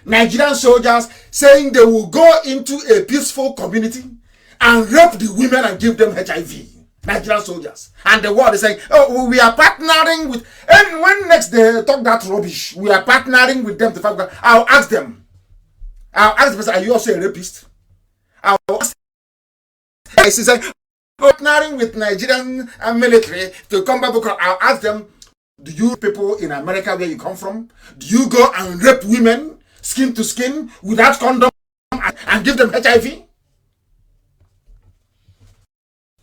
Nigerian soldiers saying they will go into a peaceful community and rape the women and give them HIV. Nigerian soldiers. And the world is saying, "Oh, we are partnering with..." And when next they talk that rubbish, we are partnering with them to fight. I'll ask them. I'll ask the person, "Are you also a rapist?" I'll ask. I say, partnering with Nigerian military to combat Boko Haram. I'll ask them, Do you people in America where you come from, do you go and rape women skin to skin without condom and give them HIV?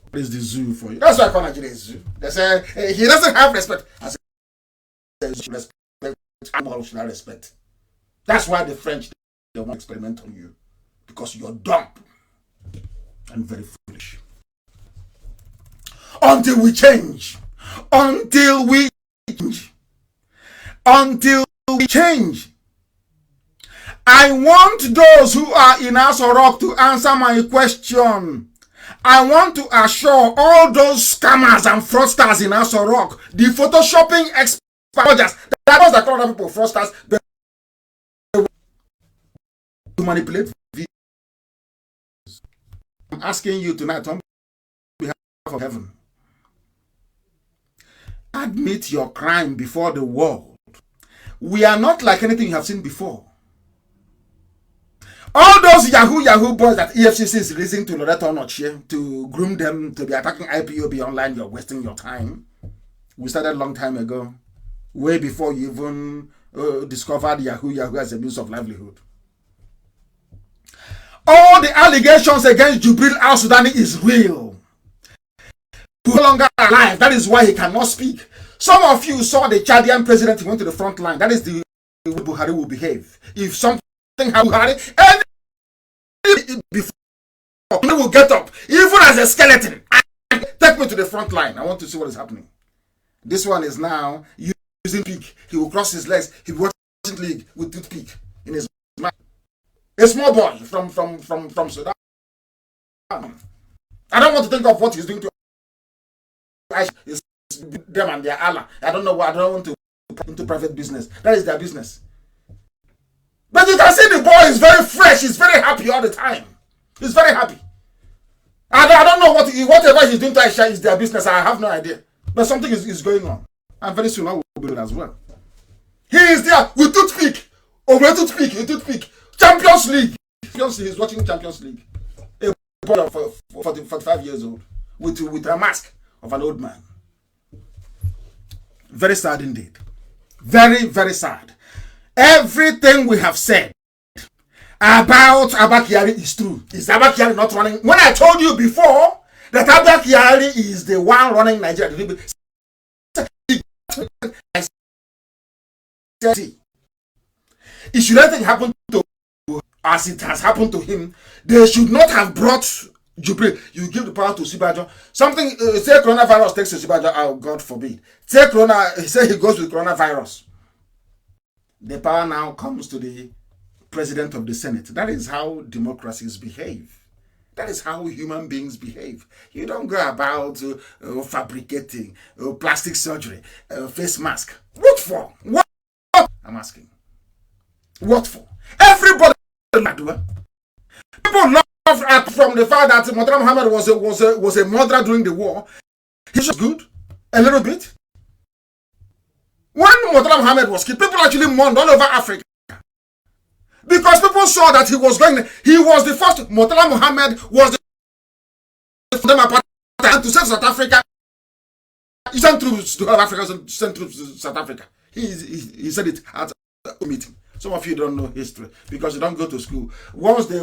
What is the zoo for you? That's why I call Nigeria a zoo. They say he doesn't have respect. I say respect. Animals should not respect. That's why the French, they want to experiment on you, because you're dumb and very foolish. Until we change. Until we change. Until we change. I want those who are in Asorok to answer my question. I want to assure all those scammers and fraudsters in Asorok, the photoshopping experts, that was the kind of people, fraudsters, to manipulate videos. I'm asking you tonight on behalf of heaven, admit your crime before the world. We are not like anything you have seen before. All those Yahoo boys that EFCC is releasing to Loretta Onochie to groom them to be attacking IPOB online, you're wasting your time. We started a long time ago, way before you even discovered Yahoo as a means of livelihood. All the allegations against Jubril al-Sudani is real. He's no longer alive. That is why he cannot speak. Some of you saw the Chadian president who went to the front line. That is the way Buhari will behave. If something happens, Buhari, and before he will get up, even as a skeleton, and take me to the front line. I want to see what is happening. This one is now using pick. He will cross his legs. He will watch league with toothpick in his mouth. A small boy from Sudan. I don't want to think of what he's doing to them and their Allah. I don't know what. I don't want to into private business. That is their business. But you can see the boy is very fresh. He's very happy all the time. He's very happy. I don't know whatever he's doing to Aisha is their business. I have no idea. But something is going on. And very soon I will do it as well. He is there with toothpick. Over toothpick. Champions League. He's watching Champions League. A boy of 45 years old with a mask of an old man. Very sad indeed. Very, very sad. Everything we have said about Abba Kyari is true. Is Abba Kyari not running? When I told you before that Abba Kyari is the one running Nigeria, it should anything happen to as it has happened to him, they should not have brought Jubril. You give the power to Sibajo. Something, say coronavirus takes to Sibajo, oh, God forbid. Say he goes with coronavirus. The power now comes to the president of the Senate. That is how democracies behave. That is how human beings behave. You don't go about fabricating plastic surgery, face mask. What for? What? I'm asking. What for? Everybody. People love from the fact that Murtala Muhammad was a murderer during the war. He's just good. A little bit. When Murtala Muhammad was killed, people actually mourned all over Africa. Because people saw that he was the first. Murtala Muhammad was the first and to save South Africa. He sent troops to Africa, sent troops to South Africa. He said it at a meeting. Some of you don't know history because you don't go to school. Once they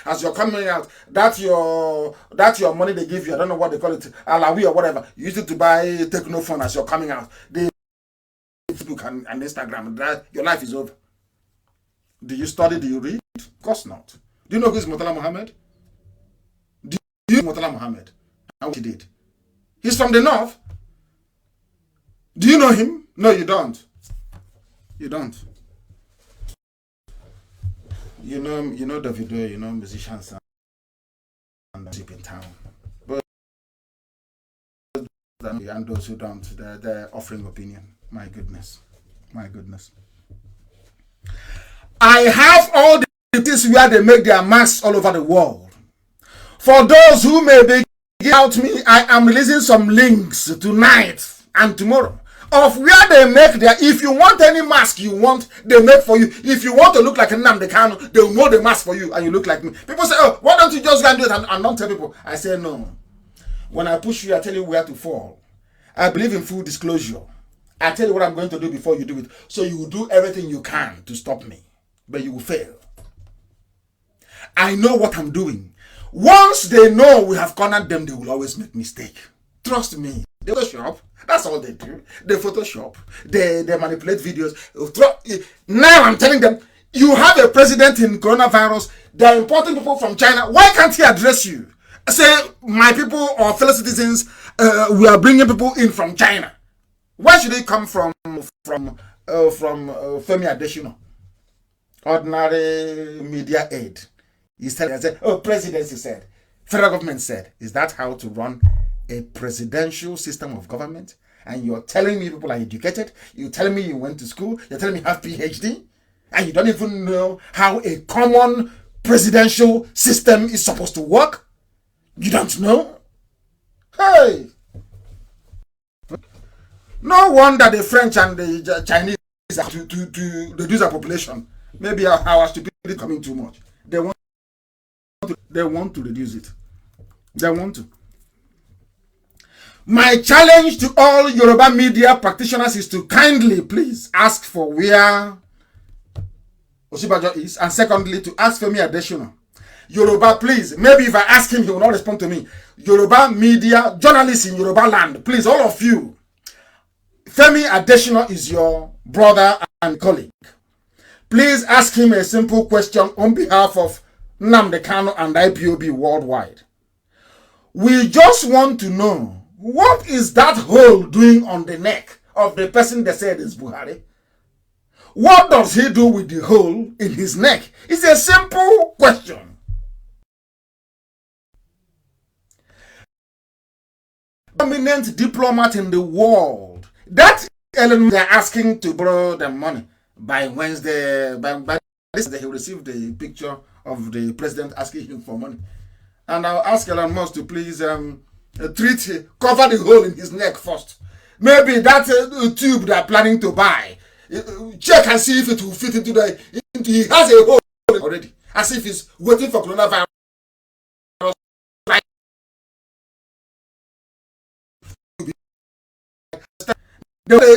as you're coming out, that's your money they give you. I don't know what they call it, Alawi or whatever. You use it to buy Technophone as you're coming out. They Facebook and Instagram. That your life is over. Do you study? Do you read? Of course not. Do you know who is Murtala Muhammad? Do you know Murtala Muhammad? And what he did? He's from the north. Do you know him? No, you don't. You don't. You know the video, you know musicians and music in town. But and those who don't, they're offering opinion. My goodness. I have all the places where they make their masks all over the world. For those who may be out me, I am releasing some links tonight and tomorrow of where they make their, if you want any mask you want, they make for you. If you want to look like NNAMDI KANU, they will mold the mask for you and you look like me. People say, oh, why don't you just go and do it and don't tell people? I say, no. When I push you, I tell you where to fall. I believe in full disclosure. I tell you what I'm going to do before you do it. So you will do everything you can to stop me. But you will fail. I know what I'm doing. Once they know we have cornered them, they will always make mistake. Trust me. They Photoshop. That's all they do. They Photoshop. They manipulate videos. Now I'm telling them, you have a president in coronavirus. They're importing people from China. Why can't he address you? Say, my people or fellow citizens, we are bringing people in from China. Why should they come from Femi Adesina, ordinary media aid? He said, oh, presidency said, federal government said. Is that how to run a presidential system of government? And you're telling me people are educated? You're telling me you went to school? You're telling me you have PhD? And you don't even know how a common presidential system is supposed to work? You don't know? Hey! No wonder the French and the Chinese are to reduce their population. Maybe our stupidity is coming too much. They want to reduce it. They want to. My challenge to all Yoruba media practitioners is to kindly, please, ask for where Osibajo is, and secondly, to ask Femi Adesina. Yoruba, please, maybe if I ask him, he will not respond to me. Yoruba media, journalists in Yoruba land, please, all of you, Femi Adesina is your brother and colleague. Please ask him a simple question on behalf of NNAMDI, KANU, and IPOB worldwide. We just want to know, what is that hole doing on the neck of the person they said is Buhari? What does he do with the hole in his neck? It's a simple question. Prominent diplomat in the world. That element they're asking to borrow the money by Wednesday. By this day, he will receive the picture of the president asking him for money. And I'll ask Elon Musk to please cover the hole in his neck first. Maybe that tube they're planning to buy. Check and see if it will fit into the. He has a hole already, as if he's waiting for coronavirus. He has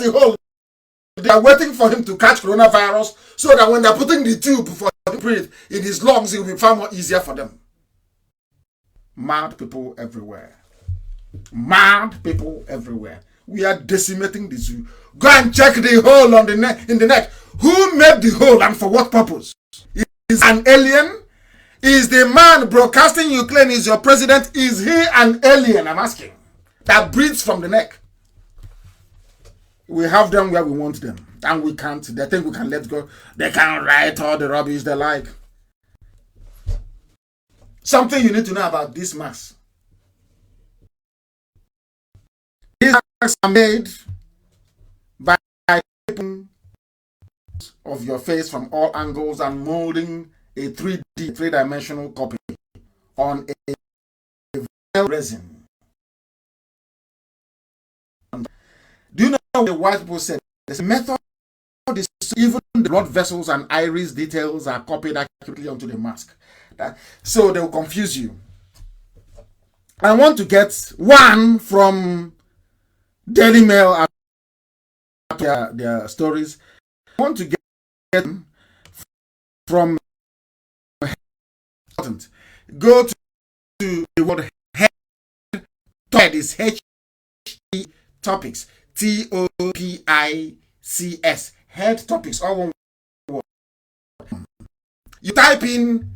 the hole. They are waiting for him to catch coronavirus so that when they're putting the tube for him to breathe in his lungs, it will be far more easier for them. Mad people everywhere. Mad people everywhere. We are decimating the zoo. Go and check the hole on the neck, in the neck. Who made the hole and for what purpose? Is an alien? Is the man broadcasting Ukraine is your president? Is he an alien? I'm asking. That breathes from the neck. We have them where we want them. And we can't. They think we can let go. They can write all the rubbish they like. Something you need to know about this mask. These masks are made by taking of your face from all angles and molding a 3D, three-dimensional copy on a resin. Do you know what the white people said? This method is even the blood vessels and iris details are copied accurately onto the mask. So they will confuse you. I want to get one from Daily Mail at their stories. I want to get from go to the word head. Is H-E topics. Topics. Head topics. All one word. You type in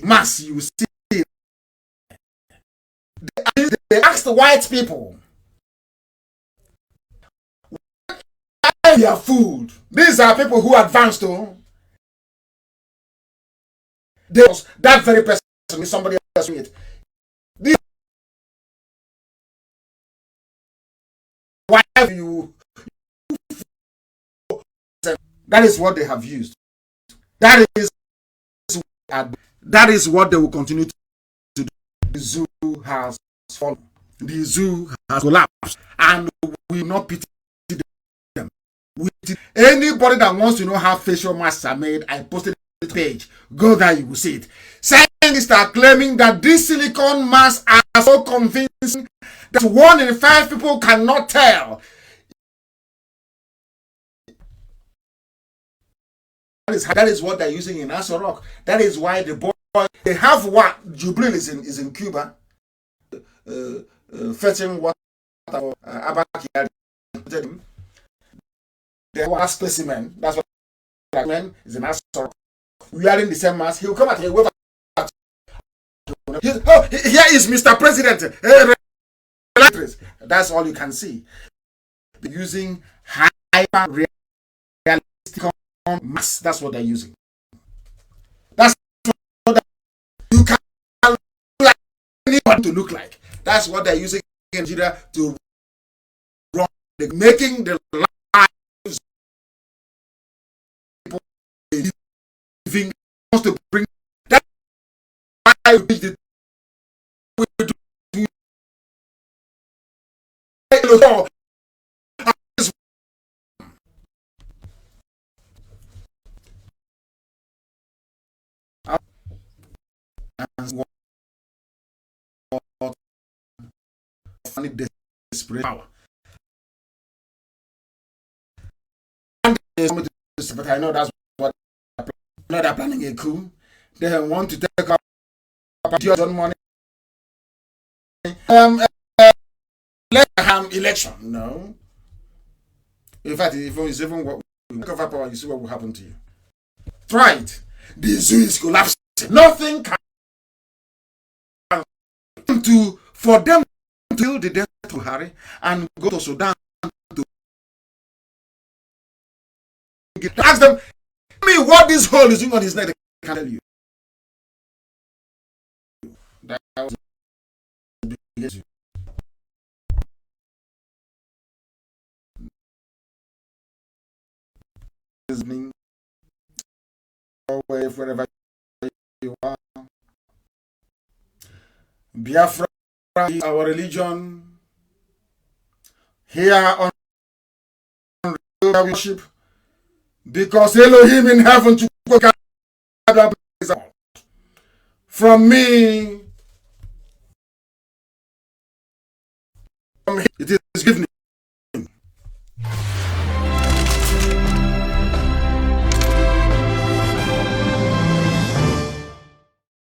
mass, you will see. They asked the white people their food. These are people who advanced to. That very person is somebody else with it. Why have you? That is what they have used. That is what they will continue to do. The zoo has fallen. The zoo has collapsed, and we will not pity them. Anybody that wants to know how facial masks are made, I posted page. Go there, you will see it. Scientists are claiming that these silicone masks are so convincing that 1 in 5 people cannot tell. That is what they're using in Aso Rock. That is why the boy, they have what? Jubril is in Cuba, fetching water for Abaki. The last specimen, that's what specimen is in Aso Rock. Wearing the same mask, he'll come at here. Oh, here is Mr. President. That's all you can see. Using hyper realistic masks. That's what they're using. That's what you can like anyone to look like. That's what they're using in Nigeria to run, making the lives of people living to bring that. Desperate power. But I know that's what they're planning a coup. They want to take up your money. Let election. No. In fact, if it's even what we cover power, you see what will happen to you. Try it. The zoo is collapsing. Nothing can do for them to kill the death to Harry and go to Sudan to ask them, tell me what this hole is doing on his neck. They can tell you. That was the biggest. Always, wherever you are. Biafra is our religion. Here on worship, because Elohim in heaven to from me, it is given.